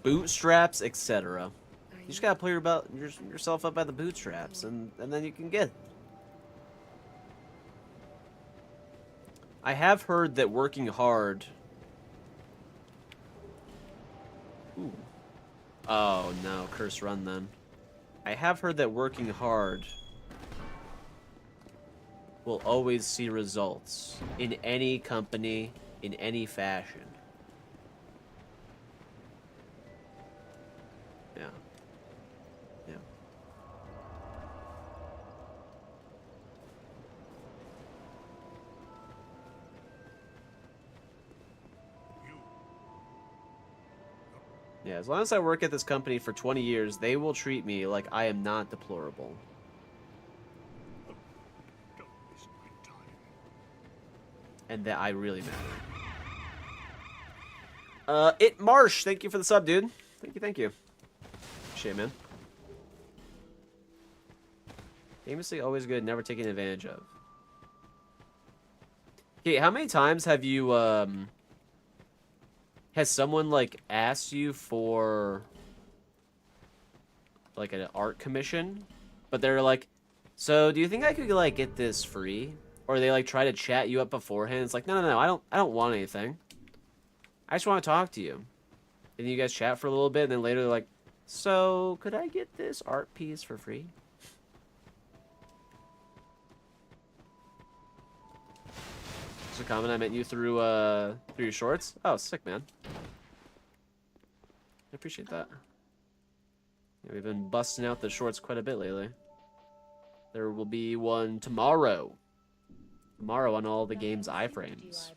Bootstraps, etc. You just gotta pull yourself up by the bootstraps, and then you can get it. I have heard that working hard... Ooh. Oh no, curse run then. I have heard that working hard will always see results in any company, in any fashion. Yeah. Yeah. Yeah, as long as I work at this company for 20 years, they will treat me like I am not deplorable. And that I really matter. Marsh, thank you for the sub, dude. Thank you. Appreciate it, man. Famously always good, never taken advantage of. Okay, how many times have you, has someone, like, asked you for, like, an art commission? But they're like, so, do you think I could, like, get this free? Or they, like, try to chat you up beforehand. It's like, no, I don't want anything. I just want to talk to you. And you guys chat for a little bit, and then later they're like, so, could I get this art piece for free? Just a comment, I met you through your shorts. Oh, sick, man. I appreciate that. Yeah, we've been busting out the shorts quite a bit lately. There will be one tomorrow. Tomorrow on all the game's iframes.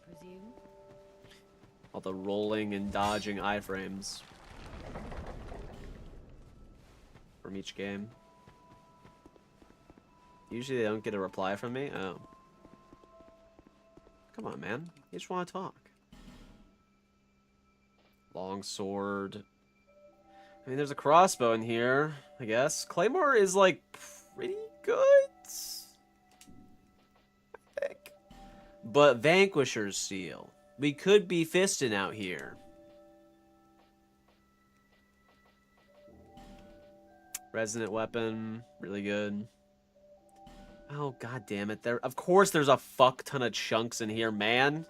All the rolling and dodging iframes. From each game. Usually they don't get a reply from me. Oh. Come on, man. You just want to talk. Long sword. I mean, there's a crossbow in here, I guess. Claymore is, like, pretty good. but Vanquisher's Seal. We could be fisting out here. Resonant Weapon, really good. Oh, god damn it. Of course there's a fuck ton of chunks in here, man.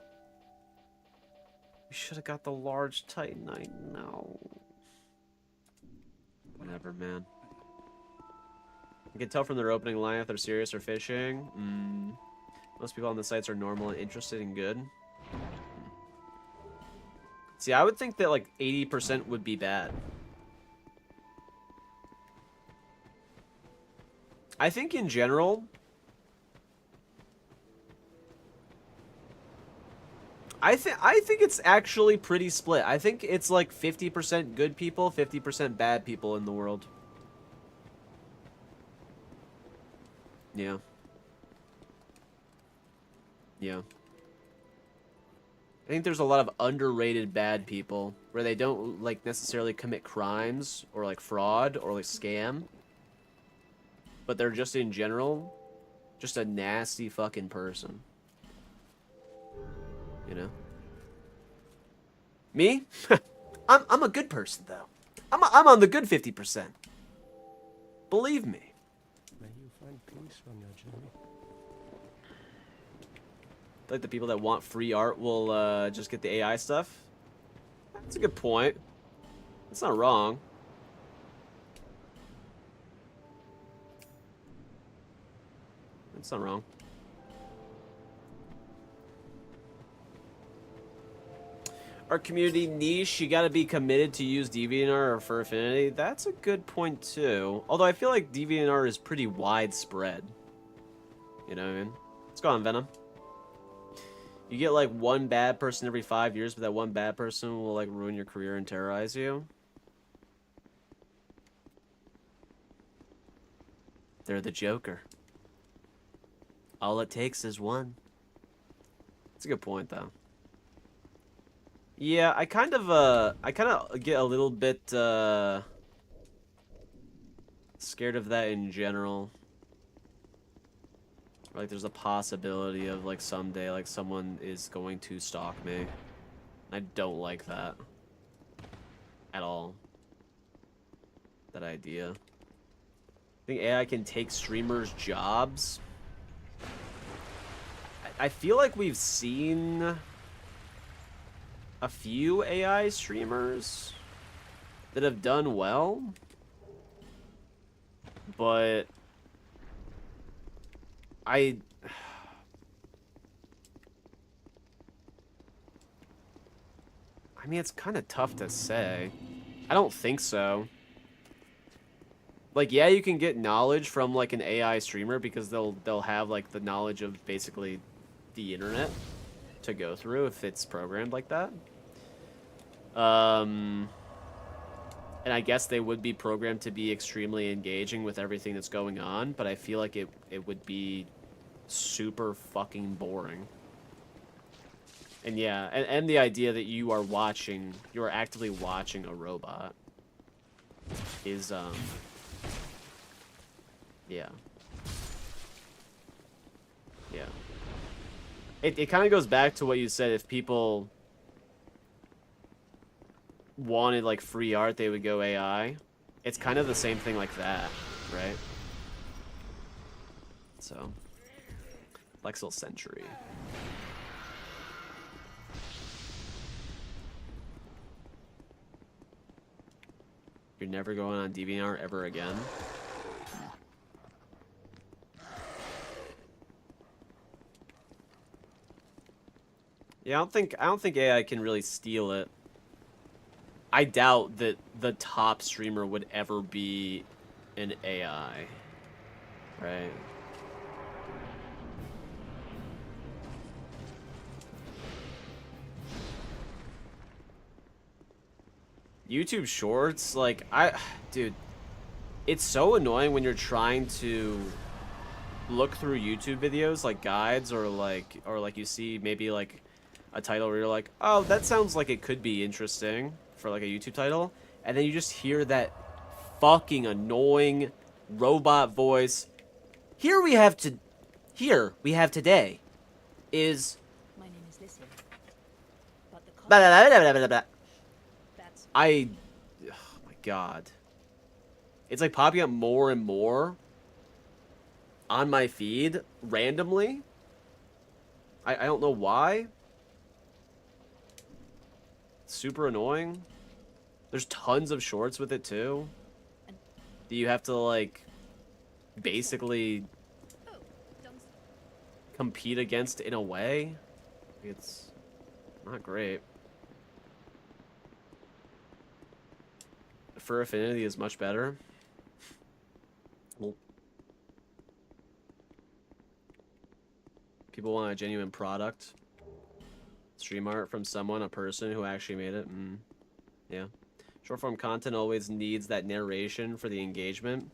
We should have got the large Titanite. No. Whatever, man. You can tell from their opening line if they're serious or fishing. Most people on the sites are normal and interested and good. See, I would think that like 80% would be bad. I think in general, I think it's actually pretty split. I think it's like 50% good people, 50% bad people in the world. Yeah. Yeah. I think there's a lot of underrated bad people where they don't like necessarily commit crimes or like fraud or like scam, but they're just in general just a nasty fucking person. You know? Me? I'm a good person though. I'm on the good 50%. Believe me. May you find peace on your journey. Like the people that want free art will just get the AI stuff. That's a good point. That's not wrong. That's not wrong. Our community niche, you gotta be committed to use DeviantArt or for Affinity. That's a good point too. Although I feel like DeviantArt is pretty widespread. You know what I mean? Let's go on, Venom. You get like one bad person every 5 years, but that one bad person will like ruin your career and terrorize you. They're the Joker. All it takes is one. That's a good point though. Yeah, I kind of get a little bit scared of that in general. Like there's a possibility of like someday like someone is going to stalk me. I don't like that at all. That idea. I think AI can take streamers' jobs. I feel like we've seen a few AI streamers that have done well, but I mean, it's kind of tough to say. I don't think so. Like, yeah, you can get knowledge from like an AI streamer because they'll have like the knowledge of basically the internet to go through if it's programmed like that. And I guess they would be programmed to be extremely engaging with everything that's going on, but I feel like it would be super fucking boring. And yeah, and the idea that you are actively watching a robot is, yeah. Yeah. It kind of goes back to what you said, if people wanted like free art, they would go AI. It's kind of the same thing like that, right? So, Lexel Century. You're never going on DeviantArt ever again. Yeah, I don't think AI can really steal it. I doubt that the top streamer would ever be an AI, right? YouTube Shorts, like, dude, it's so annoying when you're trying to look through YouTube videos, like guides, or like you see maybe like a title where you're like, oh, that sounds like it could be interesting for like a YouTube title, and then you just hear that fucking annoying robot voice. Here we have today. is My name is Lissy. But the blah, blah, blah, blah, blah, blah. that's Oh my god. It's like popping up more and more on my feed randomly. I don't know why. Super annoying. There's tons of shorts with it too. Do you have to like basically oh, done. compete against in a way? It's not great. Fur affinity is much better. Well, people want a genuine product. Stream art from someone, a person who actually made it. Yeah. Short form content always needs that narration for the engagement.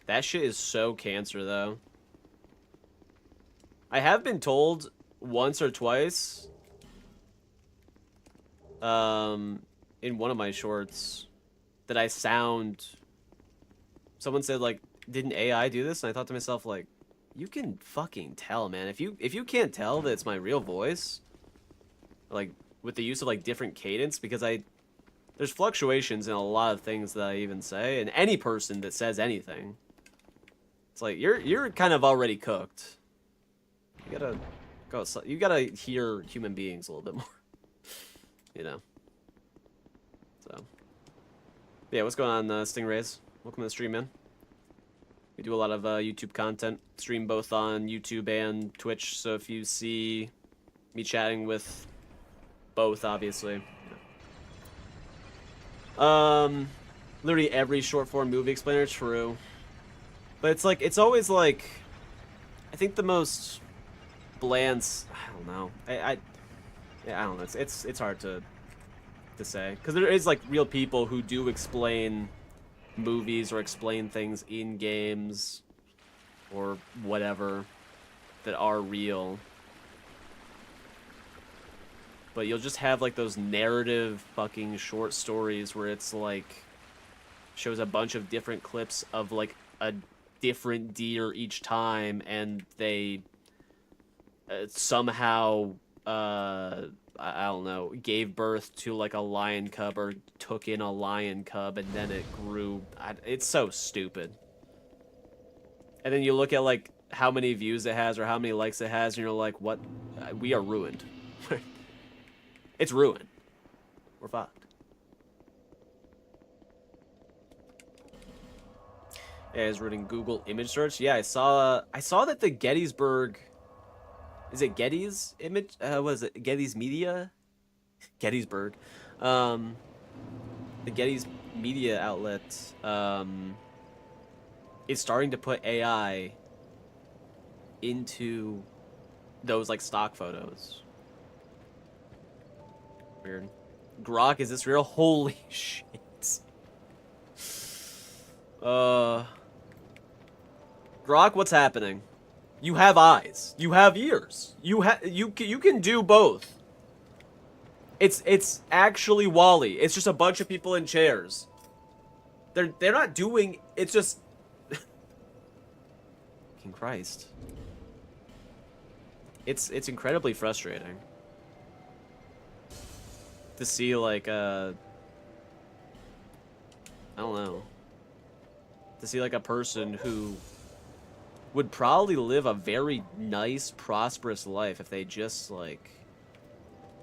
That shit is so cancer, though. I have been told once or twice, in one of my shorts, that I sound... Someone said, like, didn't AI do this? And I thought to myself, like, you can fucking tell, man. If you can't tell that it's my real voice, like, with the use of, like, different cadence, because there's fluctuations in a lot of things that I even say, and any person that says anything, it's like, you're kind of already cooked. You gotta hear human beings a little bit more. You know. So. Yeah, what's going on, Stingrays? Welcome to the stream, man. We do a lot of YouTube content. Stream both on YouTube and Twitch, so if you see me chatting with both, obviously. Literally every short form movie explainer, true. But it's like, it's always like, I think the most bland, I don't know. Yeah, I don't know. It's hard to say, because there is like real people who do explain movies or explain things in games or whatever that are real. But you'll just have like those narrative fucking short stories where it's like shows a bunch of different clips of like a different deer each time, and they somehow I don't know, gave birth to like a lion cub or took in a lion cub and then it grew. It's so stupid. And then you look at like how many views it has or how many likes it has, and you're like, what? We are ruined. It's ruined. We're fucked. Yeah, I was reading Google image search. Yeah, I saw that the Gettysburg, is it Getty's image? What is it? Getty's Media? Gettysburg. The Getty's media outlet is starting to put AI into those like stock photos. Weird. Grok, is this real? Holy shit. Grok, what's happening? You have eyes. You have ears. You can do both. It's actually Wall-E. It's just a bunch of people in chairs. They're not doing. It's just. Fucking Christ. It's incredibly frustrating to see like I don't know. To see like a person who would probably live a very nice, prosperous life if they just like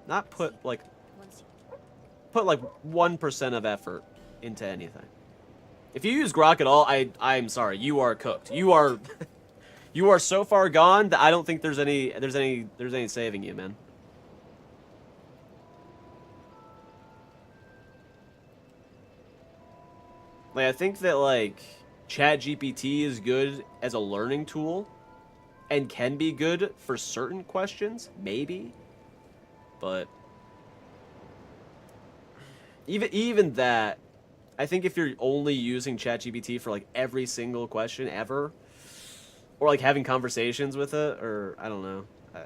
not put like 1% of effort into anything. If you use Grok at all, I'm sorry, you are cooked. You are you are so far gone that I don't think there's any saving you, man. Like I think that like ChatGPT is good as a learning tool and can be good for certain questions, maybe. But even that, I think if you're only using ChatGPT for like every single question ever, or like having conversations with it, or I don't know. I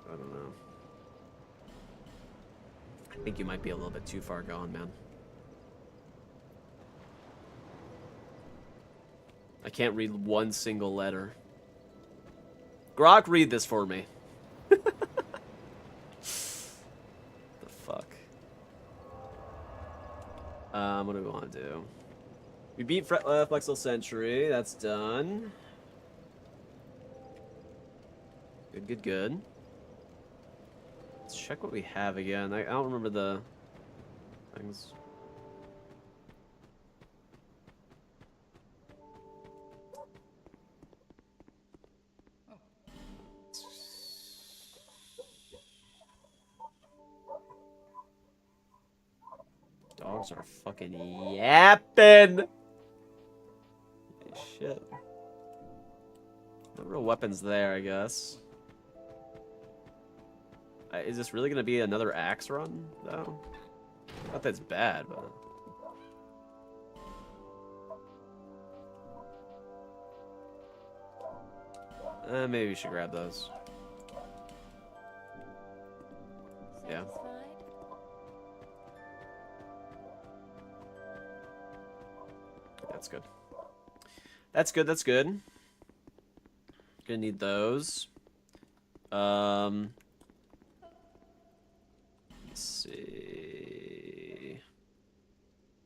don't know. I think you might be a little bit too far gone, man. I can't read one single letter. Grok, read this for me. The fuck? What do we want to do? We beat Flexel Century. That's done. Good, good, good. Let's check what we have again. I don't remember the things. Dogs are fucking yapping. Holy shit. No real weapons there, I guess. Is this really gonna be another axe run, though? Not that's bad, but... maybe we should grab those. Yeah. That's good. That's good, that's good. Gonna need those. Let's see.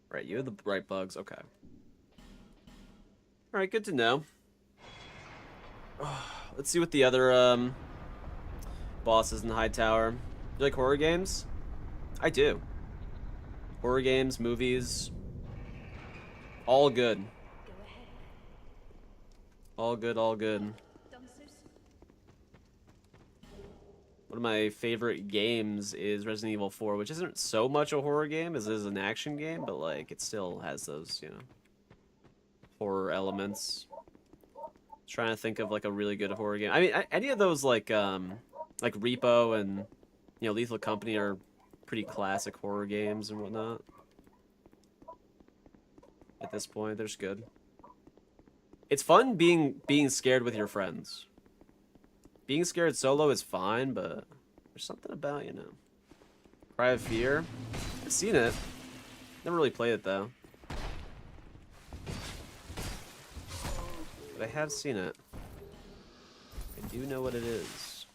Right, you have the right bugs. Okay. Alright, good to know. Let's see what the other bosses in the high tower. You like horror games? I do. Horror games, movies. All good. Go ahead. All good, all good. Dumpsters. One of my favorite games is Resident Evil 4, which isn't so much a horror game as it is an action game, but like it still has those, you know, horror elements. Trying to think of like a really good horror game. I mean, any of those like Repo and, you know, Lethal Company are pretty classic horror games and whatnot. At this point, they're just good. It's fun being scared with your friends. Being scared solo is fine, but there's something about, you know. Cry of Fear. I've seen it. Never really played it though. But I have seen it. I do know what it is.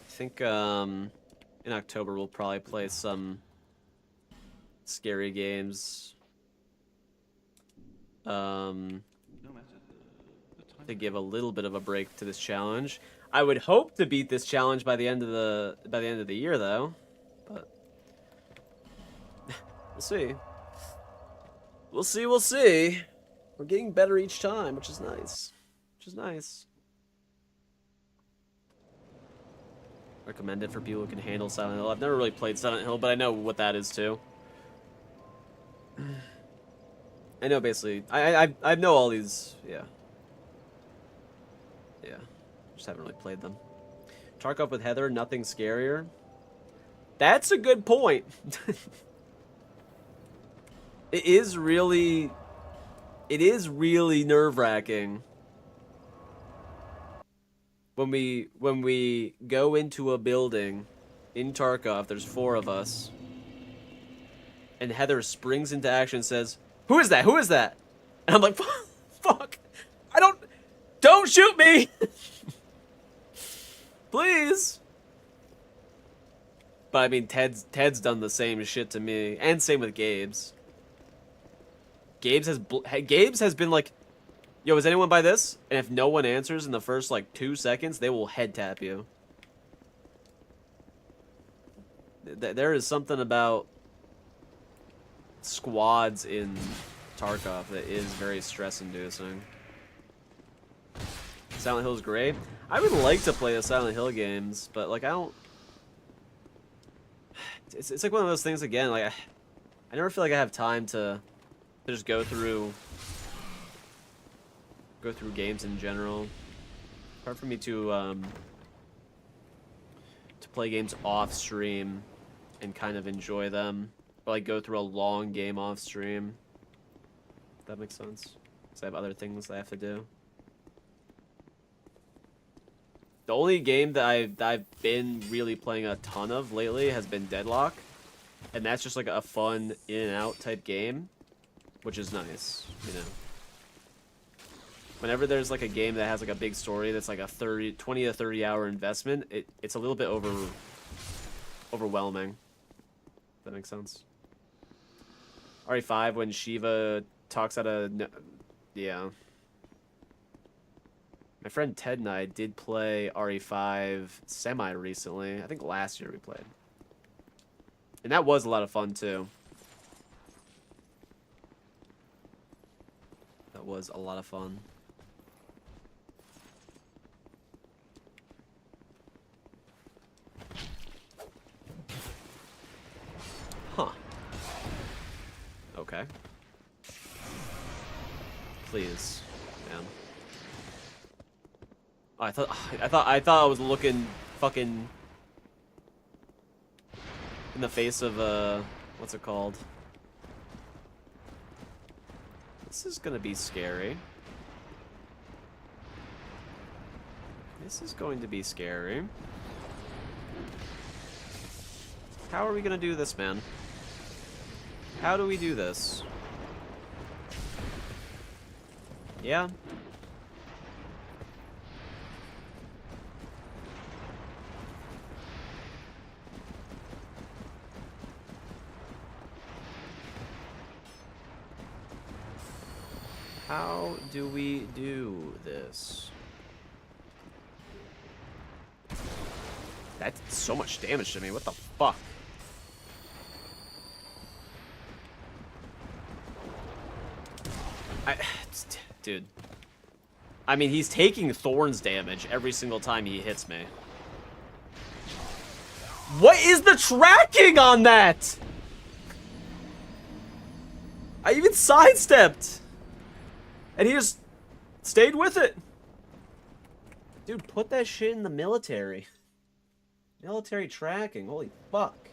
I think in October we'll probably play some scary games. To give a little bit of a break to this challenge. I would hope to beat this challenge by the end of the year though. But we'll see. We'll see, we'll see. We're getting better each time, which is nice. Which is nice. Recommend it for people who can handle Silent Hill. I've never really played Silent Hill, but I know what that is too. I know basically. I know all these. Yeah. Yeah. Just haven't really played them. Tarkov with Heather, nothing scarier. That's a good point. It is really nerve-wracking when we go into a building in Tarkov. There's 4 of us, and Heather springs into action and says, "Who is that? Who is that?" And I'm like, "Fuck! Don't shoot me, please." But I mean, Ted's done the same shit to me, and same with Gabe's. Gabe's has been like, "Yo, is anyone by this?" And if no one answers in the first like 2 seconds, they will head tap you. There is something about squads in Tarkov that is very stress-inducing. Silent Hill's great. I would like to play the Silent Hill games, but like I don't. It's like one of those things again. Like I never feel like I have time to just go through games in general. Hard for me to play games off stream and kind of enjoy them, or like go through a long game off stream. If that makes sense. Because I have other things I have to do. The only game that I've been really playing a ton of lately has been Deadlock, and that's just like a fun in and out type game. which is nice, you know. Whenever there's like a game that has like a big story that's like a 20 to 30 hour investment, it's a little bit overwhelming. If that makes sense. RE5 when Shiva talks out of... Yeah. My friend Ted and I did play RE5 semi-recently. I think last year we played. And that was a lot of fun, too. That was a lot of fun. Huh. Okay. Please, man. Oh, I thought I was looking fucking in the face of what's it called? This is gonna be scary. This is going to be scary. How are we gonna do this, man? How do we do this? Yeah. How do we do this? That did so much damage to me. What the fuck? Dude. I mean, he's taking Thorns damage every single time he hits me. What is the tracking on that? I even sidestepped. And he just stayed with it. Dude, put that shit in the military. Military tracking, holy fuck.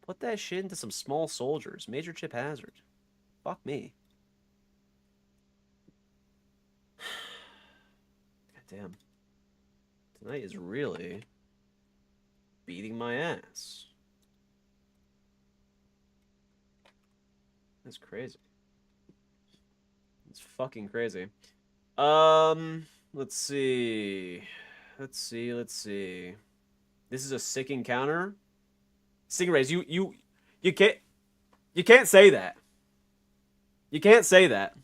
Put that shit into some small soldiers. Major chip hazard. Fuck me. God damn. Tonight is really beating my ass. That's crazy. It's fucking crazy. Let's see. Let's see. This is a sick encounter. Stingrays, you can't say that. You can't say that.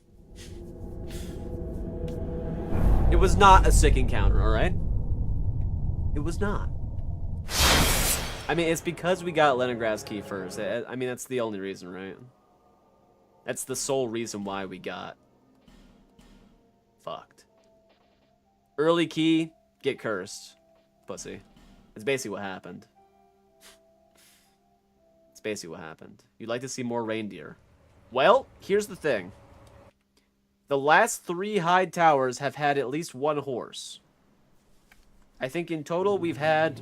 It was not a sick encounter, alright? It was not. I mean, it's because we got Leningrad's key first. I mean, that's the only reason, right? That's the sole reason why we got fucked. Early key, get cursed. Pussy. It's basically what happened. It's basically what happened. You'd like to see more reindeer. Well, here's the thing. The last 3 high towers have had at least 1 horse. I think in total we've had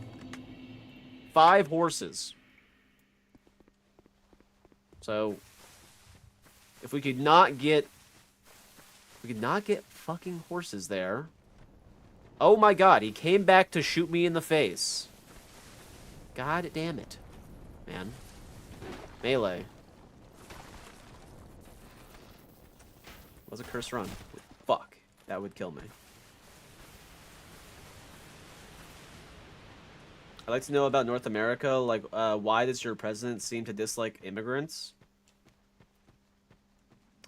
5 horses. So, if we could not get fucking horses there. Oh my god, he came back to shoot me in the face. God damn it. Man. Melee. Was a curse run. Fuck. That would kill me. I'd like to know about North America. Like, why does your president seem to dislike immigrants?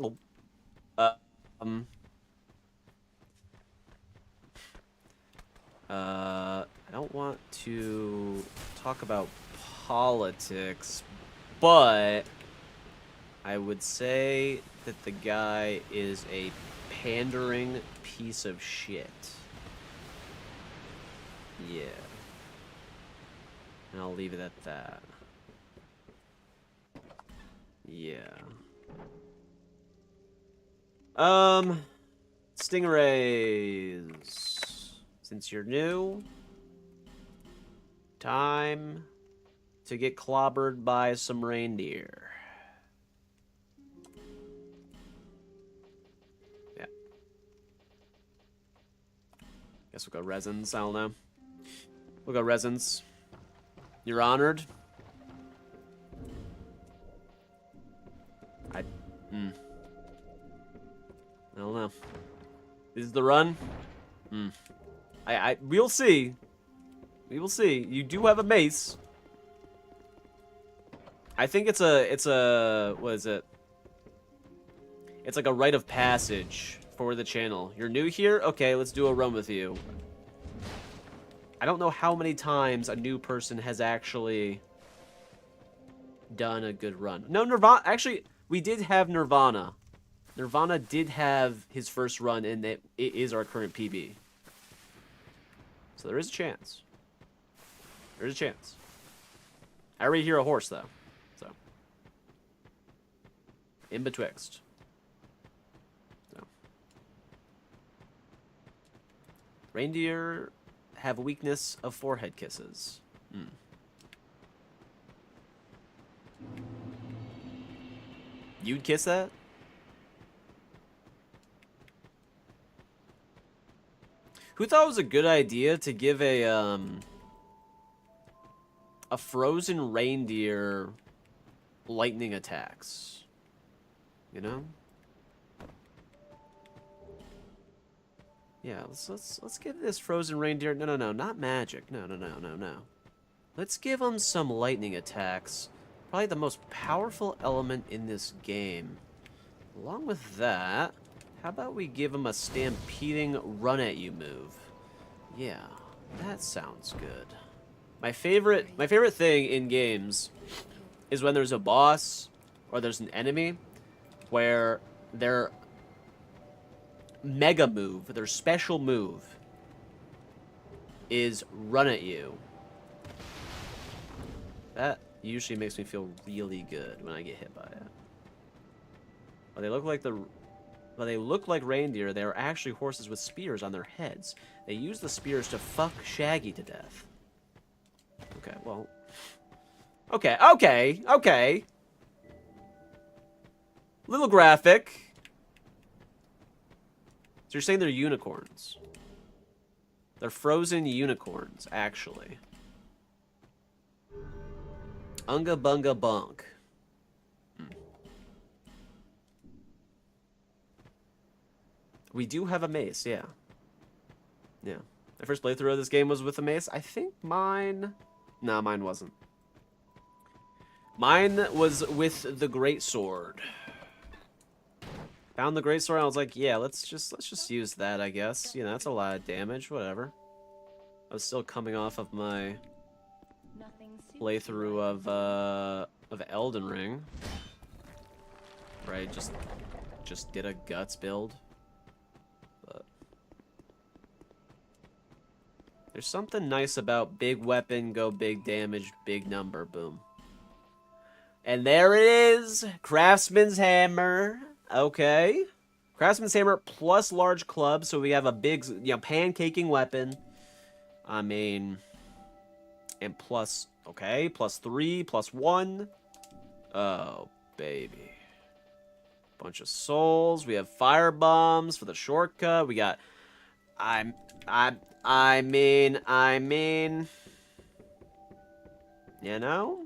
Oh. I don't want to talk about politics, but I would say that the guy is a pandering piece of shit. Yeah. And I'll leave it at that. Yeah. Stingrays. Since you're new, time to get clobbered by some reindeer. Yeah. Guess we'll go resins. I don't know. We'll go resins. You're honored. I don't know. This is the run? We'll see. We will see. You do have a mace. I think it's a, what is it? It's like a rite of passage for the channel. You're new here? Okay, let's do a run with you. I don't know how many times a new person has actually done a good run. No, Nirvana, actually, we did have Nirvana. Nirvana did have his first run, and it is our current PB. So there is a chance. There's a chance. I already hear a horse, though. So. In betwixt. So. Reindeer have a weakness of forehead kisses. You'd kiss that? Who thought it was a good idea to give a frozen reindeer lightning attacks? You know? Yeah, let's give this frozen reindeer. No, not magic. No. Let's give him some lightning attacks. Probably the most powerful element in this game. Along with that, how about we give him a stampeding run-at-you move? Yeah, that sounds good. My favorite thing in games is when there's a boss or there's an enemy where their mega move, their special move, is run at you. That usually makes me feel really good when I get hit by it. But they look like reindeer. They are actually horses with spears on their heads. They use the spears to fuck Shaggy to death. Okay, well. Okay. Little graphic. So you're saying they're unicorns. They're frozen unicorns, actually. Unga bunga bunk. We do have a mace, yeah. Yeah. My first playthrough of this game was with a mace. I think mine... No, mine wasn't. Mine was with the greatsword. Found the greatsword, and I was like, yeah, let's just use that, I guess. You know, that's a lot of damage, whatever. I was still coming off of my playthrough of Elden Ring. Right, just did a guts build. But there's something nice about big weapon, go big damage, big number, boom. And there it is, Craftsman's Hammer. Okay. Craftsman's Hammer plus large club, so we have a big, you know, pancaking weapon. I mean, and plus, okay, plus 3, plus 1. Oh, baby. Bunch of souls. We have fire bombs for the shortcut. We got, I mean, you know?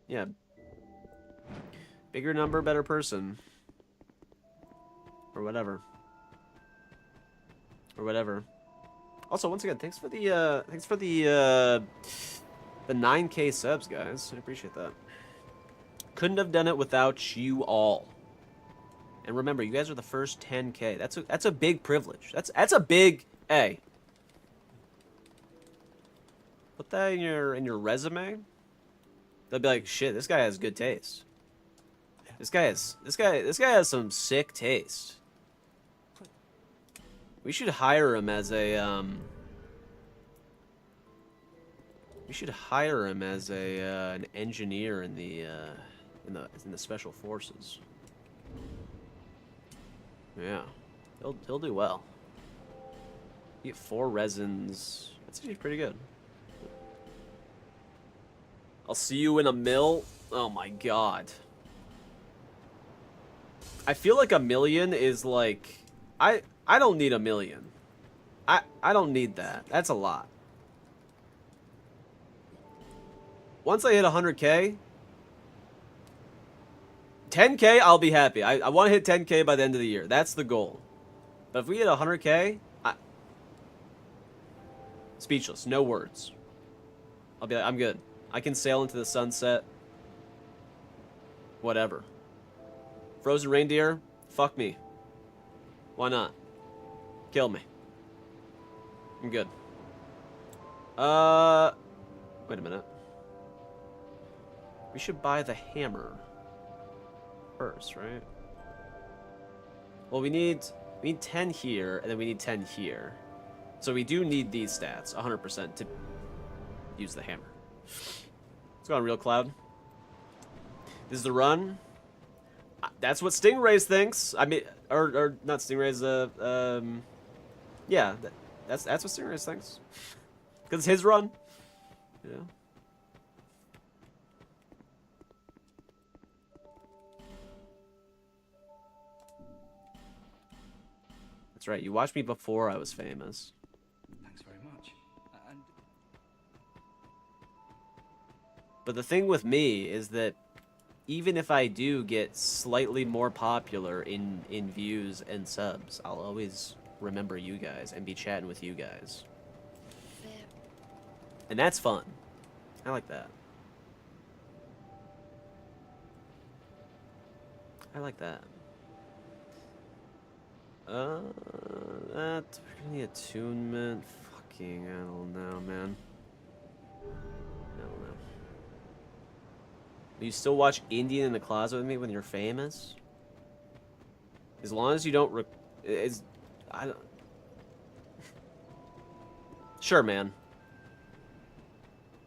Yeah. Bigger number, better person. Or whatever. Or whatever. Also, once again, thanks for the 9K subs, guys. I appreciate that. Couldn't have done it without you all. And remember, you guys are the first 10K. That's a big privilege. That's a big A. Put that in your resume. They'll be like, shit, this guy has good taste. This guy has some sick taste. We should hire him as a an engineer in the special forces. Yeah, he'll do well. You get 4 resins. That's actually pretty good. I'll see you in a mill. Oh my god. I feel like 1 million is like I don't need 1 million. I don't need that. That's a lot. Once I hit 100K, 10K, I'll be happy. I want to hit 10K by the end of the year. That's the goal. But if we hit 100K, speechless. No words. I'll be like, I'm good. I can sail into the sunset. Whatever. Frozen reindeer? Fuck me. Why not? Kill me. I'm good. Wait a minute. We should buy the hammer first, right? Well, we need 10 here, and then we need 10 here. So we do need these stats, 100%, to use the hammer. Let's go on Real Cloud. This is the run. That's what Stingrays thinks. I mean, or not Stingrays. Yeah, that's what Stingrays thinks. Because it's his run. Yeah. That's right. You watched me before I was famous. Thanks very much. And But the thing with me is that even if I do get slightly more popular in views and subs, I'll always remember you guys and be chatting with you guys. There. And that's fun. I like that. I like that. That we're gonna need attunement. Fucking, I don't know, man. I don't know. You still watch Indian in the Closet with me when you're famous? As long as you don't I don't. Sure, man.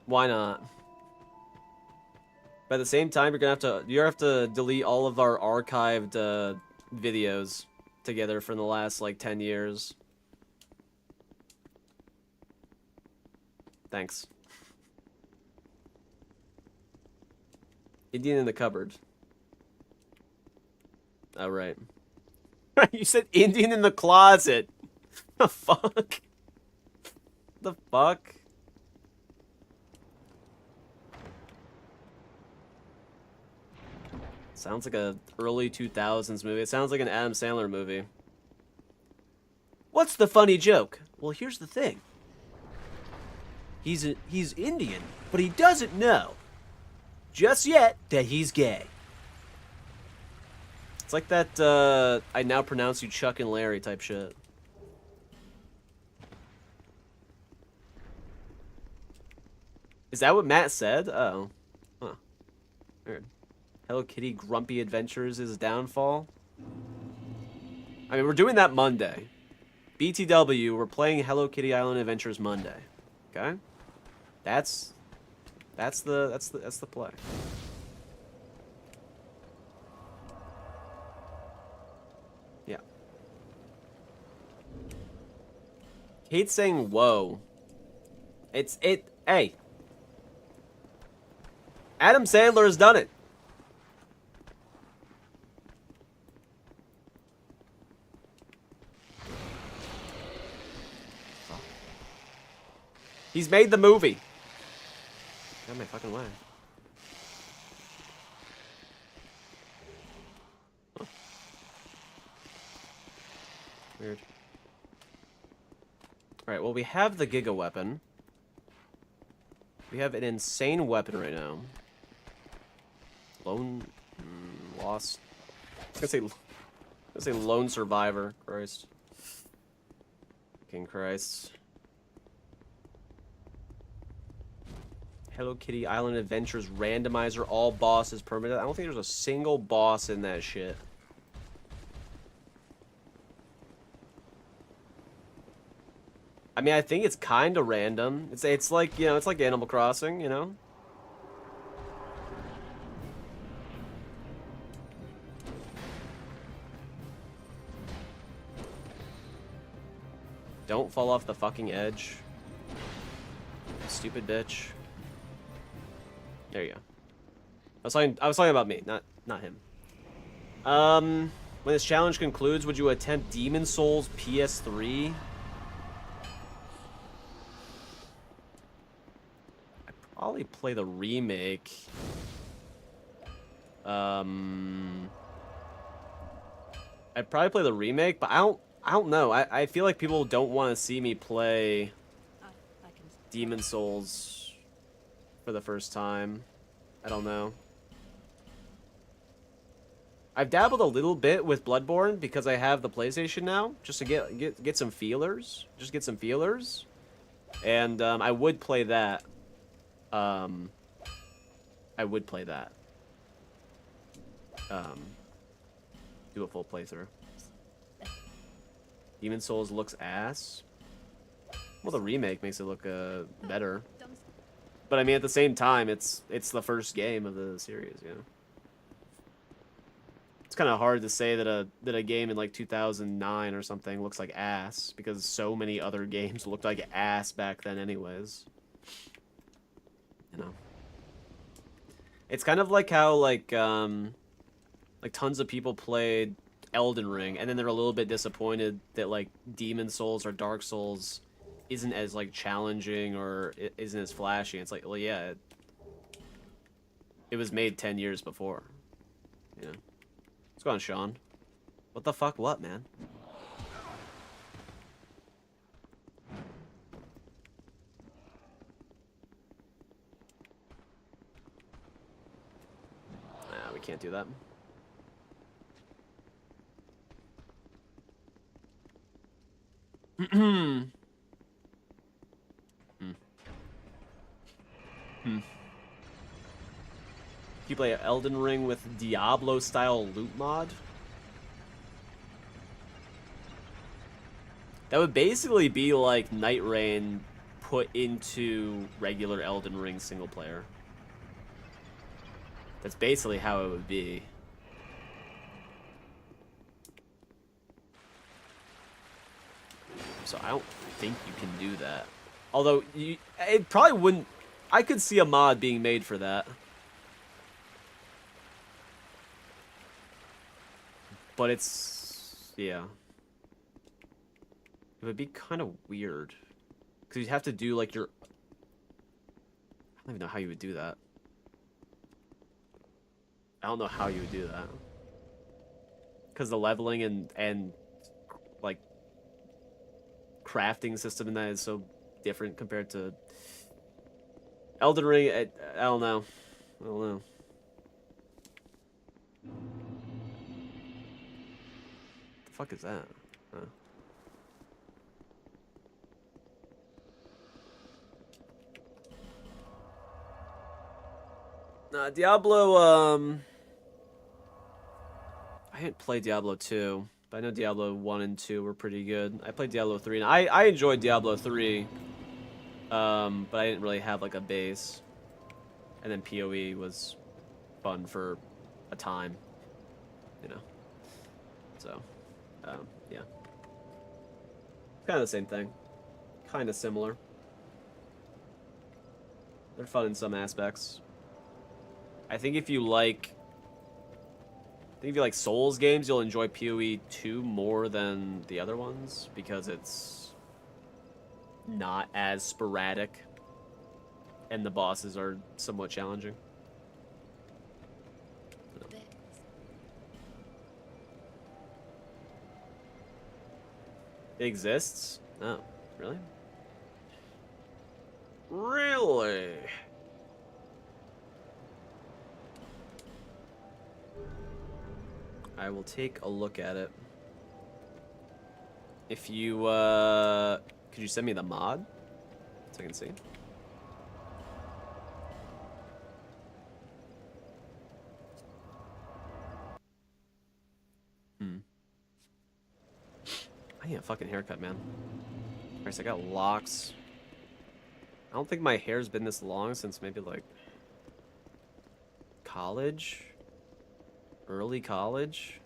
Why not? But at the same time, you're gonna have to delete all of our archived videos together from the last like 10 years. Thanks. Indian in the cupboard. Oh, right. You said Indian in the closet. The fuck? The fuck? Sounds like a early 2000s movie. It sounds like an Adam Sandler movie. What's the funny joke? Well, here's the thing. He's Indian, but he doesn't know just yet that he's gay. It's like that I now pronounce you Chuck and Larry type shit. Is that what Matt said? Oh. Huh. Weird. Hello Kitty Grumpy Adventures is downfall. I mean, we're doing that Monday. BTW, we're playing Hello Kitty Island Adventures Monday. Okay? That's the play. Yeah. Kate's saying whoa. Hey. Adam Sandler has done it. He's made the movie. Get out of my fucking way. Huh. Weird. Alright, well, we have the Giga weapon. We have an insane weapon right now. Lost. I was gonna say lone survivor. Christ. Fucking Christ. Hello Kitty Island Adventures Randomizer, all bosses permanent. I don't think there's a single boss in that shit. I mean, I think it's kind of random. It's like, you know, it's like Animal Crossing, you know? Don't fall off the fucking edge. Stupid bitch. There you go. I was talking about me, not him. When this challenge concludes, would you attempt Demon Souls PS3? I'd probably play the remake. I'd probably play the remake, but I don't know. I feel like people don't want to see me play I can. Demon Souls for the first time. I don't know. I've dabbled a little bit with Bloodborne because I have the PlayStation now, just to get some feelers. Just get some feelers. And I would play that. I would play that. Do a full playthrough. Demon Souls looks ass. Well, the remake makes it look better. But I mean, at the same time, it's the first game of the series, you know. It's kind of hard to say that a game in like 2009 or something looks like ass because so many other games looked like ass back then, anyways. You know. It's kind of like how like tons of people played Elden Ring and then they're a little bit disappointed that like Demon Souls or Dark Souls isn't as like challenging or isn't as flashy. It's like, well, yeah, it was made 10 years before. You know. What's going on, Sean? What the fuck? What, man? Nah, we can't do that. You play Elden Ring with Diablo-style loot mod? That would basically be like Night Rain put into regular Elden Ring single player. That's basically how it would be. So I don't think you can do that. Although, it probably wouldn't... I could see a mod being made for that. But it's... yeah. It would be kind of weird. Because you'd have to do, like, your... I don't even know how you would do that. I don't know how you would do that. Because the leveling and like, crafting system in that is so different compared to... Elden Ring, I don't know. I don't know. The fuck is that? Huh. Nah, Diablo, I didn't play Diablo 2, but I know Diablo 1 and 2 were pretty good. I played Diablo 3, and I enjoyed Diablo 3, but I didn't really have, like, a base. And then PoE was fun for a time, you know. So, yeah. Kind of the same thing. Kind of similar. They're fun in some aspects. I think if you like Souls games, you'll enjoy PoE 2 more than the other ones because it's not as sporadic and the bosses are somewhat challenging. It exists? Oh, really? Really? I will take a look at it. If you, could you send me the mod? So I can see. I need a fucking haircut, man. Christ, I got locks. I don't think my hair's been this long since maybe, like, college? Early college?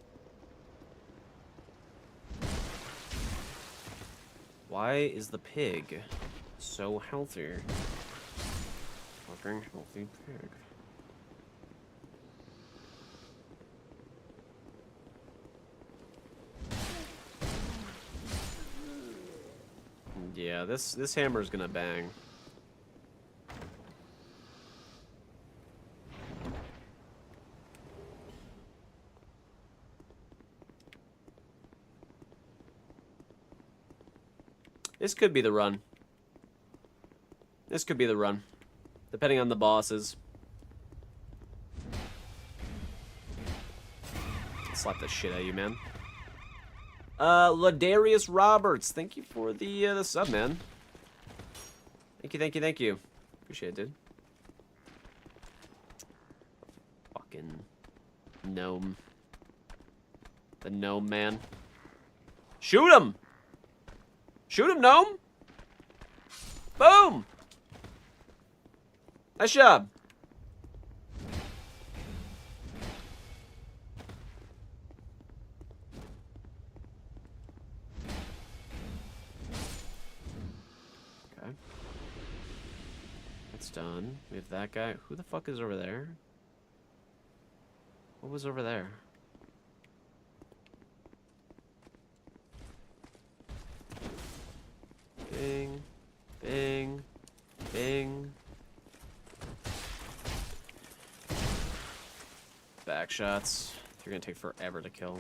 Why is the pig so healthy? Fucking healthy pig. Yeah, this hammer's gonna bang. This could be the run. This could be the run. Depending on the bosses. Slap the shit out of you, man. Ladarius Roberts, thank you for the sub, man. Thank you, thank you, thank you. Appreciate it, dude. Fucking gnome. The gnome man. Shoot him! Shoot him, gnome! Boom! Nice job. Okay. That's done. We have that guy. Who the fuck is over there? What was over there? Bing. Bing. Bing. Back shots. They're gonna take forever to kill.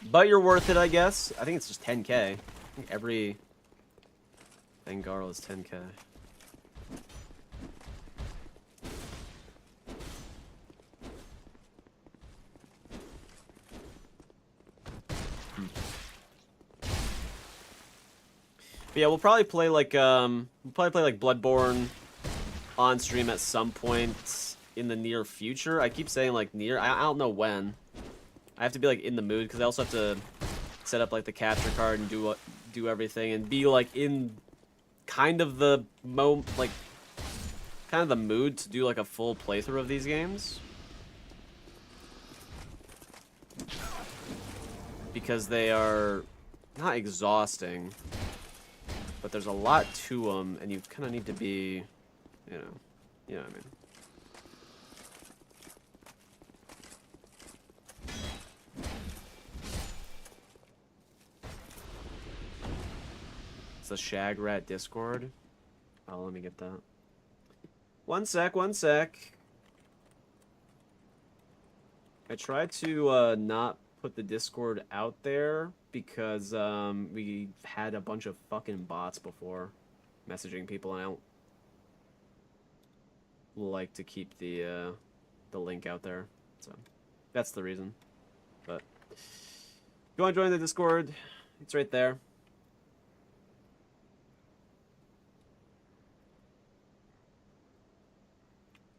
But you're worth it, I guess. I think it's just 10k. I think every Bengal is 10k. But yeah, we'll probably play like Bloodborne on stream at some point in the near future. I keep saying like near. I don't know when. I have to be like in the mood because I also have to set up like the capture card and do everything and be like in kind of the mood to do like a full playthrough of these games. Because they are not exhausting. But there's a lot to them, and you kind of need to be, you know what I mean. It's the Shag Rat Discord. Oh, let me get that. One sec, one sec. I tried to not put the Discord out there because we had a bunch of fucking bots before messaging people, and I don't like to keep the link out there, so that's the reason. But if you want to join the Discord, it's right there.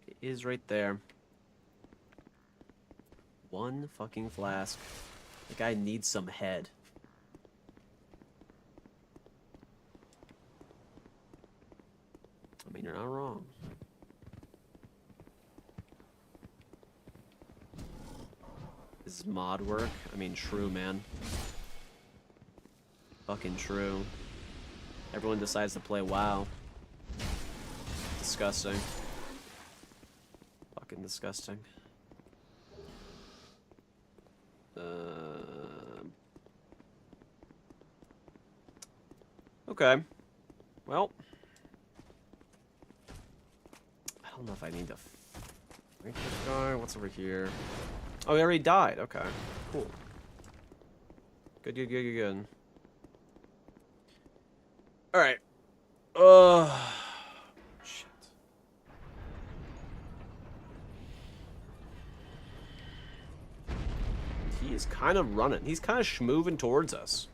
It is right there. One fucking flask. The guy needs some head. I mean, you're not wrong. This is mod work. I mean, true, man. Fucking true. Everyone decides to play WoW. Disgusting. Fucking disgusting. Okay. Well. I don't know if I need to fight this guy. What's over here? Oh, he already died. Okay. Cool. Good, good, good, good, good. Alright. Shit. He is kind of running. He's kind of schmoving towards us.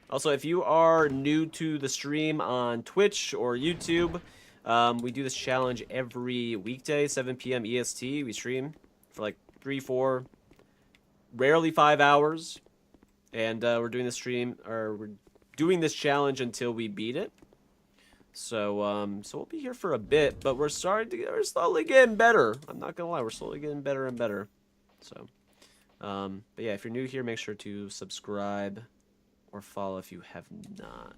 Also, if you are new to the stream on Twitch or YouTube, we do this challenge every weekday, 7 p.m. EST. We stream for like 3, 4, rarely 5 hours, and we're doing this challenge until we beat it. So, so we'll be here for a bit, but we're slowly getting better. I'm not gonna lie, we're slowly getting better and better. So, but yeah, if you're new here, make sure to subscribe or follow if you have not.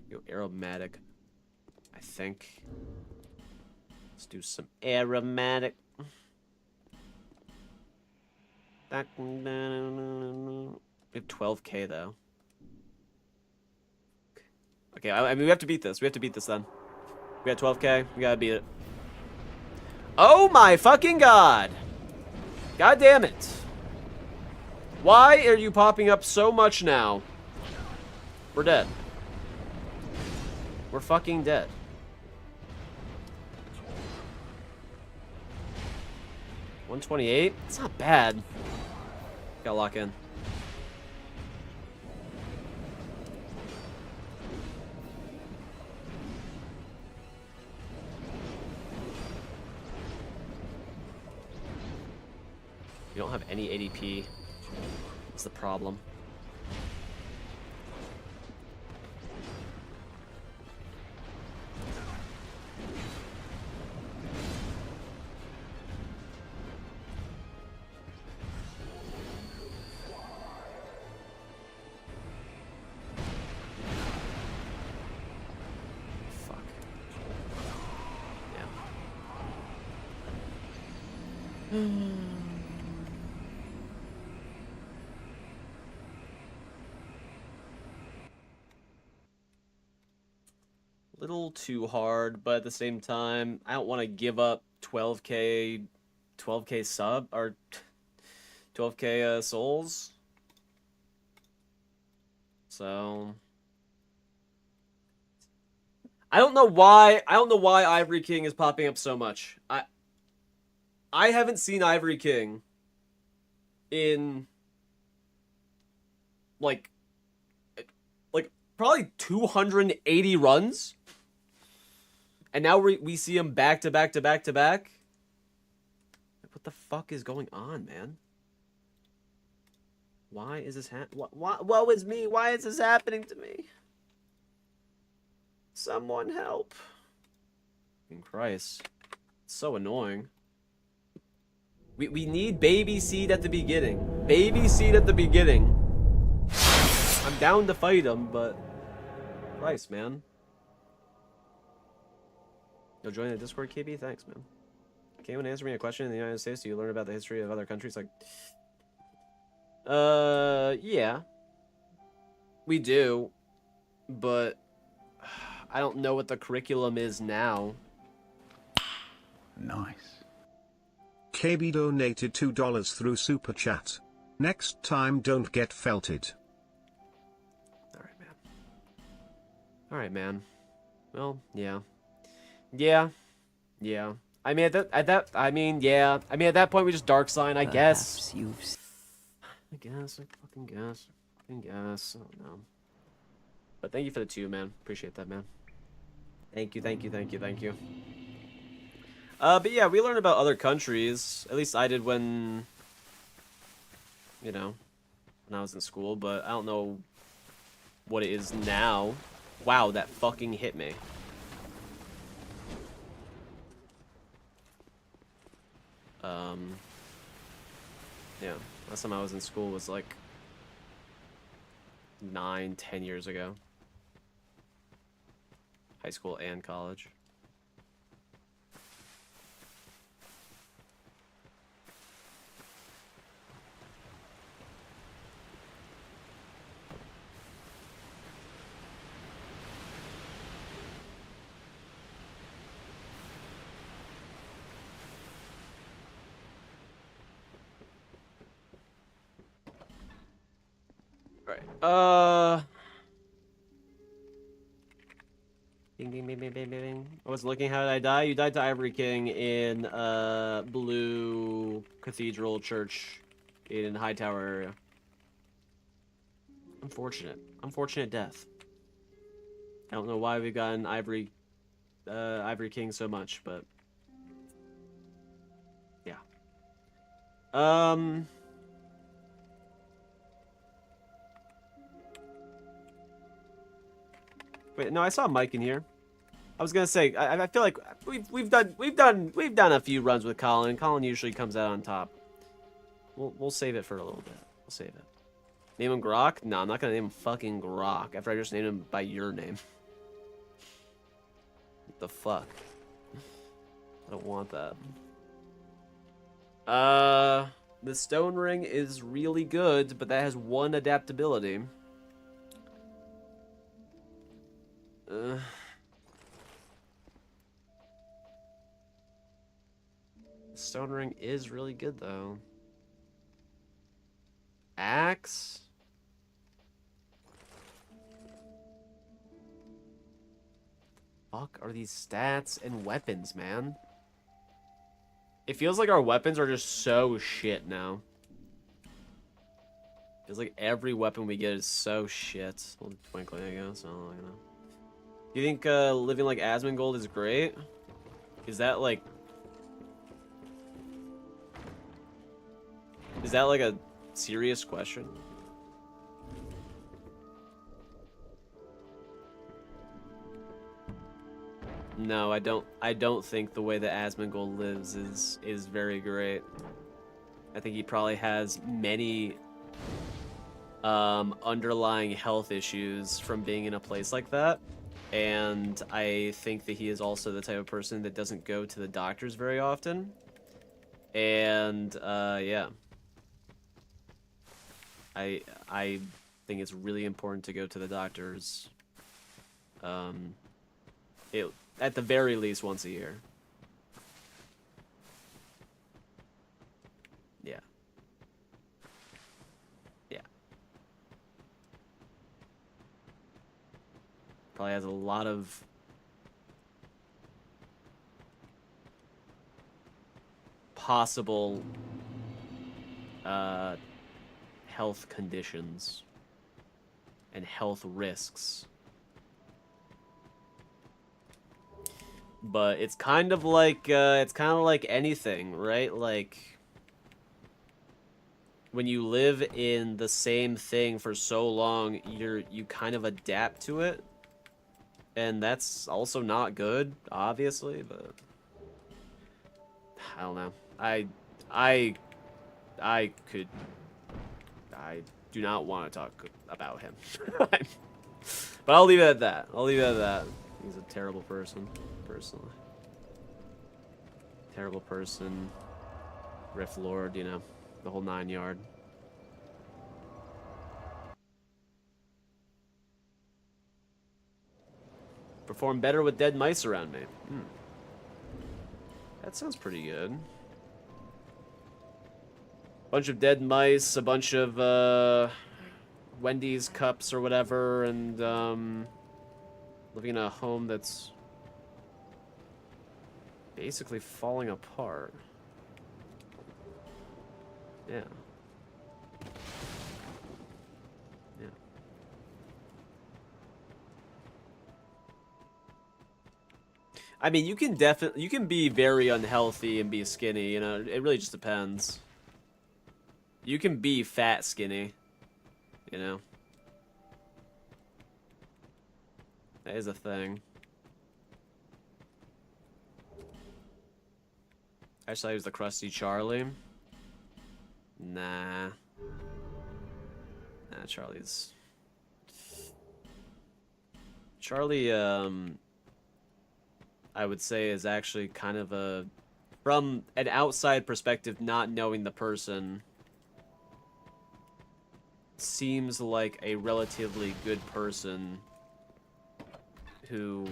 Yo, aromatic. I think. Let's do some aromatic. Back. We have 12k though. Okay, I mean we have to beat this. We have to beat this then. We got 12k. We gotta beat it. Oh my fucking god! God damn it! Why are you popping up so much now? We're dead. We're fucking dead. $128? It's not bad. Gotta lock in. You don't have any ADP. That's the problem. Fuck. Yeah. Little too hard, but at the same time, I don't want to give up 12k sub or 12k souls. So I don't know why Ivory King is popping up so much. I haven't seen Ivory King in like probably 280 runs. And now we see him back to back to back to back. What the fuck is going on, man? Why is this woe is me? Why is this happening to me? Someone help. Fucking Christ. It's so annoying. We need baby seed at the beginning. Baby seed at the beginning. I'm down to fight him, but Christ, man. You'll join the Discord, KB? Thanks, man. Can anyone answer me a question in the United States? Do you learn about the history of other countries? Like, yeah. We do. But I don't know what the curriculum is now. Nice. KB donated $2 through Super Chat. Next time don't get felted. Alright, man. Alright, man. Well, yeah. Yeah. Yeah. I mean, at that point we just dark sign, I guess. I guess. I fucking guess. I don't know. But thank you for the 2, man. Appreciate that, man. Thank you. But yeah, we learned about other countries. At least I did when I was in school, but I don't know what it is now. Wow, that fucking hit me. Yeah, last time I was in school was like 9, 10 years ago. High school and college. Bing, bing, bing, bing, bing, bing. I was looking, how did I die? You died to Ivory King in Blue Cathedral Church in Hightower area. Unfortunate death. I don't know why we've gotten Ivory King so much, but yeah. Wait, no, I saw Mike in here. I was gonna say, I feel like we've done a few runs with Colin. Colin usually comes out on top. We'll save it for a little bit. We'll save it. Name him Grok? No, I'm not gonna name him fucking Grok after I just named him by your name. What the fuck? I don't want that. The stone ring is really good, but that has one adaptability. The stone ring is really good, though. Axe? Fuck are these stats and weapons, man? It feels like our weapons are just so shit now. Feels like every weapon we get is so shit. Well, twinkling, I guess. I don't know. Do you think living like Asmongold is great? Is that like... Is that like a serious question? No, I don't think the way that Asmongold lives is very great. I think he probably has many underlying health issues from being in a place like that. And I think that he is also the type of person that doesn't go to the doctors very often. And yeah. I think it's really important to go to the doctors. At the very least once a year. Yeah. Yeah. Probably has a lot of possible health conditions and health risks. But it's kind of like anything, right? Like when you live in the same thing for so long, you kind of adapt to it. And that's also not good, obviously, but I don't know. I do not want to talk about him. But I'll leave it at that. He's a terrible person, personally. Terrible person. Rift Lord, you know, the whole 9 yard. Perform better with dead mice around me. That sounds pretty good. Bunch of dead mice, a bunch of Wendy's cups or whatever, and living in a home that's basically falling apart. Yeah. Yeah. I mean, you can be very unhealthy and be skinny, you know, it really just depends. You can be fat skinny, you know. That is a thing. Actually, I was the Krusty Charlie. Nah. Nah, Charlie, I would say is actually kind of a, from an outside perspective, not knowing the person, seems like a relatively good person who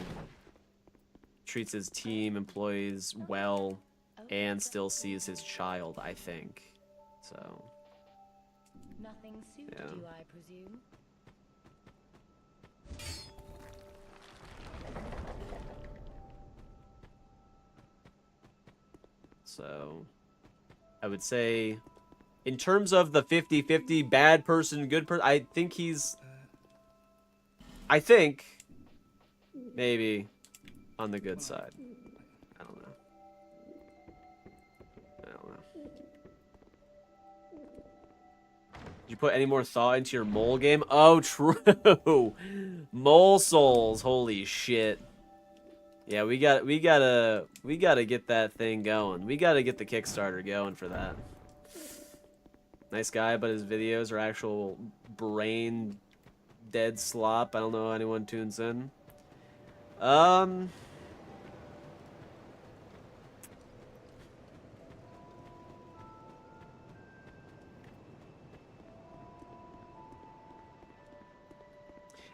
treats his team, employees well, and still sees his child, I think. So, Nothing suited yeah. you, I presume. So, I would say, in terms of the 50-50 bad person, good person, I think he's, maybe on the good side. I don't know. Did you put any more thought into your mole game? Oh, true. Mole souls. Holy shit. Yeah, we gotta get that thing going. We gotta get the Kickstarter going for that. Nice guy, but his videos are actual brain dead slop. I don't know how anyone tunes in.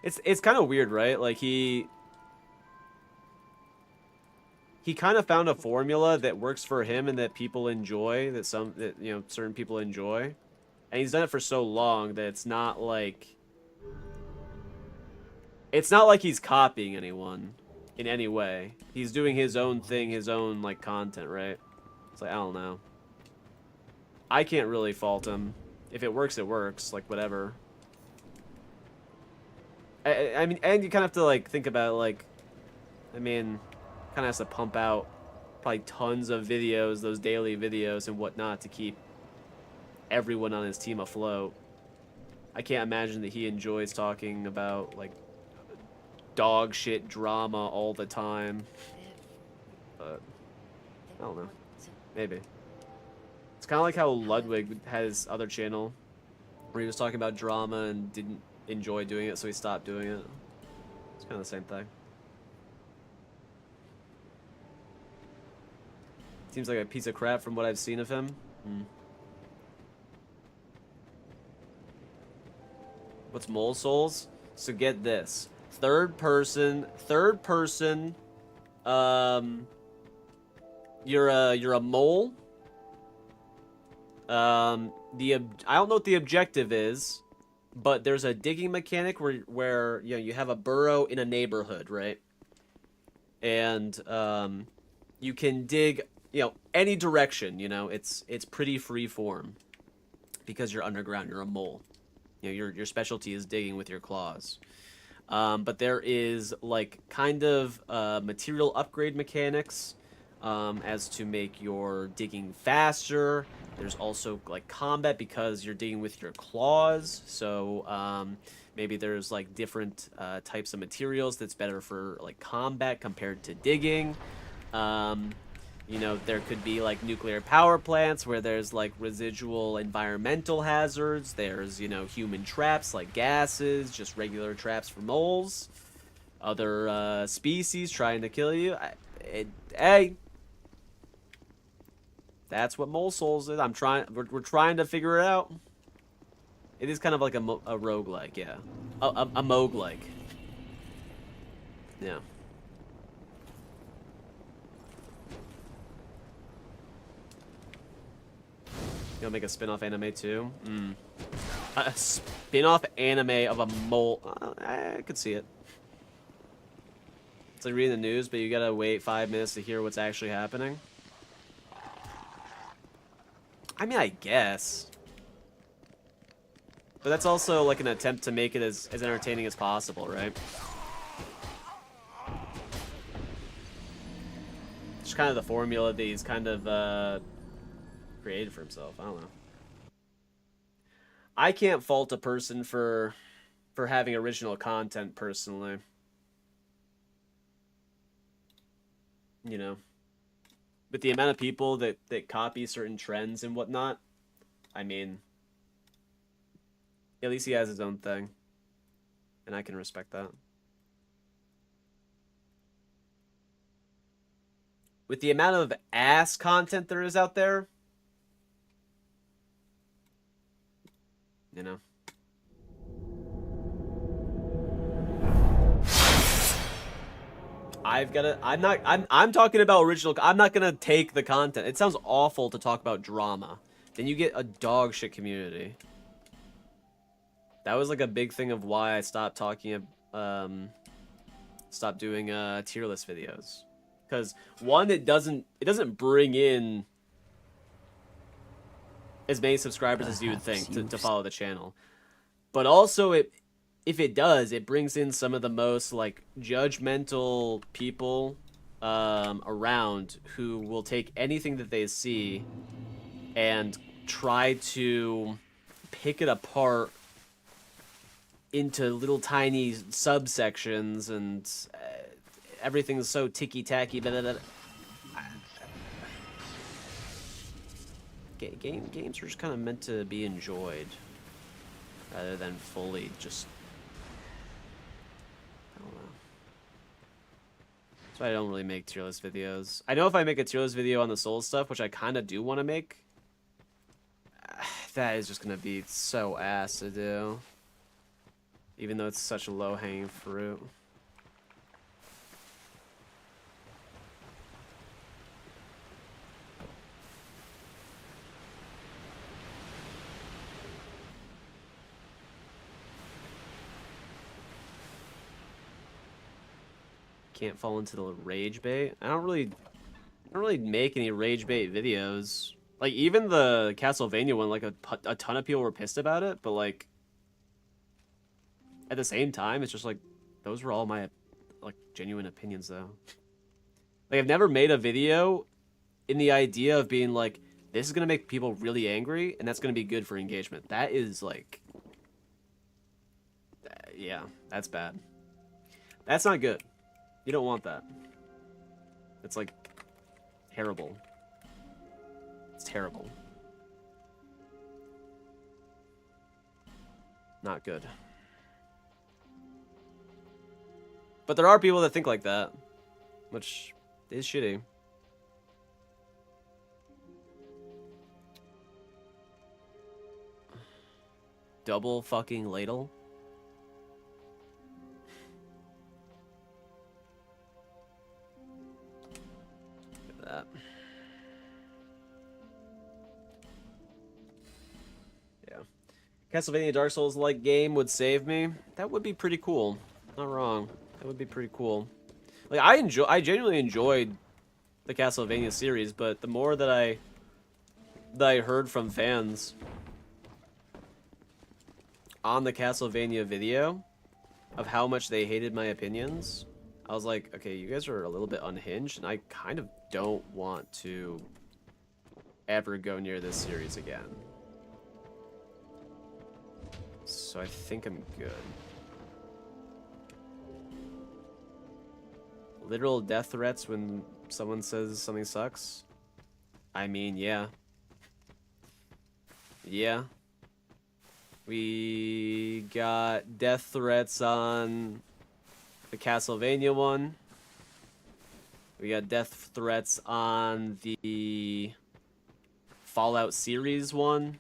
It's kind of weird, right? Like he kind of found a formula that works for him and that people enjoy, that you know, certain people enjoy. And he's done it for so long that it's not like he's copying anyone in any way. He's doing his own thing, his own like content, right? It's like, I don't know. I can't really fault him. If it works, it works. Like, whatever. I mean, and you kind of have to like think about it, like, I mean, kind of has to pump out probably tons of videos, those daily videos and whatnot, to keep everyone on his team afloat. I can't imagine that he enjoys talking about like dog shit drama all the time. But I don't know. Maybe. It's kind of like how Ludwig had his other channel where he was talking about drama and didn't enjoy doing it, so he stopped doing it. It's kind of the same thing. Seems like a piece of crap from what I've seen of him. What's Mole Souls? So get this. Third person, you're a mole. I don't know what the objective is, but there's a digging mechanic where you know, you have a burrow in a neighborhood, right? And you can dig, you know, any direction, you know. It's pretty free form because you're underground, you're a mole. You know, your specialty is digging with your claws. But there is like kind of material upgrade mechanics as to make your digging faster. There's also like combat because you're digging with your claws. So maybe there's like different types of materials that's better for like combat compared to digging. You know, there could be like nuclear power plants where there's like residual environmental hazards. There's, you know, human traps like gases, just regular traps for moles. Other species trying to kill you. Hey, that's what Mole Souls is. We're trying to figure it out. It is kind of like a roguelike, yeah. A moguelike. Yeah. You'll make a spin-off anime too? A spin-off anime of a mole. I could see it. It's like reading the news, but you gotta wait 5 minutes to hear what's actually happening. I mean, I guess. But that's also like an attempt to make it as entertaining as possible, right? It's kind of the formula that he's kind of created for himself. I don't know. I can't fault a person for having original content personally. You know, with the amount of people that copy certain trends and whatnot, I mean, at least he has his own thing, and I can respect that. With the amount of ass content there is out there, you know. I'm talking about original. I'm not gonna take the content. It sounds awful to talk about drama. Then you get a dog shit community. That was like a big thing of why I stopped talking, stopped doing tier list videos. Because one, it doesn't bring in as many subscribers as you would think to follow the channel. But also, if it does, it brings in some of the most like judgmental people around, who will take anything that they see and try to pick it apart into little tiny subsections, and everything's so ticky-tacky. Games are just kind of meant to be enjoyed rather than fully just, I don't know. That's why I don't really make tier list videos. I know if I make a tier list video on the Soul stuff, which I kind of do want to make, that is just going to be so ass to do. Even though it's such a low-hanging fruit. Can't fall into the rage bait. I don't really make any rage bait videos. Like, even the Castlevania one, like, a ton of people were pissed about it, but, like, at the same time, it's just, like, those were all my, like, genuine opinions, though. Like, I've never made a video in the idea of being, like, this is gonna make people really angry, and that's gonna be good for engagement. That is, like... yeah, that's bad. That's not good. You don't want that. It's, like, terrible. It's terrible. Not good. But there are people that think like that, which is shitty. Double fucking ladle? Look at that. Yeah. Castlevania Dark Souls-like game would save me. That would be pretty cool. Not wrong. That would be pretty cool. Like, I genuinely enjoyed the Castlevania series, but the more that I heard from fans on the Castlevania video of how much they hated my opinions, I was like, okay, you guys are a little bit unhinged, and I kind of don't want to ever go near this series again. So I think I'm good. Literal death threats when someone says something sucks? I mean, yeah. Yeah. We got death threats on the Castlevania one. We got death threats on the Fallout series one.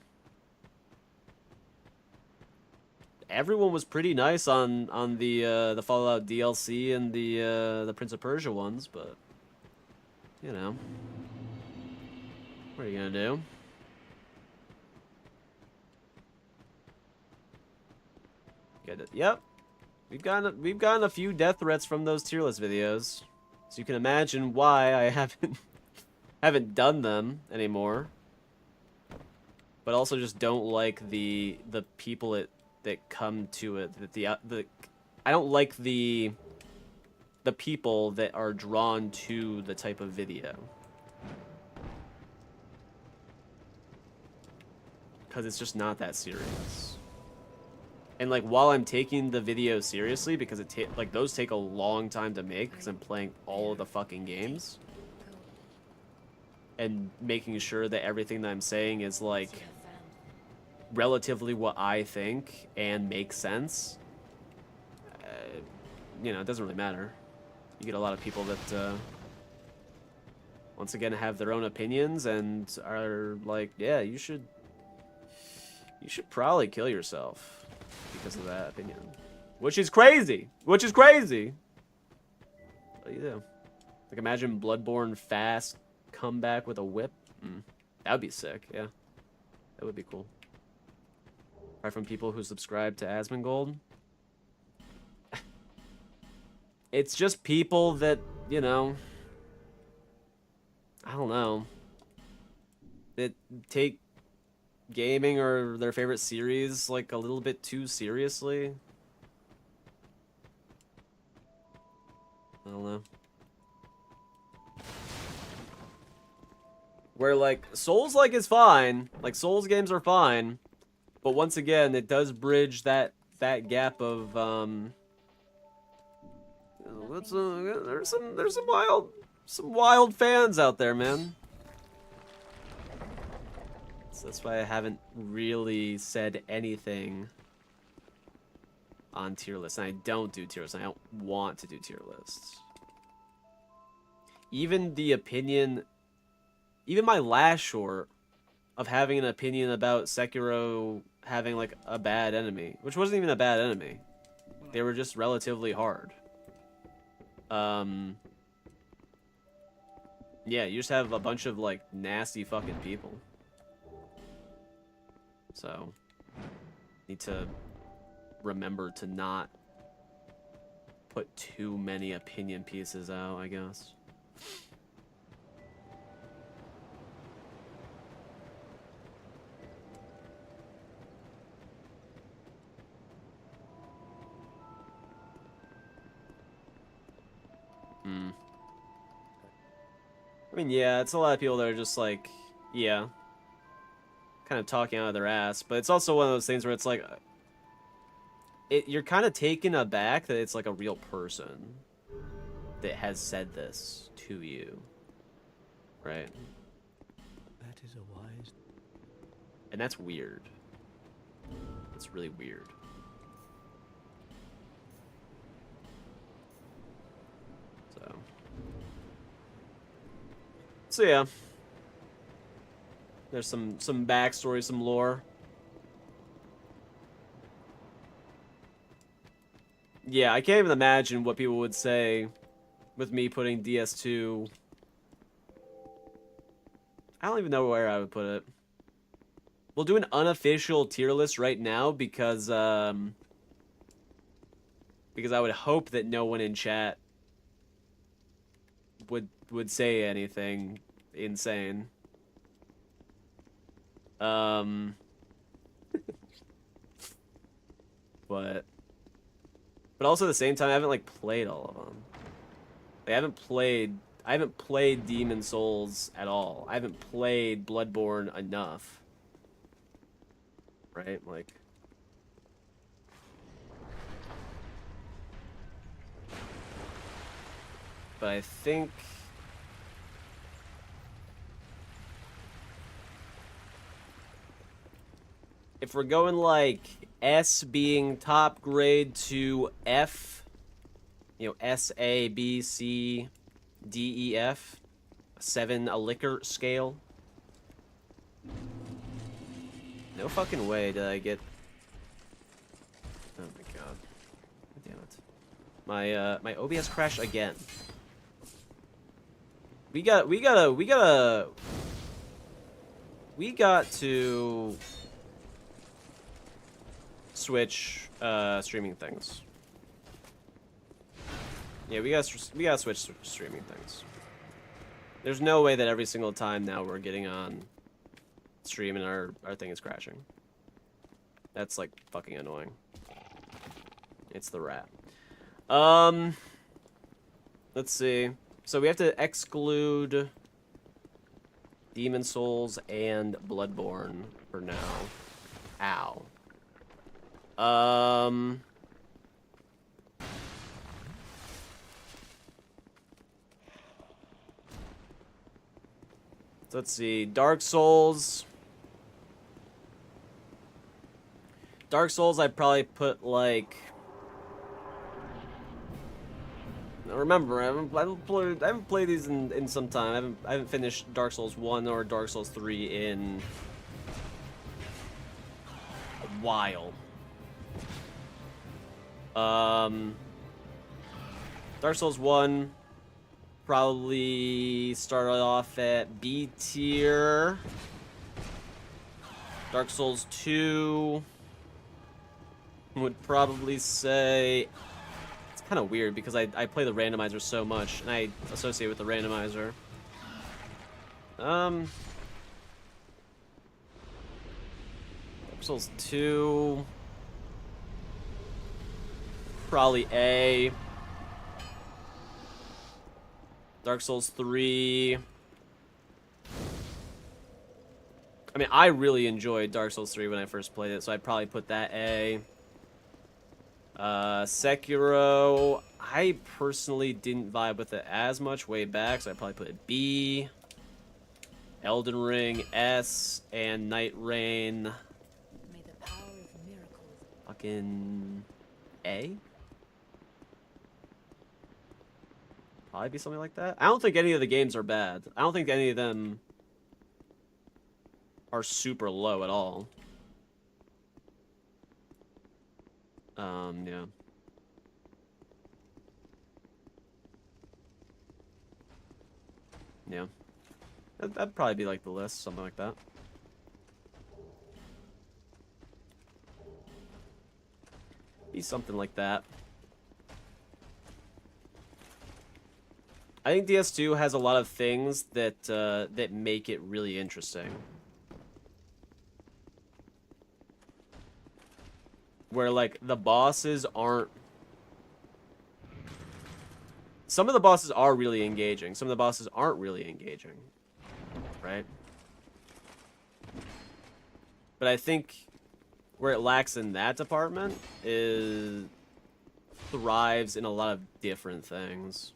Everyone was pretty nice on the Fallout DLC and the Prince of Persia ones, but you know, what are you gonna do? Get it? Yep, we've gotten a few death threats from those tier list videos, so you can imagine why I haven't done them anymore. But also just don't like the people that come to it. I don't like the people that are drawn to the type of video, because it's just not that serious. And like, while I'm taking the video seriously, because like those take a long time to make, because I'm playing all of the fucking games and making sure that everything that I'm saying is like relatively what I think and makes sense. You know, it doesn't really matter. You get a lot of people that once again have their own opinions and are like, yeah, you should probably kill yourself because of that opinion, which is crazy. What do you do? Like, imagine Bloodborne fast comeback with a whip. That would be sick. Yeah, that would be cool. Apart from people who subscribe to Asmongold, it's just people that, you know, I don't know, that take gaming or their favorite series like a little bit too seriously. I don't know. Where like Souls-like is fine, like Souls games are fine, but once again it does bridge that gap of there's some wild fans out there, man. So that's why I haven't really said anything on tier lists. And I don't do tier lists. I don't want to do tier lists. Even the opinion, even my last short of having an opinion about Sekiro having like a bad enemy, which wasn't even a bad enemy. they were just relatively hard. Yeah, you just have a bunch of, like, nasty fucking people. So, need to remember to not put too many opinion pieces out, I guess. I mean, yeah, it's a lot of people that are just like, yeah, kind of talking out of their ass, but it's also one of those things where it's like, you're kind of taken aback that it's like a real person that has said this to you, right? That is a wise... And that's weird. It's really weird. So yeah. There's some backstory, some lore. Yeah, I can't even imagine what people would say with me putting DS2. I don't even know where I would put it. We'll do an unofficial tier list right now because I would hope that no one in chat would say anything insane. But also at the same time, I haven't like played all of them. Like, I haven't played Demon Souls at all. I haven't played Bloodborne enough. Right? Like, but I think if we're going like S being top grade to F, you know, S, A, B, C, D, E, F, 7 a liquor scale. No fucking way did I get... Oh my god. Damn it. My OBS crashed again. We got to switch streaming things. Yeah, we gotta switch streaming things. There's no way that every single time now we're getting on stream and our thing is crashing. That's like fucking annoying. It's the rat. Let's see. So we have to exclude Demon Souls and Bloodborne for now. Ow. So let's see. Dark Souls, I'd probably put like... Remember, I haven't played these in some time. I haven't finished Dark Souls 1 or Dark Souls 3 in a while. Dark Souls 1 probably started off at B tier. Dark Souls 2 would probably say... Kind of weird because I play the randomizer so much and I associate with the randomizer. Dark Souls 2 probably A. Dark Souls 3. I mean, I really enjoyed Dark Souls 3 when I first played it, so I'd probably put that A. Sekiro, I personally didn't vibe with it as much way back, so I'd probably put it B. Elden Ring, S, and Night Rain, May the power of miracles. fucking A? Probably be something like that. I don't think any of the games are bad. I don't think any of them are super low at all. Yeah. Yeah. That'd probably be like the list, something like that. Be something like that. I think DS2 has a lot of things that that make it really interesting. Where like the bosses aren't. Some of the bosses are really engaging. Some of the bosses aren't really engaging. Right? But I think where it lacks in that department is thrives in a lot of different things.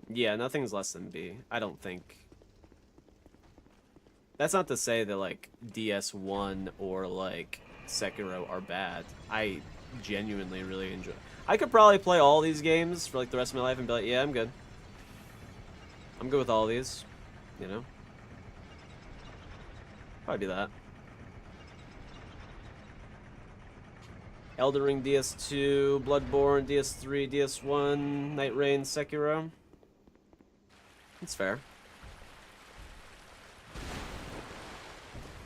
Yeah, nothing's less than B. I don't think. That's not to say that like DS1 or like Sekiro are bad. I genuinely really enjoy. I could probably play all these games for like the rest of my life and be like, yeah, I'm good. I'm good with all these, you know. Probably do that. Elden Ring DS2, Bloodborne DS3, DS1, Night Rain, Sekiro. That's fair.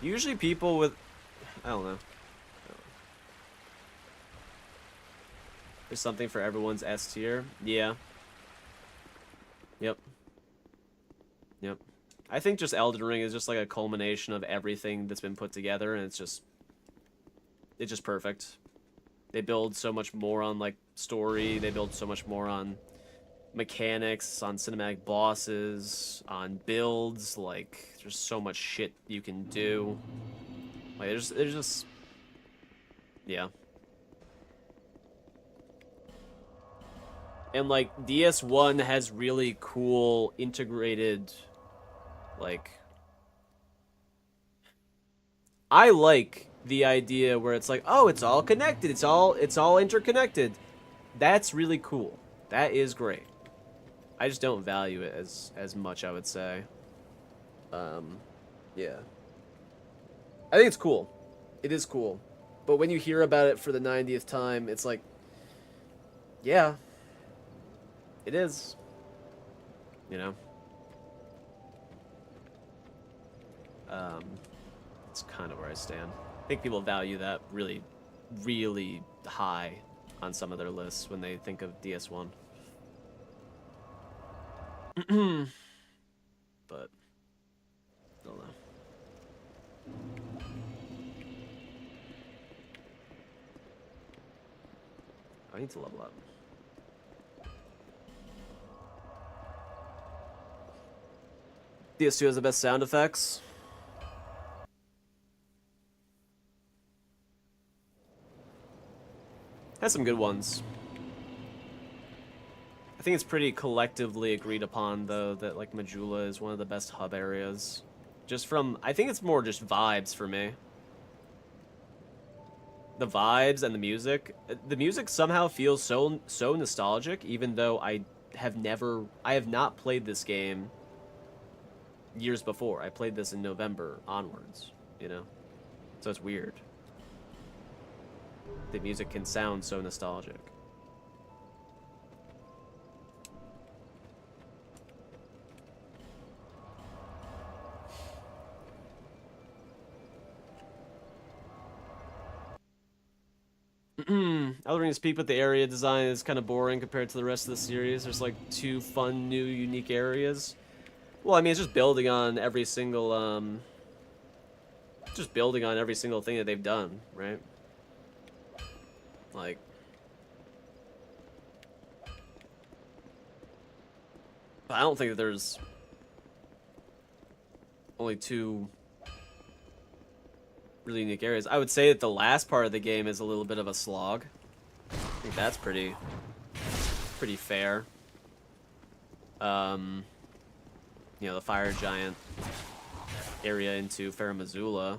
Usually people with... I don't know. There's something for everyone's S tier. Yeah. Yep. Yep. I think just Elden Ring is just like a culmination of everything that's been put together, and it's just perfect. They build so much more on like story, they build so much more on mechanics, on cinematic bosses, on builds. Like there's so much shit you can do. Like there's just yeah. And like DS1 has really cool integrated like I like the idea where it's like, oh, it's all connected, it's all interconnected. That's really cool. That is great. I just don't value it as much, I would say. Yeah. I think it's cool. It is cool. But when you hear about it for the 90th time, it's like, yeah, it is. You know? It's kind of where I stand. I think people value that really, really high on some of their lists when they think of DS1. But I don't know. I need to level up. DS2 has the best sound effects. Has some good ones. I think it's pretty collectively agreed upon, though, that like Majula is one of the best hub areas. Just from, I think it's more just vibes for me. The vibes and the music. The music somehow feels so nostalgic, even though I have not played this game years before. I played this in November onwards, you know? So it's weird. The music can sound so nostalgic. Elden Ring's peak, but the area design is kind of boring compared to the rest of the series. There's like 2 fun, new, unique areas. Well, I mean, it's just building on every single, just building on every single thing that they've done, right? Like, I don't think that there's only 2 really unique areas. I would say that the last part of the game is a little bit of a slog. I think that's pretty fair. You know, the fire giant area into Farum Azula.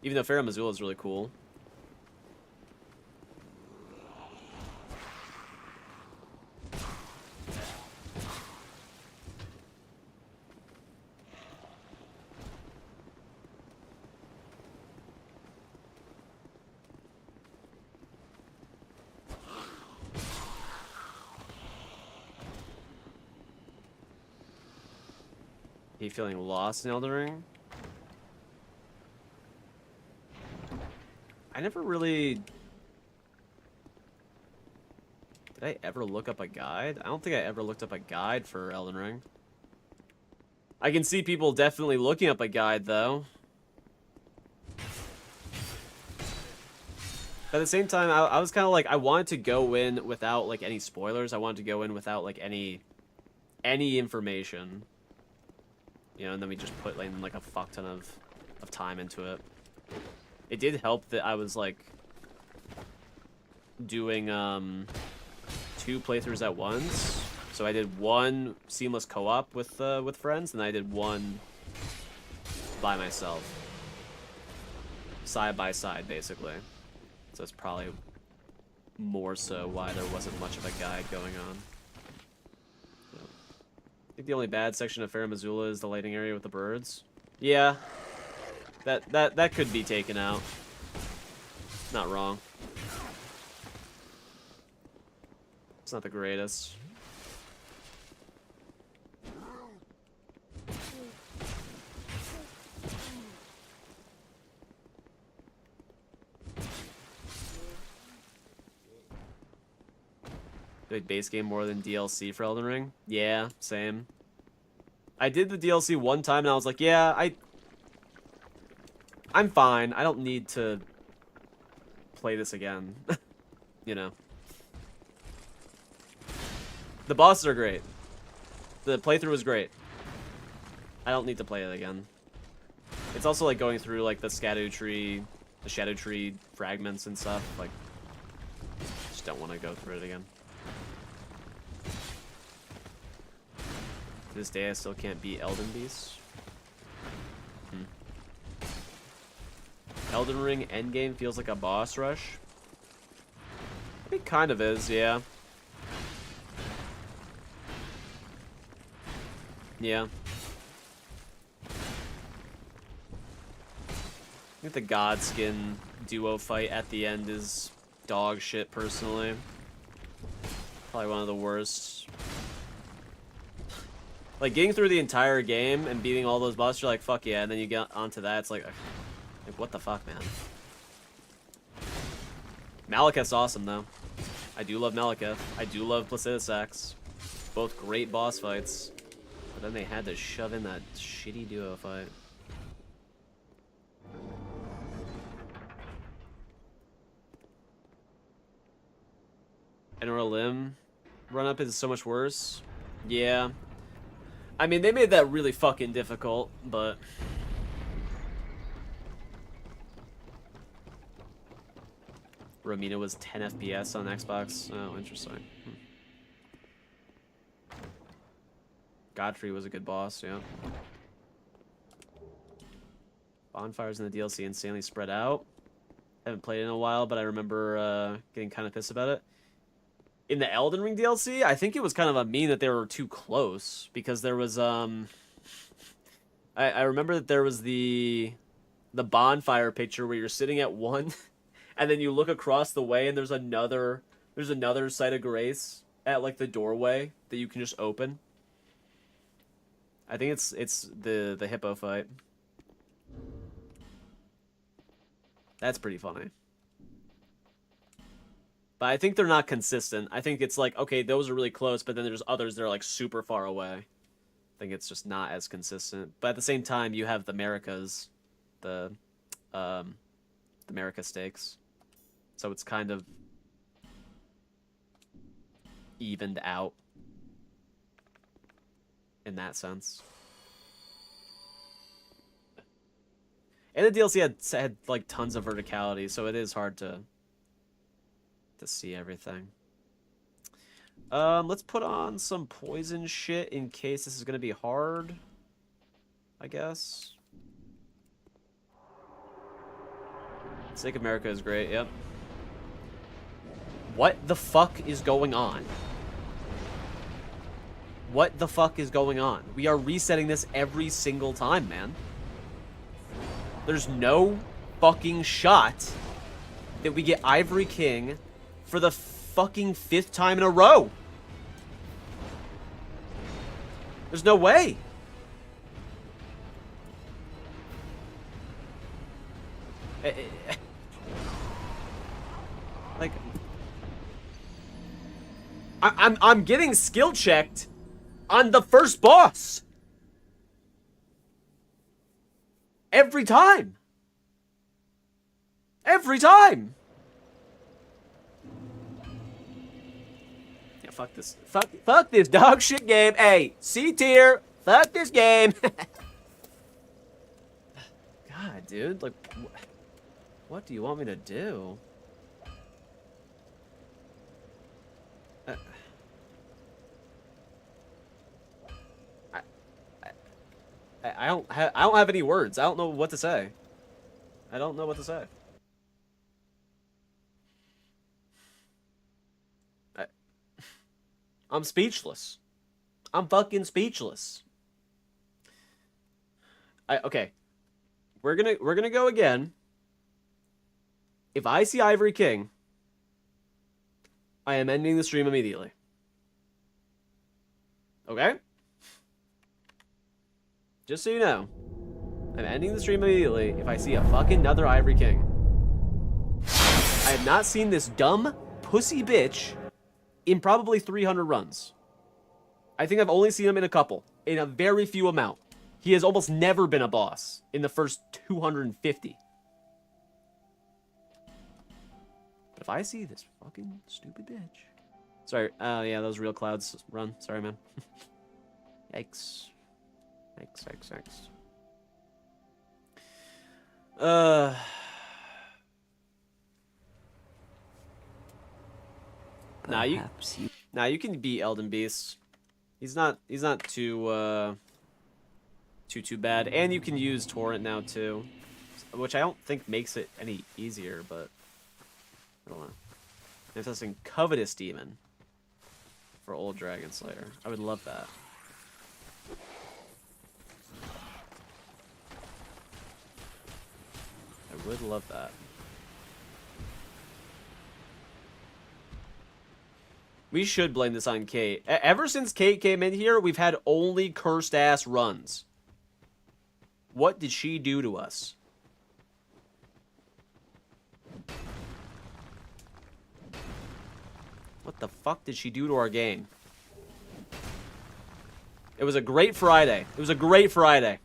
Even though Farum Azula is really cool. hate feeling lost in Elden Ring. I never really... Did I ever look up a guide? I don't think I ever looked up a guide for Elden Ring. I can see people definitely looking up a guide, though. But at the same time, I was kind of like, I wanted to go in without, like, any spoilers. I wanted to go in without, like, any information. You know, and then we just put, like a fuck ton of time into it. It did help that I was, like, doing, 2 playthroughs at once. So I did one seamless co-op with friends, and I did one by myself. Side by side, basically. So it's probably more so why there wasn't much of a guide going on. So, I think the only bad section of Farum Azula is the lighting area with the birds. Yeah. That could be taken out. Not wrong. It's not the greatest. Like base game more than DLC for Elden Ring? Yeah, same. I did the DLC one time and I was like, yeah, I'm fine. I don't need to play this again. You know. The bosses are great. The playthrough was great. I don't need to play it again. It's also like going through like the shadow tree fragments and stuff. Like, just don't want to go through it again. To this day, I still can't beat Elden Beast. Elden Ring endgame feels like a boss rush. It kind of is, yeah. Yeah. I think the Godskin duo fight at the end is dog shit, personally. Probably one of the worst. Like, getting through the entire game and beating all those bosses, you're like, fuck yeah, and then you get onto that, it's like what the fuck, man? Malekith's awesome, though. I do love Malekith. I do love Placidus Axe. Both great boss fights. But then they had to shove in that shitty duo fight. Enora Lim run-up is so much worse. Yeah. I mean, they made that really fucking difficult, but... Romina was 10 FPS on Xbox. Oh, interesting. Godfrey was a good boss, yeah. Bonfires in the DLC insanely spread out. Haven't played it in a while, but I remember getting kind of pissed about it. In the Elden Ring DLC, I think it was kind of a meme that they were too close, because there was I remember that there was the bonfire picture where you're sitting at one and then you look across the way and there's another site of grace at like the doorway that you can just open. I think it's the hippo fight. That's pretty funny. But I think they're not consistent. I think it's like, okay, those are really close, but then there's others that are like super far away. I think it's just not as consistent. But at the same time, you have the Americas, the America stakes. So it's kind of evened out in that sense. And the DLC had like tons of verticality, so it is hard to see everything. Let's put on some poison shit in case this is gonna be hard, I guess. Sake America is great, yep. What the fuck is going on? What the fuck is going on? We are resetting this every single time, man. There's no fucking shot that we get Ivory King for the fucking 5th time in a row. There's no way. Like, I'm getting skill checked on the first boss every time. Every time. Yeah, fuck this. Fuck this dog shit game. Hey, C tier. Fuck this game. God, dude. Like, what do you want me to do? I don't have any words. I don't know what to say. I don't know what to say. I'm speechless. I'm fucking speechless. Okay. We're gonna go again. If I see Ivory King, I am ending the stream immediately. Okay? Just so you know, I'm ending the stream immediately if I see a fucking another Ivory King. I have not seen this dumb pussy bitch in probably 300 runs. I think I've only seen him in a couple, in a very few amount. He has almost never been a boss in the first 250. But if I see this fucking stupid bitch... Sorry, yeah, those real clouds run. Sorry, man. Yikes. Yikes. Nah, you can beat Elden Beast. He's not too bad. And you can use Torrent now too, which I don't think makes it any easier, but I don't know. Manifesting Covetous Demon for Old Dragon Slayer. I would love that. I would love that. We should blame this on Kate. Ever since Kate came in here, we've had only cursed-ass runs. What did she do to us? What the fuck did she do to our game? It was a great Friday. It was a great Friday.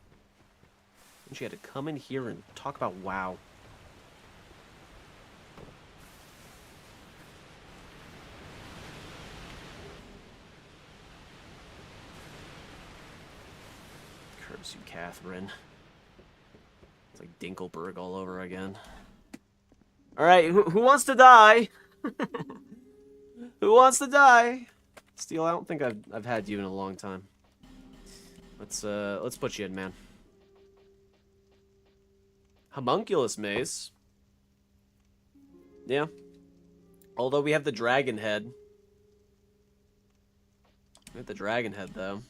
And she had to come in here and talk about WoW. Curse you, Catherine. It's like Dinkelberg all over again. Alright, who wants to die? Who wants to die? Steel, I don't think I've had you in a long time. Let's put you in, man. Homunculus Mace. Yeah. Although we have the dragon head. We have the dragon head, though.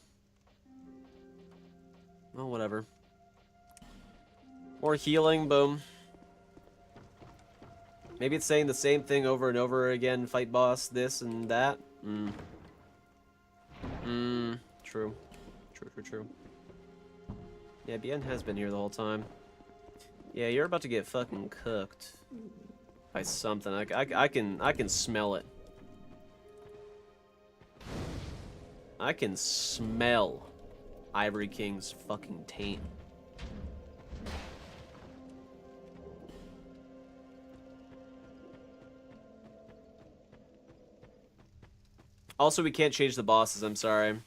Well, whatever. More healing, boom. Maybe it's saying the same thing over and over again. Fight boss, this and that. True. True. Yeah, Bien has been here the whole time. Yeah, you're about to get fucking cooked by something. I can smell it. I can smell Ivory King's fucking taint. Also, we can't change the bosses, I'm sorry.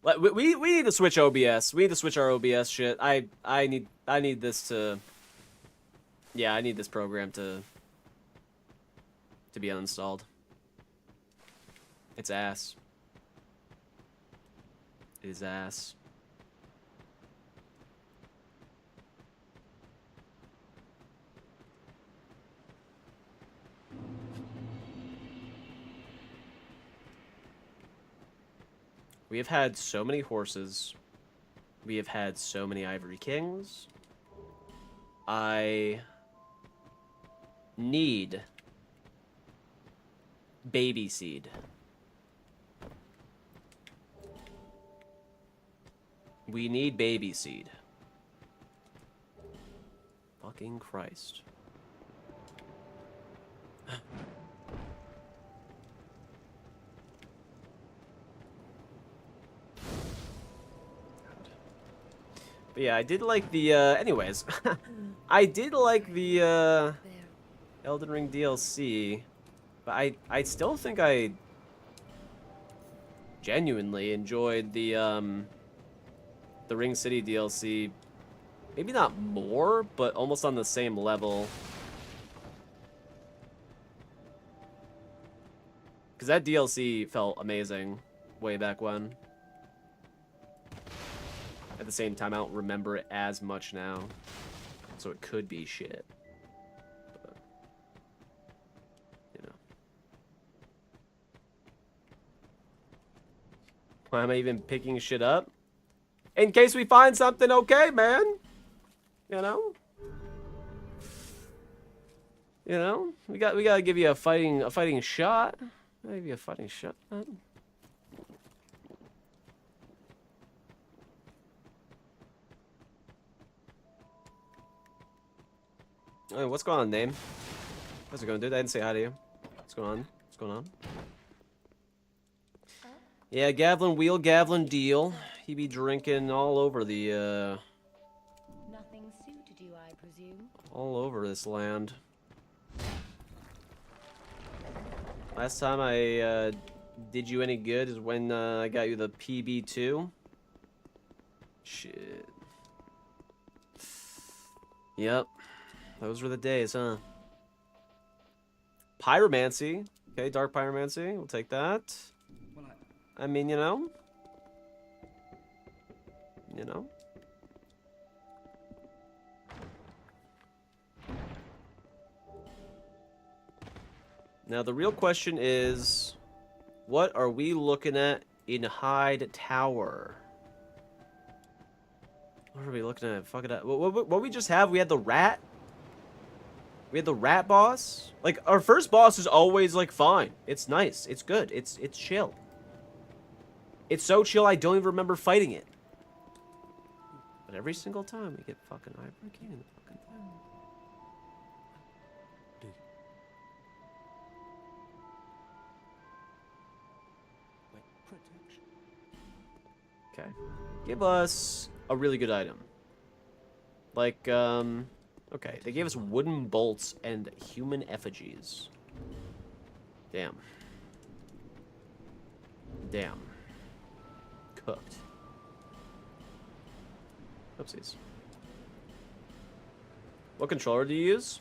We need to switch OBS. We need to switch our OBS shit. I need this to... Yeah, I need this program to be uninstalled. It's ass. It is ass. We have had so many horses. We have had so many Ivory Kings. I need baby seed. We need baby seed. fucking Christ. But yeah, I did like the, anyways. I did like the, There. Elden Ring DLC. But I still think I genuinely enjoyed the Ring City DLC. Maybe not more, but almost on the same level. Because that DLC felt amazing way back when. At the same time, I don't remember it as much now. So it could be shit. But, you know. Why am I even picking shit up? In case we find something okay, man. You know? You know? We gotta give you a fighting shot. Maybe a fighting shot. Hey, what's going on, Name? How's it going, dude? I didn't say hi to you. What's going on? What's going on? Yeah, Gavlin wheel, Gavlin deal. He be drinking all over the, Nothing suited you, I presume. all over this land. Last time I, did you any good is when, I got you the PB2. Shit. Yep. Those were the days, huh? Pyromancy. Okay, Dark Pyromancy. We'll take that. Well, I mean, you know. You know. Now, the real question is, what are we looking at in Hyde Tower? What are we looking at? Fuck it up. What we just have? We had the rat. We had the rat boss. Like, our first boss is always, like, fine. It's nice. It's good. It's chill. It's so chill I don't even remember fighting it. But every single time we get fucking Ivory King in the fucking thing. Protection. Okay. Give us a really good item. Like, okay, they gave us wooden bolts and human effigies. Damn. Damn. Cooked. Oopsies. What controller do you use?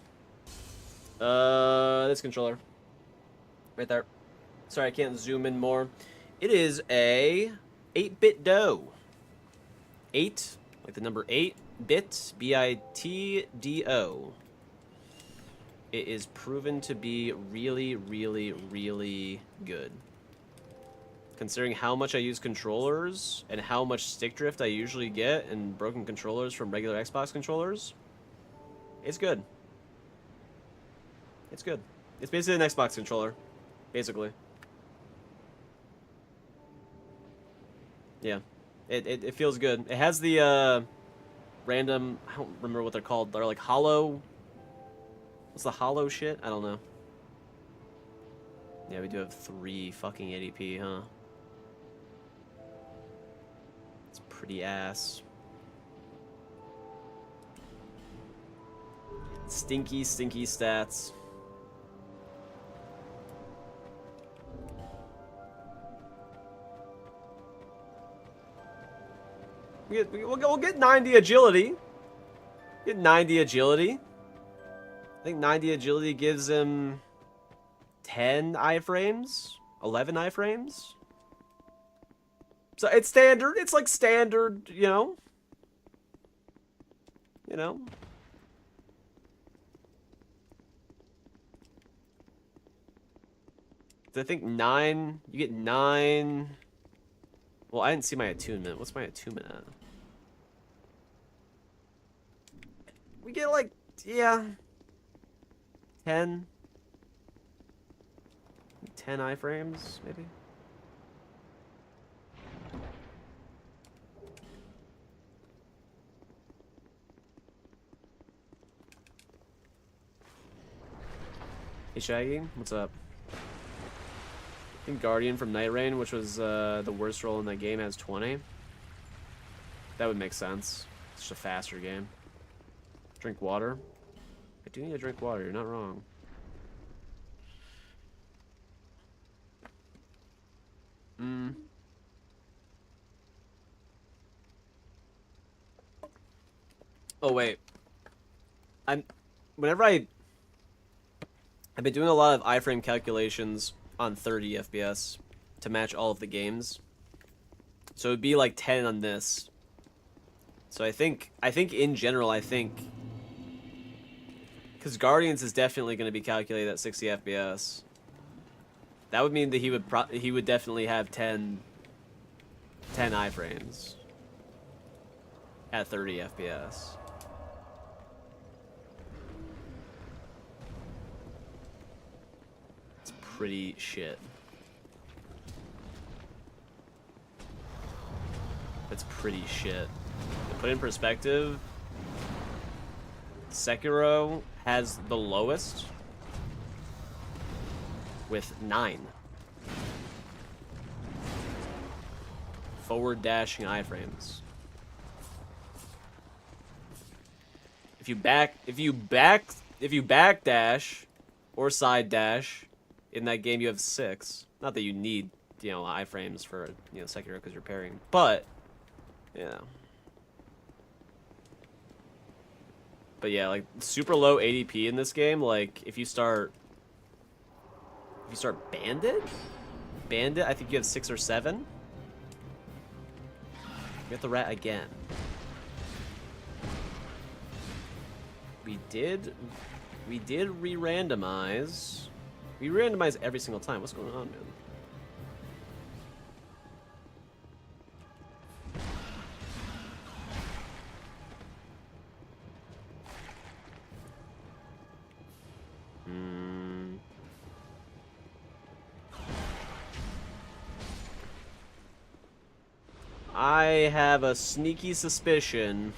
This controller. Right there. Sorry, I can't zoom in more. It is a 8-bit dough. 8, like the number 8, bit, B-I-T-D-O. It is proven to be really, really, really good. Considering how much I use controllers and how much stick drift I usually get and broken controllers from regular Xbox controllers, it's good. It's good. It's basically an Xbox controller, basically. Yeah, it feels good. It has the random, I don't remember what they're called. They're like hollow. What's the hollow shit? I don't know. Yeah, we do have 3 fucking ADP, huh? It's pretty ass. Stinky, stinky stats. We'll get 90 agility. Get 90 agility. I think 90 agility gives him 10 iframes, 11 iframes. So it's standard. It's like standard, you know. You know. I think 9. You get 9. Well, I didn't see my attunement. What's my attunement at? We get like, yeah, 10 iframes, maybe. Hey Shaggy, what's up? I think Guardian from Night Rain, which was the worst role in that game, has 20. That would make sense. It's just a faster game. Drink water. I do need to drink water, you're not wrong. Oh wait. Whenever I've been doing a lot of iframe calculations on 30 FPS to match all of the games. So it'd be like 10 on this. So I think in general, because Guardians is definitely going to be calculated at 60 FPS. That would mean that he would definitely have 10 iframes at 30 FPS. It's pretty shit. That's pretty shit. To put in perspective, Sekiro has the lowest with 9. Forward dashing iframes. If you back dash or side dash in that game, you have 6. Not that you need, iframes for, Sekiro because you're parrying, but yeah. But yeah, like super low ADP in this game, like if you start Bandit, I think you have 6 or 7. You get the rat again. We did re-randomize. We randomize every single time. What's going on, man? I have a sneaky suspicion.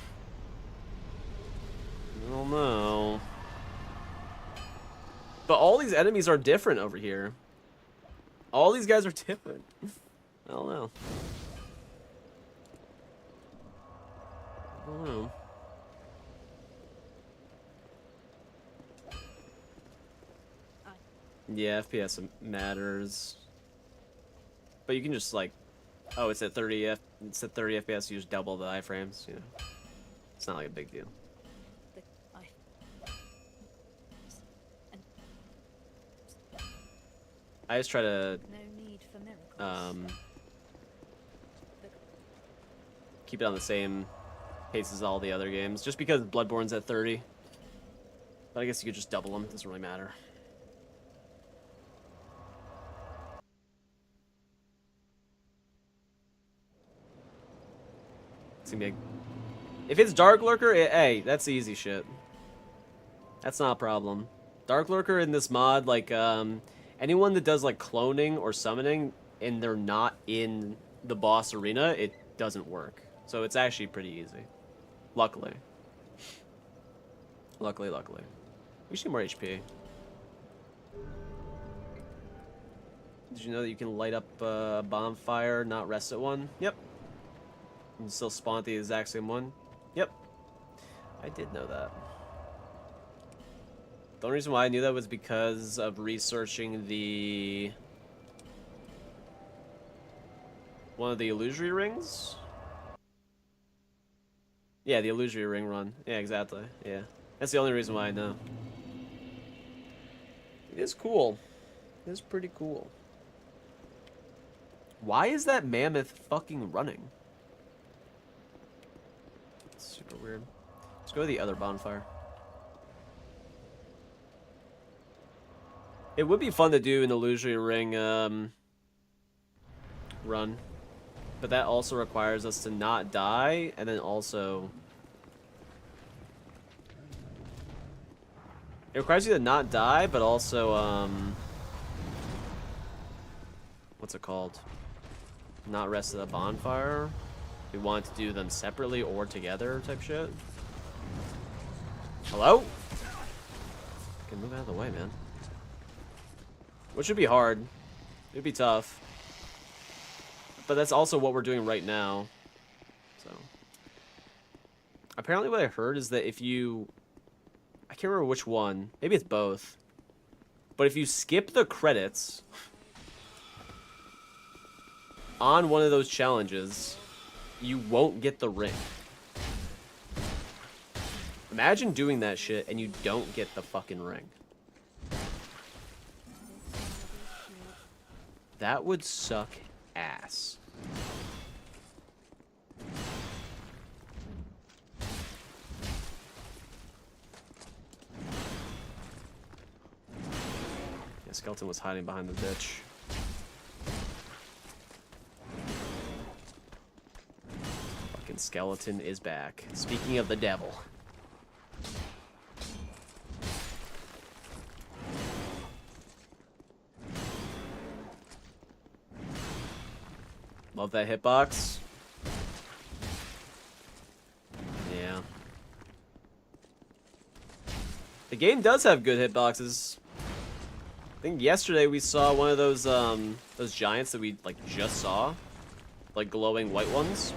I don't know. But all these enemies are different over here. All these guys are different. I don't know. I don't know. Yeah, FPS matters. But you can just like, oh, it's at 30 FPS. You just double the iframes. You know, it's not like a big deal. I just try to keep it on the same pace as all the other games, just because Bloodborne's at 30. But I guess you could just double them. It doesn't really matter. It's gonna be like, if it's Dark Lurker, hey, that's easy shit. That's not a problem. Dark Lurker in this mod, like, anyone that does like cloning or summoning and they're not in the boss arena, it doesn't work. So it's actually pretty easy. Luckily. Luckily. We should need more HP. Did you know that you can light up a bonfire, not rest at one? Yep. And still spawn at the exact same one? Yep. I did know that. The only reason why I knew that was because of researching one of the illusory rings. Yeah, the illusory ring run. Yeah, exactly. Yeah. That's the only reason why I know. It is cool. It is pretty cool. Why is that mammoth fucking running? It's super weird. Let's go to the other bonfire. It would be fun to do an illusory ring run, but that also requires us to not die, and then also it requires you to not die, but also what's it called? Not rest at the bonfire. We want to do them separately or together, type shit. Hello? Okay, move out of the way, man. Which would be hard. It'd be tough. But that's also what we're doing right now. So. Apparently what I heard is that if you... I can't remember which one. Maybe it's both. But if you skip the credits on one of those challenges, you won't get the ring. Imagine doing that shit and you don't get the fucking ring. That would suck ass. Yeah, Skeleton was hiding behind the ditch. Fucking Skeleton is back. Speaking of the devil. Love that hitbox. Yeah. The game does have good hitboxes. I think yesterday we saw one of those giants that we like just saw, like glowing white ones.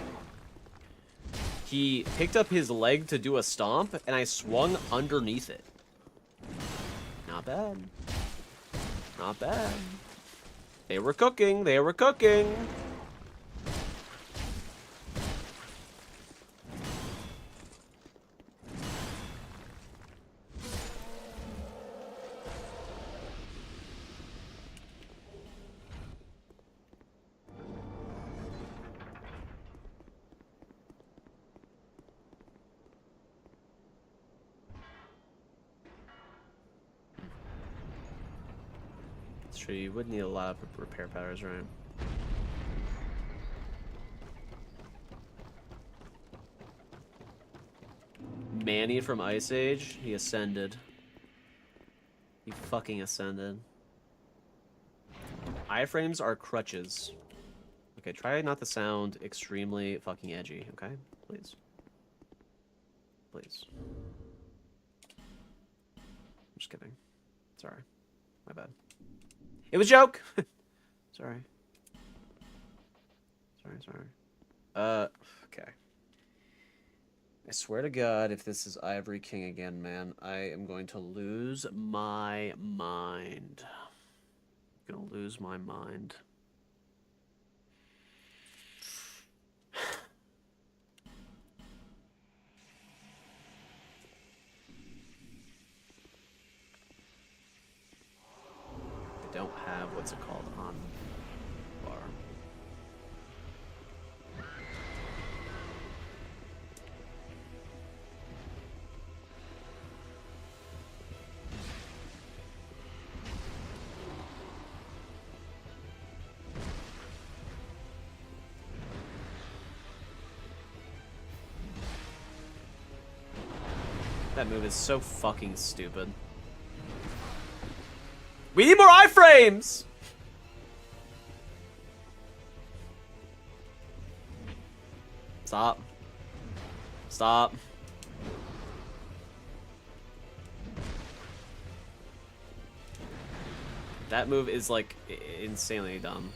He picked up his leg to do a stomp, and I swung underneath it. Not bad. Not bad. They were cooking. They were cooking. Sure, you would need a lot of repair powders, right? Manny from Ice Age, he ascended. He fucking ascended. Iframes are crutches. Okay, try not to sound extremely fucking edgy, okay? Please. Please. I'm just kidding. Sorry. My bad. It was a joke! Sorry. Sorry. Okay. I swear to God, if this is Ivory King again, man, I am going to lose my mind. I'm gonna lose my mind. I don't have, what's it called, on bar. That move is so fucking stupid. We need more iframes! Stop. Stop. That move is like insanely dumb.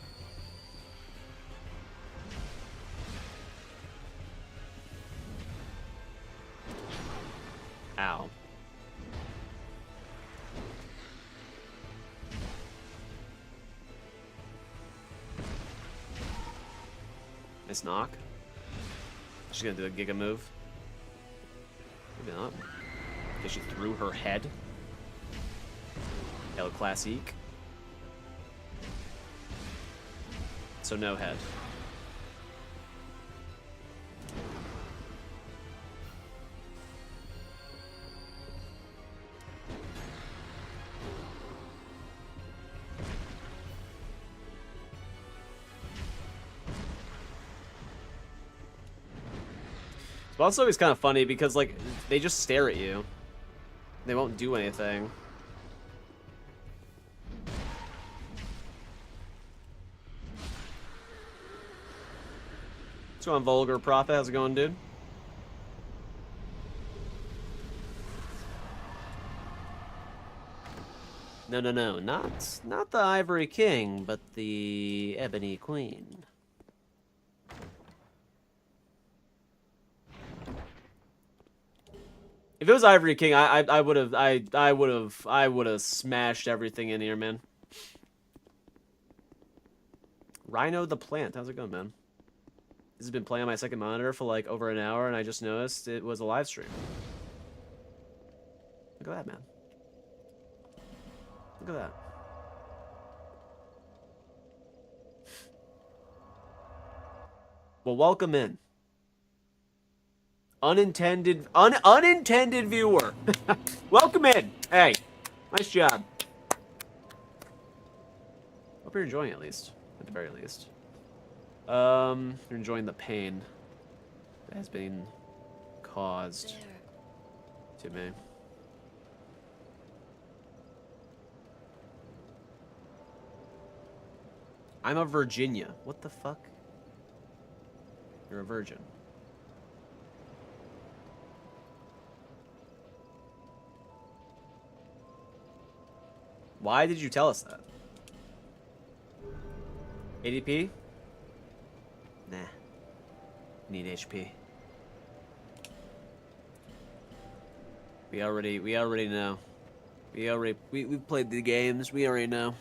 Ow. Nice knock. She's gonna do a Giga move. Maybe not. Because she threw her head. El Classique. So no head. But also it's kind of funny because like they just stare at you. They won't do anything. What's going on, Vulgar Prophet? How's it going, dude? No, no, no, not the Ivory King, but the Ebony Queen. If it was Ivory King, I would have smashed everything in here, man. Rhino the Plant, how's it going, man? This has been playing on my second monitor for like over an hour, and I just noticed it was a live stream. Look at that, man. Look at that. Well, welcome in. Unintended viewer. Welcome in. Hey, nice job. Hope you're enjoying it, at least. At the very least. You're enjoying the pain that has been caused to me. I'm a Virginia. What the fuck? You're a virgin. Why did you tell us that? ADP? Nah. Need HP. We already know. We played the games. We already know.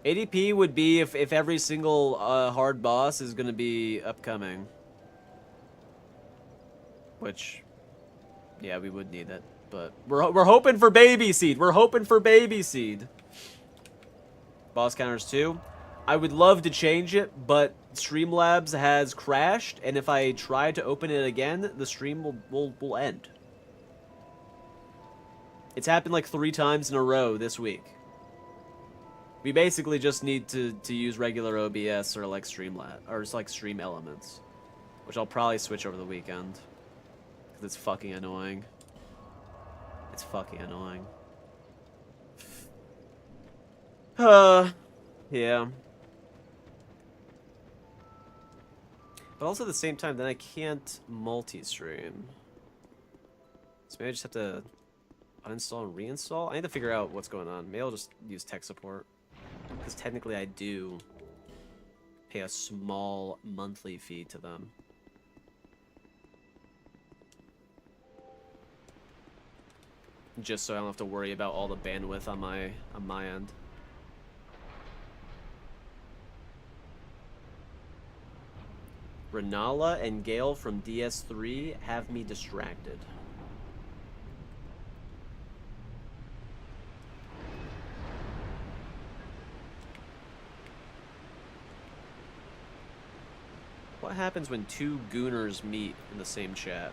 ADP would be if every single hard boss is gonna be upcoming. Which, yeah, we would need it. But we're hoping for baby seed. We're hoping for baby seed. Boss counters too. I would love to change it, but Streamlabs has crashed, and if I try to open it again, the stream will end. It's happened like 3 times in a row this week. We basically just need to use regular OBS or like Streamlabs or just like Stream Elements, which I'll probably switch over the weekend because it's fucking annoying. It's fucking annoying. Yeah. But also at the same time, then I can't multi-stream. So maybe I just have to uninstall and reinstall? I need to figure out what's going on. Maybe I'll just use tech support. Because technically I do pay a small monthly fee to them. Just so I don't have to worry about all the bandwidth on my end. Renala and Gale from DS3 have me distracted. What happens when 2 gooners meet in the same chat?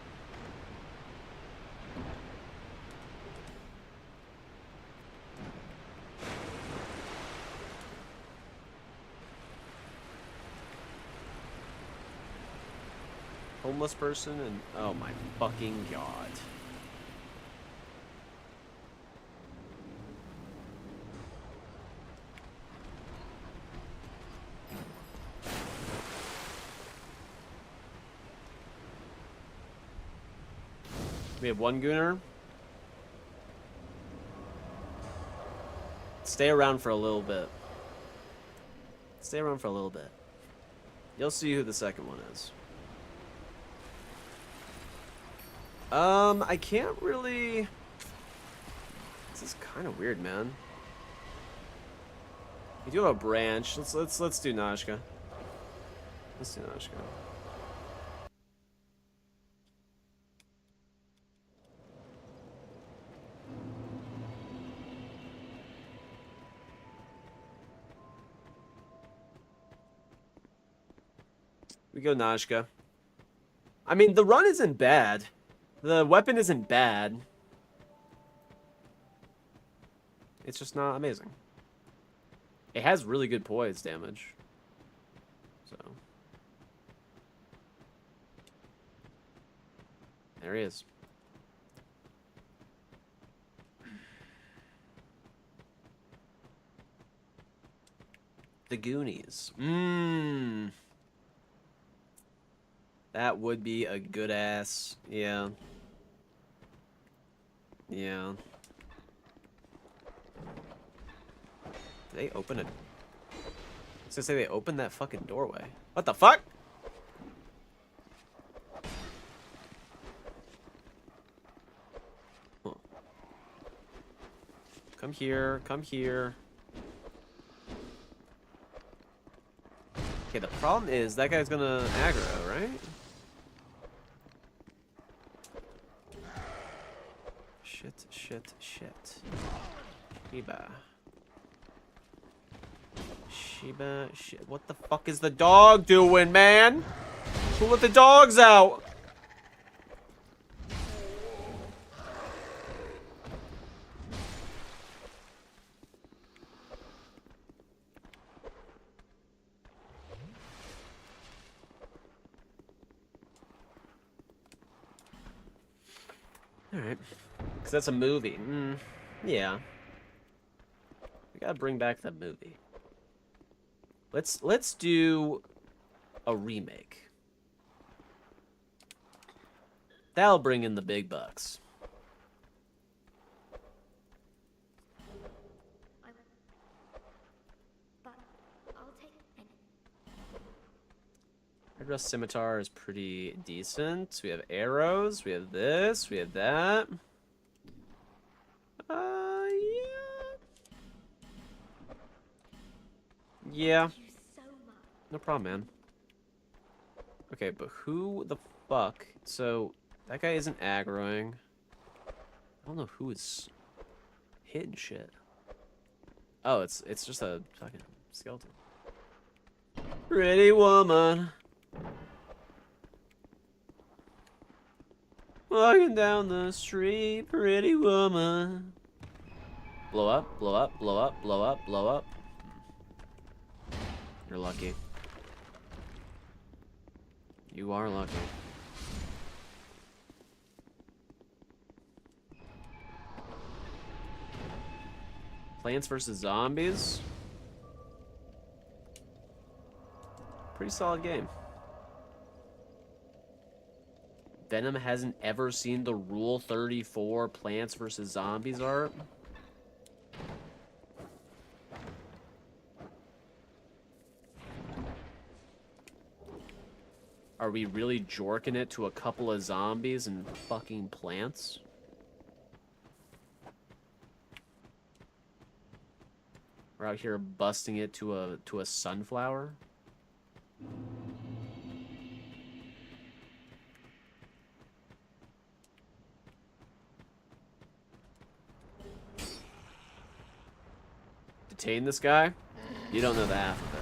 Homeless person and oh my fucking god. We have 1 gooner. Stay around for a little bit. Stay around for a little bit. You'll see who the second one is. I can't really. This is kind of weird, man. We do have a branch. Let's do Nashka. Let's do Nashka. We go Nashka. I mean, the run isn't bad. The weapon isn't bad. It's just not amazing. It has really good poise damage. So. There he is. The Goonies. That would be a good ass. Yeah. Yeah. Did they open it? I was gonna say they opened that fucking doorway. What the fuck? Huh. Come here, come here. Okay, the problem is that guy's gonna aggro, right? Shit, shit, shit. Shiba. Shiba, shit. What the fuck is the dog doing, man? Who let the dogs out? Alright. Because that's a movie. Yeah. We gotta bring back that movie. Let's do a remake. That'll bring in the big bucks. But I'll take it. Red Rust Scimitar is pretty decent. We have arrows, we have this, we have that. Yeah. Yeah. Thank you so much. No problem, man. Okay, but who the fuck? So, that guy isn't aggroing. I don't know who is hitting shit. Oh, it's just a fucking skeleton. Pretty woman. Walking down the street, pretty woman. Blow up, blow up, blow up, blow up, blow up. You're lucky. You are lucky. Plants vs. Zombies. Pretty solid game. Venom hasn't ever seen the Rule 34 Plants vs. Zombies art. Are we really jorking it to a couple of zombies and fucking plants? We're out here busting it to a sunflower. Detain this guy? You don't know the half of it.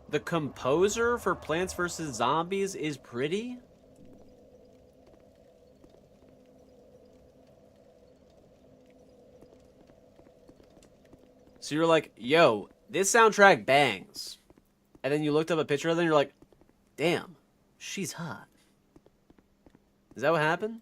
The composer for Plants vs. Zombies is pretty? So you're like, yo, this soundtrack bangs. And then you looked up a picture of them and you're like, damn, she's hot. Is that what happened?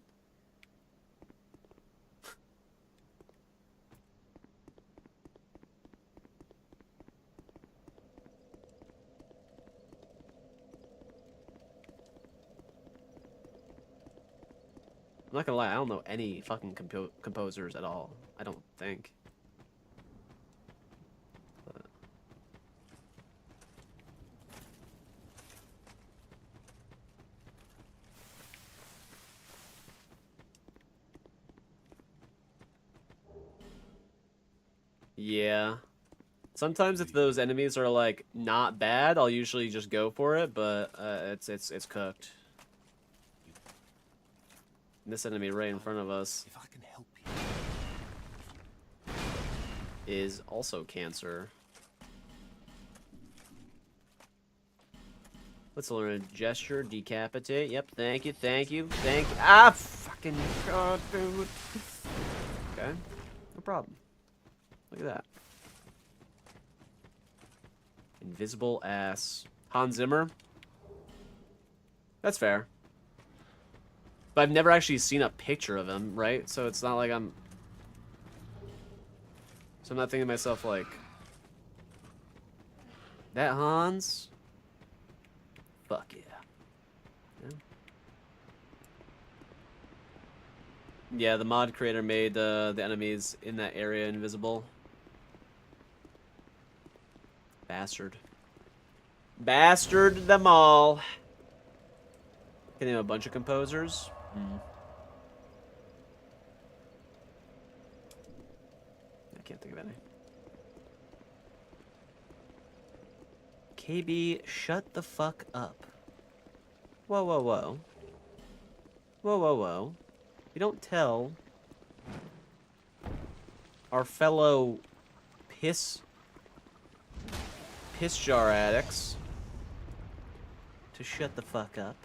I'm not gonna lie, I don't know any fucking composers at all. I don't think. But... yeah. Sometimes if those enemies are like not bad, I'll usually just go for it, but it's cooked. This enemy right in front of us If I can help you. is also cancer. Let's learn a gesture, decapitate. Yep, thank you, thank you, thank you. Ah, fucking fucking god, dude. Okay, no problem. Look at that. Invisible ass. Hans Zimmer? That's fair. But I've never actually seen a picture of him, right? So it's not like I'm... So I'm not thinking to myself, like... That Hans? Fuck yeah. Yeah, the mod creator made the enemies in that area invisible. Bastard. Bastard them all. Can name a bunch of composers. I can't think of any. KB, shut the fuck up. Whoa, whoa, whoa. Whoa, whoa, whoa. You don't tell our fellow piss jar addicts to shut the fuck up.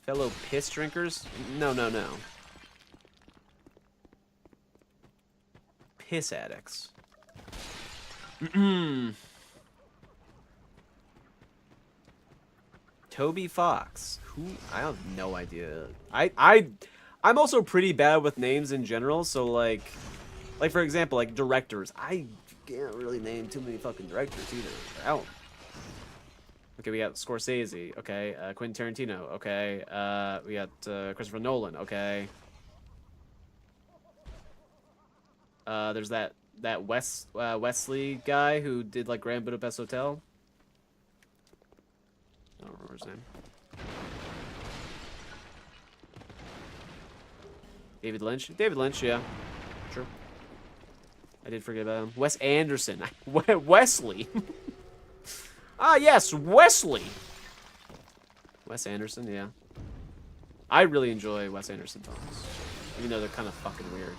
Fellow piss drinkers? No, no, no. Piss addicts. Toby Fox. Who? I have no idea. I'm also pretty bad with names in general, so like for example, like directors. I can't really name too many fucking directors either. I don't. Okay, we got Scorsese. Okay, Quentin Tarantino. Okay, we got Christopher Nolan. Okay. There's that Wesley guy who did like Grand Budapest Hotel. I don't remember his name. David Lynch? David Lynch, yeah. Sure. I did forget about him. Wes Anderson. Wesley. Ah, yes, Wesley. Wes Anderson, yeah. I really enjoy Wes Anderson films. Even though they're kind of fucking weird.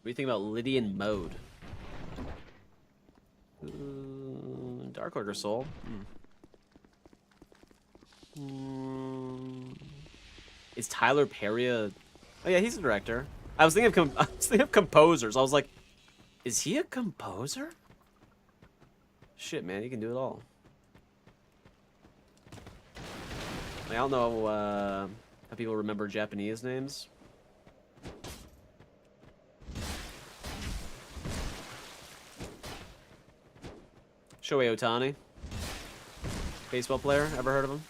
What do you think about Lydian Mode? Dark Order Soul. Is Tyler Perry a... Oh yeah, he's a director. I was thinking of composers. I was like, is he a composer? Shit, man, he can do it all. I don't know how people remember Japanese names. Shohei Ohtani. Baseball player. Ever heard of him?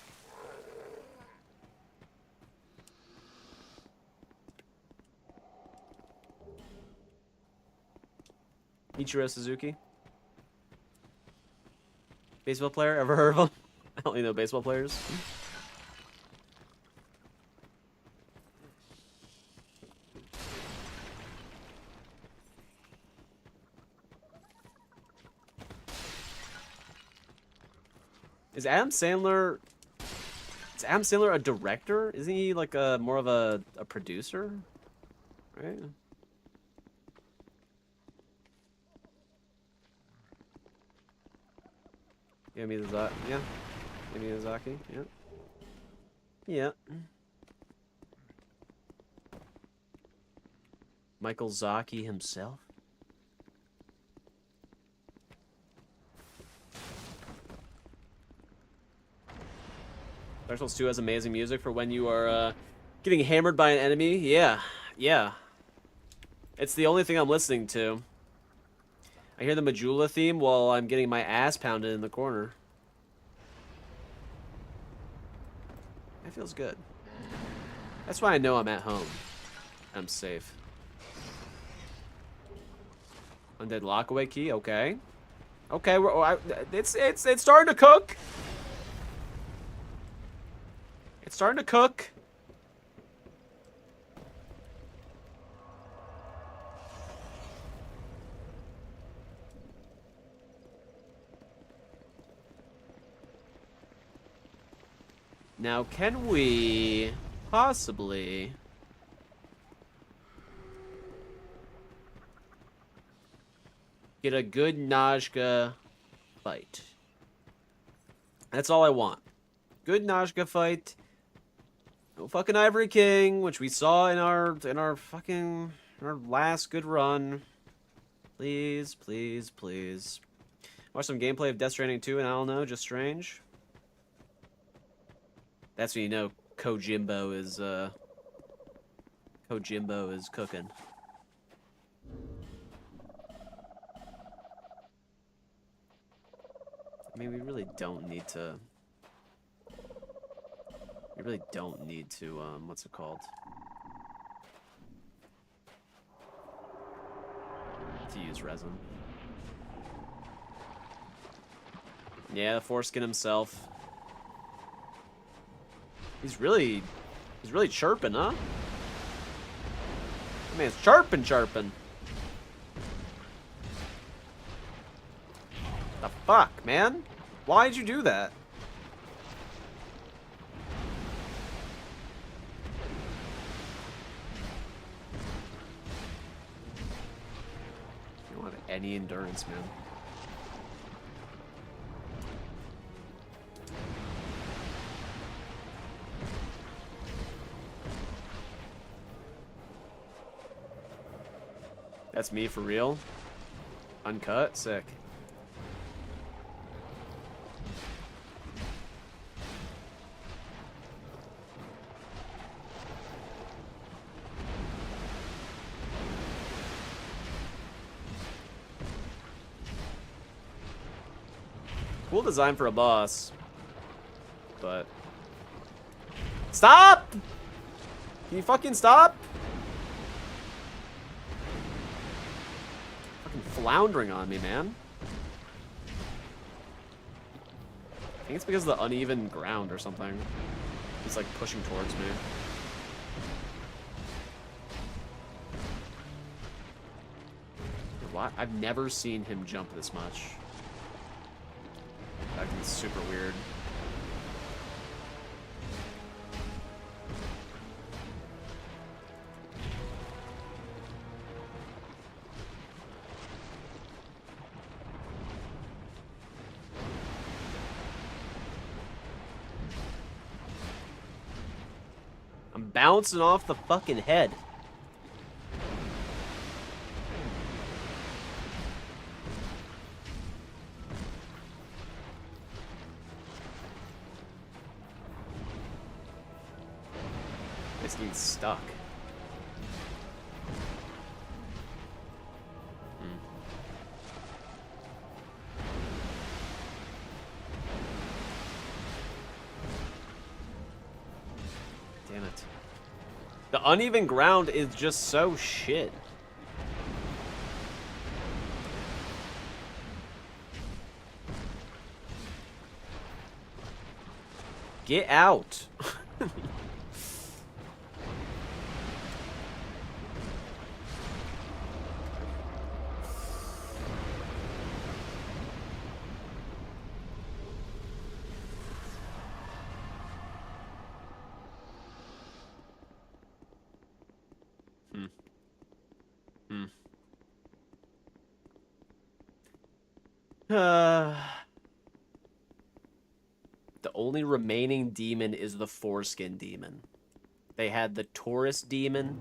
Ichiro Suzuki. Baseball player. Ever heard of him? I only know baseball players. Is Adam Sandler a director? Isn't he like more of a producer? Right? Yeah, Miyazaki. Yeah. Miyazaki. Yeah. Yeah. Michael Zaki himself. Dark Souls 2 has amazing music for when you are getting hammered by an enemy. Yeah, yeah. It's the only thing I'm listening to. I hear the Majula theme while I'm getting my ass pounded in the corner. That feels good. That's why I know I'm at home. I'm safe. Undead lockaway key. Okay. Okay. It's starting to cook. It's starting to cook. Now, can we possibly get a good Najka fight? That's all I want. Good Najka fight. No fucking Ivory King, which we saw in our last good run. Please, please, please. Watch some gameplay of Death Stranding 2 and I don't know, just strange. That's when you know Kojimbo is cooking. I mean, we really don't need to. We really don't need to. What's it called? To use resin. Yeah, the foreskin himself. He's really chirping, huh? That man's chirping. The fuck, man? Why'd you do that? You don't have any endurance, man. That's me for real? Uncut? Sick. Cool design for a boss. But... Stop! Can you fucking stop? Floundering on me, man. I think it's because of the uneven ground or something. He's like pushing towards me. What? I've never seen him jump this much. That's super weird. Bouncing off the fucking head. This dude's stuck. Damn it. The uneven ground is just so shit. Get out. The only remaining demon is the foreskin demon. They had the Taurus demon.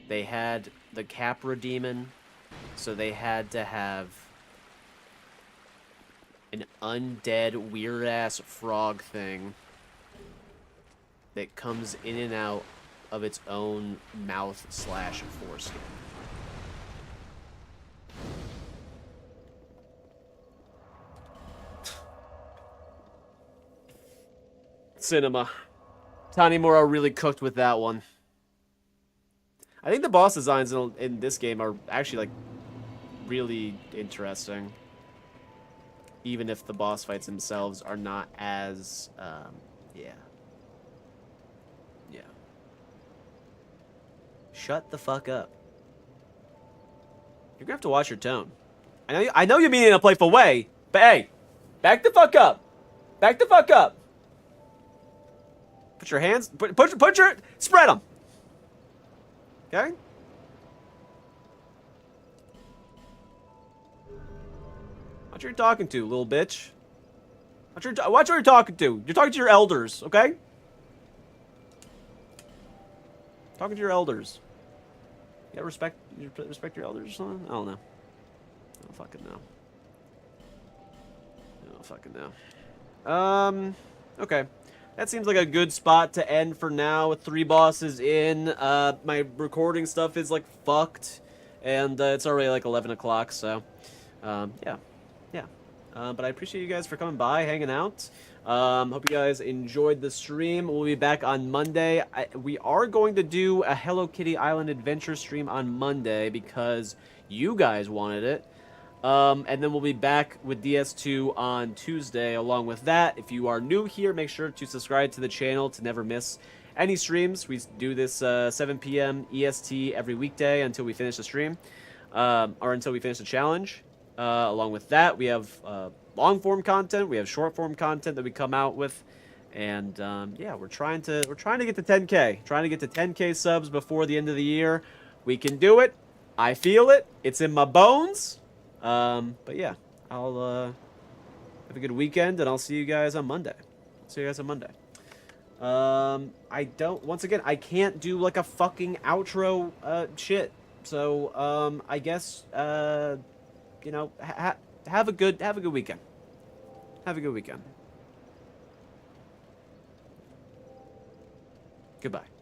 They had the Capra demon. So they had to have an undead weird-ass frog thing that comes in and out of its own mouth slash foreskin. Cinema. Tanimura really cooked with that one. I think the boss designs in this game are actually, like, really interesting. Even if the boss fights themselves are not as, yeah. Yeah. Shut the fuck up. You're gonna have to watch your tone. I know you mean it in a playful way, but hey, back the fuck up. Back the fuck up. Put your hands, put your, spread them. Okay? Watch who you're talking to, little bitch. Watch who you're talking to. You're talking to your elders, okay? Talking to your elders. You gotta respect your elders or something? I don't know. I don't fucking know. I don't fucking know. Okay. That seems like a good spot to end for now with 3 bosses in. My recording stuff is, like, fucked. And it's already, like, 11 o'clock, so... yeah. Yeah. But I appreciate you guys for coming by, hanging out. Hope you guys enjoyed the stream. We'll be back on Monday. We are going to do a Hello Kitty Island Adventure stream on Monday because you guys wanted it. And then we'll be back with DS2 on Tuesday. Along with that, if you are new here, make sure to subscribe to the channel to never miss any streams. We do this 7 p.m. EST every weekday until we finish the stream, or until we finish the challenge. Along with that, we have long form content, we have short form content that we come out with, and yeah, we're trying to get to 10K, trying to get to 10K subs before the end of the year. We can do it. I feel it. It's in my bones. But yeah, I'll have a good weekend, and I'll see you guys on Monday. Once again, I can't do like a fucking outro shit. So I guess you know, have a good weekend. Have a good weekend. Goodbye.